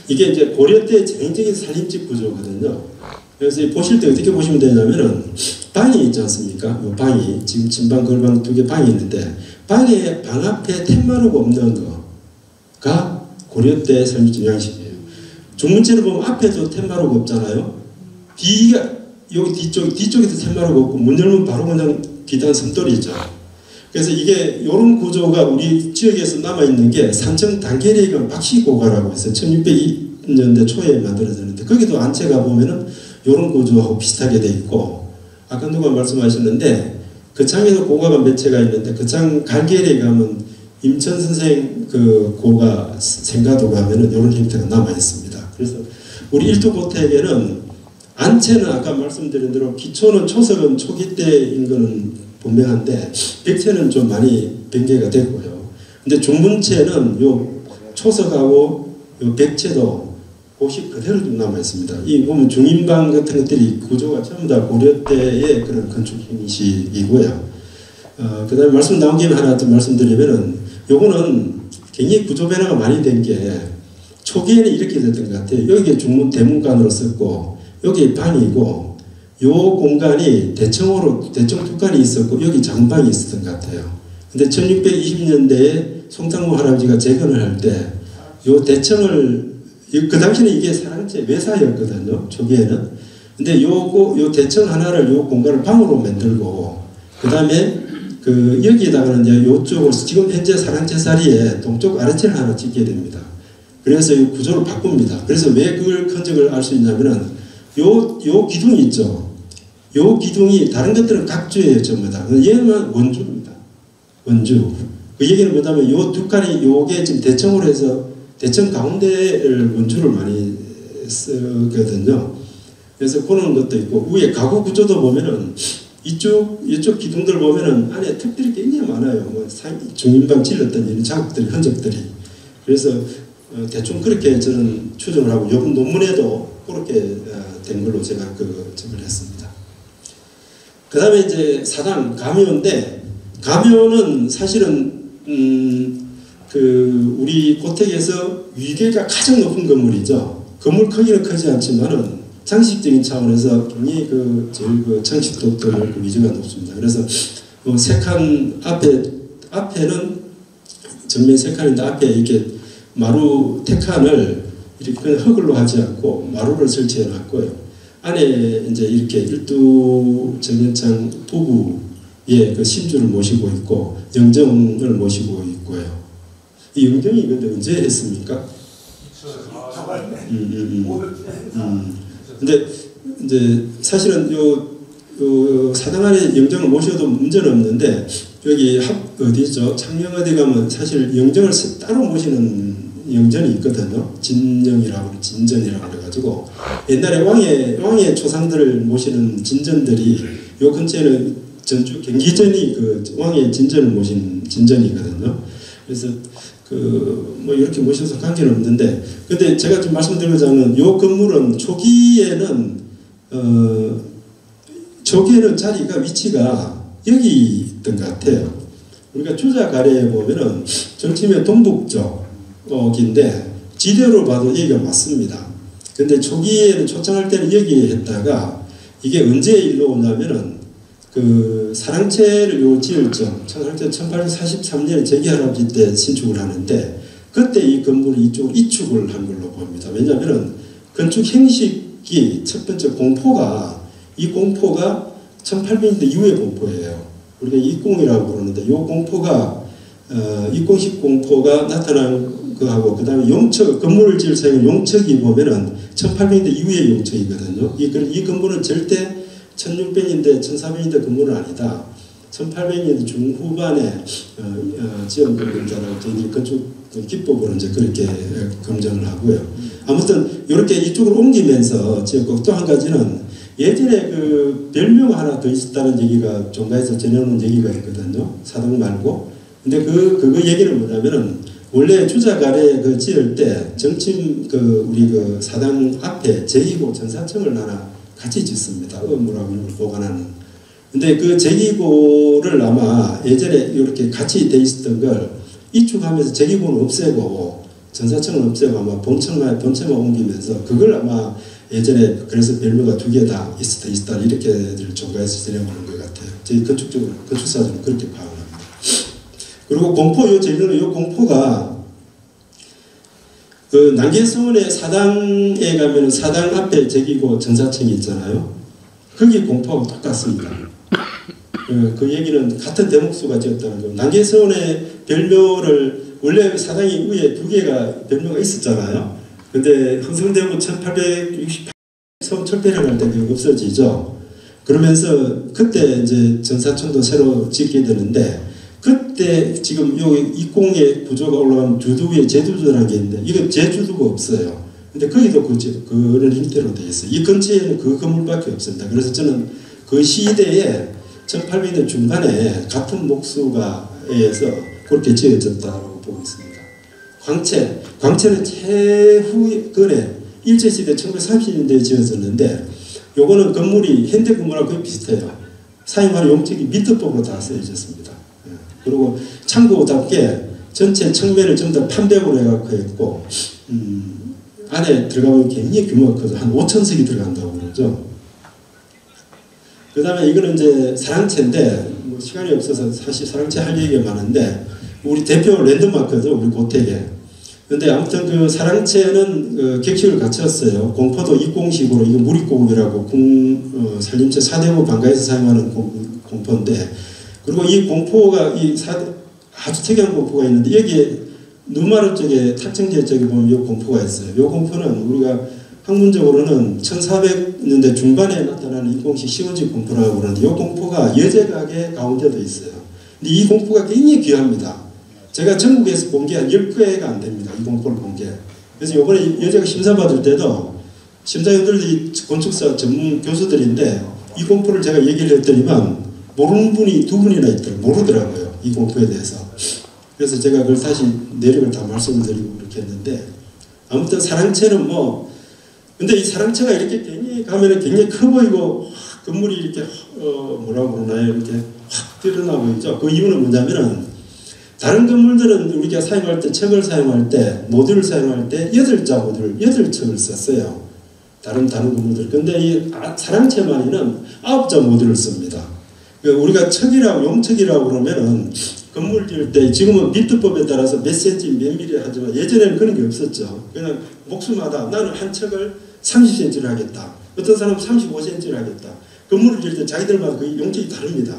이게 이제 고려 때 전형적인 살림집 구조거든요. 그래서 보실 때 어떻게 보시면 되냐면은 방이 있지 않습니까? 이 방이 지금 침방 걸방 두 개 방이 있는데 방에 방 앞에 텐마루가 없는 거가 고려 때 살림집 양식이에요. 중문채를 보면 앞에도 텐마루가 없잖아요. 뒤가 여기 뒤쪽에도 텐마루가 없고 문 열면 바로 그냥 비단 섬돌이 있죠. 그래서 이게 이런 구조가 우리 지역에서 남아있는 게 산청 단계리가 박씨고가라고 해서 1600년대 초에 만들어졌는데 거기도 안채가 보면은 이런 구조하고 비슷하게 돼 있고 아까 누가 말씀하셨는데 거창에도 고가가 몇 채가 있는데 거창 갈계리에 가면 임천 선생 그 고가 생가도 가면은 이런 형태가 남아 있습니다. 그래서 우리 일두고택에는 안채는 아까 말씀드린 대로 기초는 초석은 초기 때인 거는 분명한데 백채는 좀 많이 변개가 됐고요. 근데 중문채는 요 초석하고 요 백채도 옷이 그대로 좀 남아 있습니다. 이 보면 중인방 같은 것들이 구조가 전부 다 고려 때의 그런 건축 형식이고요. 그다음에 말씀 나온 김에 하나 더 말씀드리면은 요거는 굉장히 구조 변화가 많이 된 게 초기에는 이렇게 됐던 것 같아요. 여기에 중문 대문간으로 썼고 여기 방이고 요 공간이 대청 두 칸이 있었고 여기 장방이 있었던 것 같아요. 근데 1620년대에 송창무 할아버지가 재건을 할 때 요 대청을 그 당시에는 이게 사랑채 외사였거든요. 초기에는. 근데 요 대청 하나를 요 공간을 방으로 만들고 그 다음에 그 여기에다가는 이제 요쪽으로 지금 현재 사랑채 자리에 동쪽 아래채를 하나 짓게 됩니다. 그래서 이 구조를 바꿉니다. 그래서 왜 그걸 흔적을 알 수 있냐면은 요 기둥이 있죠. 요 기둥이 다른 것들은 각주예요, 전부 다. 얘는 원주입니다. 원주. 그 얘기는 뭐냐면 요 두 칸이 요게 지금 대청으로 해서 대청 가운데를 원주를 많이 쓰거든요. 그래서 그런 것도 있고 위에 가구 구조도 보면은 이쪽 기둥들 보면은 안에 턱들이 굉장히 많아요. 뭐 중인방 찔렀던 이런 자국들이 흔적들이. 그래서 대충 그렇게 저는 추정을 하고 이번 논문에도 그렇게 된 걸로 제가 적을 했습니다. 그 다음에 이제 사당 가묘인데 가묘는 사실은 그 우리 고택에서 위계가 가장 높은 건물이죠. 건물 크기는 크지 않지만은 장식적인 차원에서 굉장히 제일 장식도도 높고 위주가 높습니다. 그래서 세 칸 앞에는 정면 세 칸인데 앞에 이렇게 마루 태칸을 이렇게 그냥 흙으로 하지 않고 마루를 설치해 놨고요. 안에 이제 이렇게 일두 정년창 부부의 그 신주를 모시고 있고 영정을 모시고 있고요. 이 영정이 근데 언제 했습니까? 근데 이제 사실은 요 사당 안에 영정을 모셔도 문제는 없는데 여기 어디죠? 창녕 어디 가면 사실 영정을 따로 모시는 영전이 있거든요. 진정이라고 진전이라고 그래가지고 옛날에 왕의 초상들을 모시는 진전들이 요 근처에는 전주 경기전이 그 왕의 진전을 모신 진전이거든요. 그래서 뭐 이렇게 모셔서 관계는 없는데 근데 제가 좀 말씀드리고자 하는 요 건물은 초기에는 자리가 위치가 여기 있던 것 같아요. 우리가 주작 아래에 보면은 정치면 동북쪽인데 지대로 봐도 여기가 맞습니다. 근데 초기에는 초창할 때는 여기에 했다가 이게 언제 일로 오냐면은 그 사랑채를 요 지을 점 1843년에 재기할아버지 때 신축을 하는데 그때 이 건물이 이쪽으로 이축을 한 걸로 봅니다. 왜냐하면 건축 형식이 첫 번째 공포가 1800년대 이후의 공포예요. 우리가 이공이라고 부르는데 이 공포가 이공식 공포가 나타난 거하고 그 다음에 용척 건물을 지을 사용 용척이 보면은 1800년대 이후의 용척이거든요. 이 건물은 절대 1600년대 1400년대 건물은 아니다. 1800년대 중후반에 지은 건물이라고 저희 건축 기법으로 이제 그렇게 검증을 하고요. 아무튼 이렇게 이쪽으로 옮기면서 지었고 또 한 가지는 예전에 그 별명 하나 더 있었다는 얘기가 종가에서 전해오는 얘기가 있거든요. 사당 말고. 근데 그거 얘기는 뭐냐면은 원래 주작 아래 지을 때 정침 우리 사당 앞에 제2고 전사청을 하나 같이 짓습니다. 의무라고 이런 걸 보관하는. 근데 그 제2고를 아마 예전에 이렇게 같이 돼 있었던 걸 이축하면서 제2고는 없애고 전사청을 없애고 아마 본청만 옮기면서 그걸 아마 예전에 그래서 별명가 두 개 다 있었다 이렇게들 종가에서 전해오는 것 같아요. 저희 건축사들은 그렇게 파악합니다. 그리고 공포 재미는 이 공포가 그 남계서원의 사당에 가면 사당 앞에 제기고 전사청이 있잖아요. 거기 공포하고 똑같습니다. 그 얘기는 같은 대목수가 지었다는 거. 남계서원의 별묘를 원래 사당이 위에 두 개가 별묘가 있었잖아요. 근데 흥성대구 1868 처음 철폐를 할 때 그게 없어지죠. 그러면서 그때 이제 전사촌도 새로 짓게 되는데 그때 지금 요 입공의 구조가 올라간 주도 위에 제주도라는 게 있는데 이거 제주도가 없어요. 근데 거기도 그런 형태로 되어 있어요. 이 근처에는 그 건물밖에 없습니다. 그래서 저는 그 시대에 1800년대 중반에 같은 목수가 의해서 그렇게 지어졌다고 보고 있습니다. 광채는 최후근에 일제시대 1930년대에 지어졌는데 요거는 건물이 현대 건물하고 거의 비슷해요. 사용하는 용적이 미터법으로 다 쓰여졌습니다. 그리고 창고답게 전체 측면을 좀 더 판벽으로 해갖고 했고 안에 들어가면 굉장히 규모가 커서 한 5,000석이 들어간다고 그러죠. 그 다음에 이거는 이제 사랑채인데 뭐 시간이 없어서 사실 사랑채 할 얘기가 많은데 우리 대표 랜드마크죠. 우리 고택에. 근데 아무튼 그 사랑채는 격식을 갖췄어요. 공포도 입공식으로 이거 무립고급이라고 산림채 4대부 방가에서 사용하는 공포인데 그리고 이 공포가 아주 특이한 공포가 있는데 여기에 누마루 쪽에 탁청제 쪽에 보면 이 공포가 있어요. 이 공포는 우리가 학문적으로는 1400년대 중반에 나타나는 인공식 시원지 공포라고 그러는데 이 공포가 여제각의 가운데도 있어요. 근데 이 공포가 굉장히 귀합니다. 제가 전국에서 본 게 한 10회가 안 됩니다. 이 공포를 본 게. 그래서 이번에 여제가 심사받을 때도 심사위원들이 건축사 전문 교수들인데 이 공포를 제가 얘기를 했더니만 모르는 분이 2분이나 모르더라고요. 이 공포에 대해서. 그래서 제가 그걸 다시 내력을 다 말씀을 드리고 그렇게 했는데 아무튼 사랑채는 뭐 근데 이 사랑채가 이렇게 굉장히 가면은 굉장히 커 보이고 건물이 이렇게 뭐라고 그러나요? 이렇게 확 드러나 보이죠. 그 이유는 뭐냐면은 다른 건물들은 우리가 사용할 때 척을 사용할 때 모듈을 사용할 때 8자 모듈 8척을 썼어요. 다른 건물들. 근데 이 사랑채만이는 9자 모듈을 씁니다. 우리가 척이라고 용척이라고 그러면은 건물 지을 때 지금은 미터법에 따라서 몇 센치 몇 미리 하지만 예전에는 그런 게 없었죠. 그냥 목수마다 나는 한 척을 30cm를 하겠다. 어떤 사람은 35cm를 하겠다. 건물을 지을 때 자기들마다 그 용척이 다릅니다.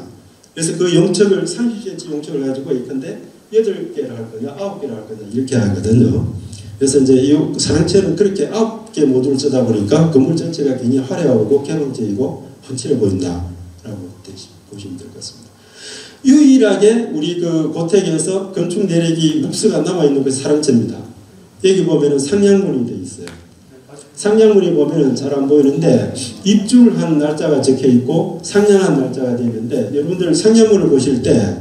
그래서 그 용척을 30cm 용척을 가지고 예컨대 8개를 할 거냐 9개를 할 거냐 이렇게 하거든요. 그래서 이제 이 사랑채는 그렇게 9개 모듈을 쓰다 보니까 건물 전체가 굉장히 화려하고 개방적이고 훤칠해 보인다라고 보시면 될 것 같습니다. 유일하게 우리 그 고택에서 건축 내력이 묵스가 남아있는 것이 사랑채입니다. 여기 보면은 상량문이 되어 있어요. 상량문이 보면은 잘 안 보이는데 입주를 한 날짜가 적혀 있고 상량한 날짜가 되어 있는데 여러분들 상량문을 보실 때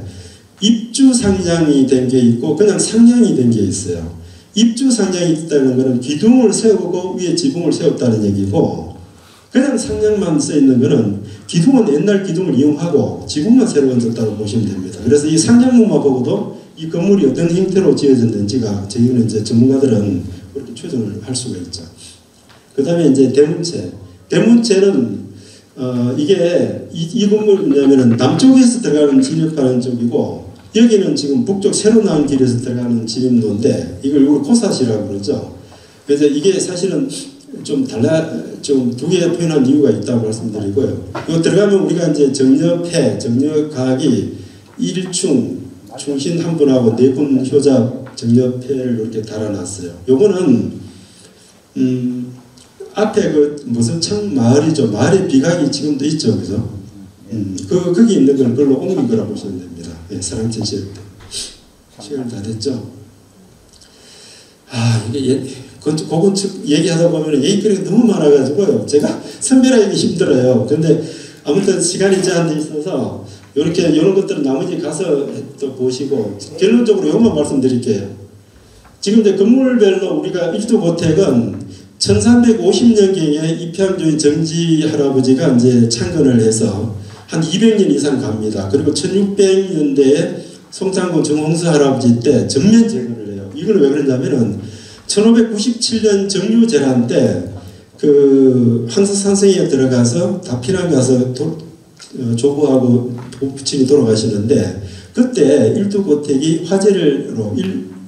입주 상량이 된 게 있고 그냥 상량이 된 게 있어요. 입주 상량이 있다는 것은 기둥을 세우고 위에 지붕을 세웠다는 얘기고 그냥 상량만 써 있는 것은 기둥은 옛날 기둥을 이용하고 지붕만 새로 얹었다고 보시면 됩니다. 그래서 이 상량문만 보고도 이 건물이 어떤 형태로 지어졌는지가 저희는 이제 전문가들은 그렇게 추정을 할 수가 있죠. 그 다음에 이제 대문채. 대문채는 이게 이 건물은 뭐냐면은 남쪽에서 들어가는 진입하는 쪽이고 여기는 지금 북쪽 새로 나온 길에서 들어가는 진입로인데 이걸 우리 코사시라고 그러죠. 그래서 이게 사실은 좀 두 개 표현한 이유가 있다고 말씀드리고요. 이거 들어가면 우리가 이제 정력각이 1충, 충신 한 분하고 4분 효자 정력패를 이렇게 달아놨어요. 요거는 앞에 그 무슨 청 마을이죠. 마을의 비각이 지금도 있죠, 그죠? 거기 있는 걸 그걸로 옮긴 거라 보시면 됩니다. 예, 사랑채 지을 때. 시간 다 됐죠? 이게 고건축 얘기하다 보면 얘기거리가 너무 많아가지고요. 제가 선별하기 힘들어요. 근데 아무튼 시간이 제한 돼 있어서 이런 것들은 나머지 가서 또 보시고 결론적으로 이것만 말씀드릴게요. 지금 이제 건물별로 우리가 1두 고택은 1350년경에 입향조인 정지 할아버지가 이제 창건을 해서 한 200년 이상 갑니다. 그리고 1600년대에 송창고 정홍수 할아버지 때 전면 재건을 해요. 이건 왜 그러냐면은 1597년 정유재란 때 그 황석산성에 들어가서 다피랑 가서 조부하고 부친이 돌아가시는데 그때 1두 고택이 화재로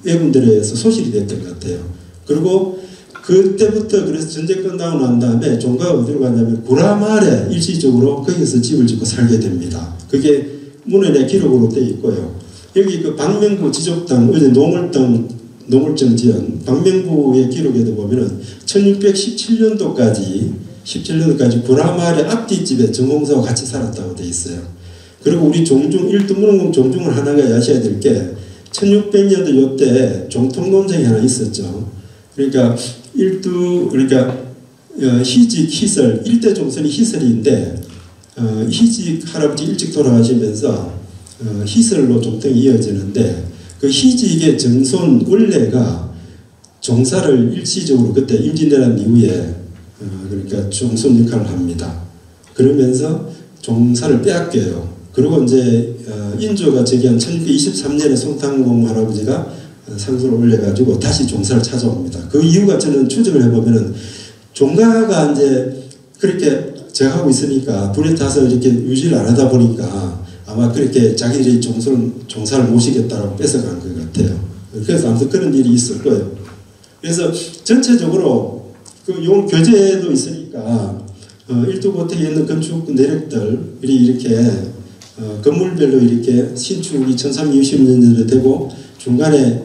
외군들에 의해서 소실이 됐던 것 같아요. 그리고 그때부터 그래서 전쟁 끝나고 난 다음에 종가가 어디로 갔냐면 구라마을에 일시적으로 거기서 집을 짓고 살게 됩니다. 그게 문헌의 기록으로 되어 있고요. 여기 그 박명부 지족당 어제 노물정 지연 박명부의 기록에도 보면은 1617년도까지 17년도까지 구라마을의 앞뒷집에 정홍사와 같이 살았다고 돼 있어요. 그리고 우리 종중 일두문흥공 종중을 하나가 아셔야 될 게 1600년도 요때 종통 논쟁이 하나 있었죠. 그러니까 희직 희설 일대 종선이 희설인데 희직 할아버지 일찍 돌아가시면서 희설로 종통이 이어지는데 그 희직의 정손 원래가 종사를 일시적으로 그때 임진왜란 이후에 그러니까 종손 역할을 합니다. 그러면서 종사를 빼앗겨요. 그리고 이제 인조가 즉위한 1623년에 송탄공 할아버지가 상소를 올려가지고 다시 종사를 찾아옵니다. 그 이유가 저는 추정을 해보면은 종가가 이제 그렇게 제가 하고 있으니까 불에 타서 이렇게 유지를 안 하다 보니까 아마 그렇게 자기들이 종사를 모시겠다라고 뺏어간 것 같아요. 그래서 아무튼 그런 일이 있을 거예요. 그래서 전체적으로 그 용 교재도 있으니까 일두고택에 있는 건축 내력들이 이렇게 건물별로 이렇게 신축이 1320년대로 되고 중간에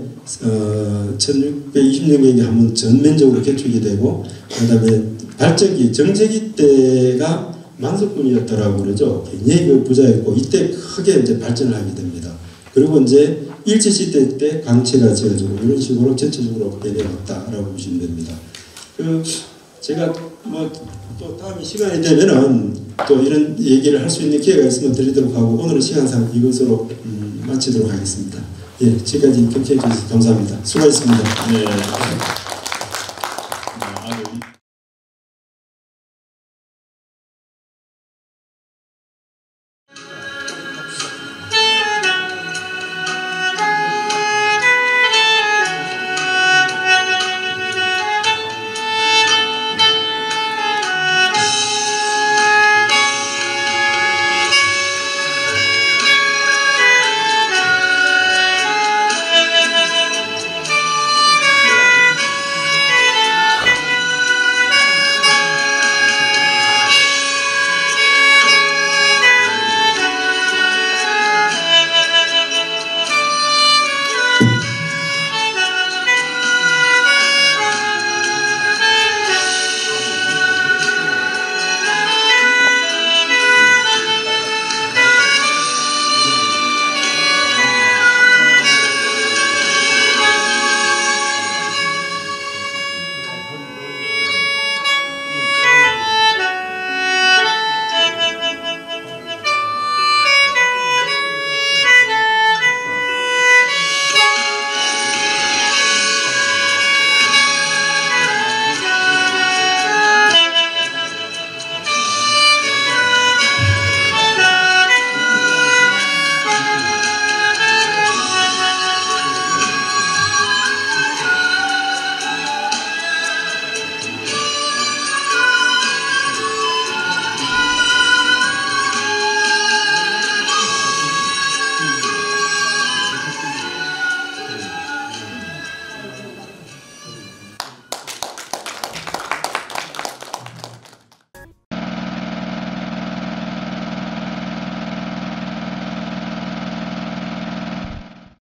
1620년경에 한번 전면적으로 개축이 되고 그다음에 발전기 정제기 때가 만석군이었다라고 그러죠. 굉장히 그 부자였고 이때 크게 이제 발전을 하게 됩니다. 그리고 이제 일제시대 때 강체가 지어지고 이런 식으로 전체적으로 내려왔다라고 보시면 됩니다. 제가 뭐 또 다음 시간이 되면은 또 이런 얘기를 할 수 있는 기회가 있으면 드리도록 하고 오늘은 시간상 이것으로 마치도록 하겠습니다. 예, 지금까지 경청해 주셔서 감사합니다. 수고하셨습니다. 네.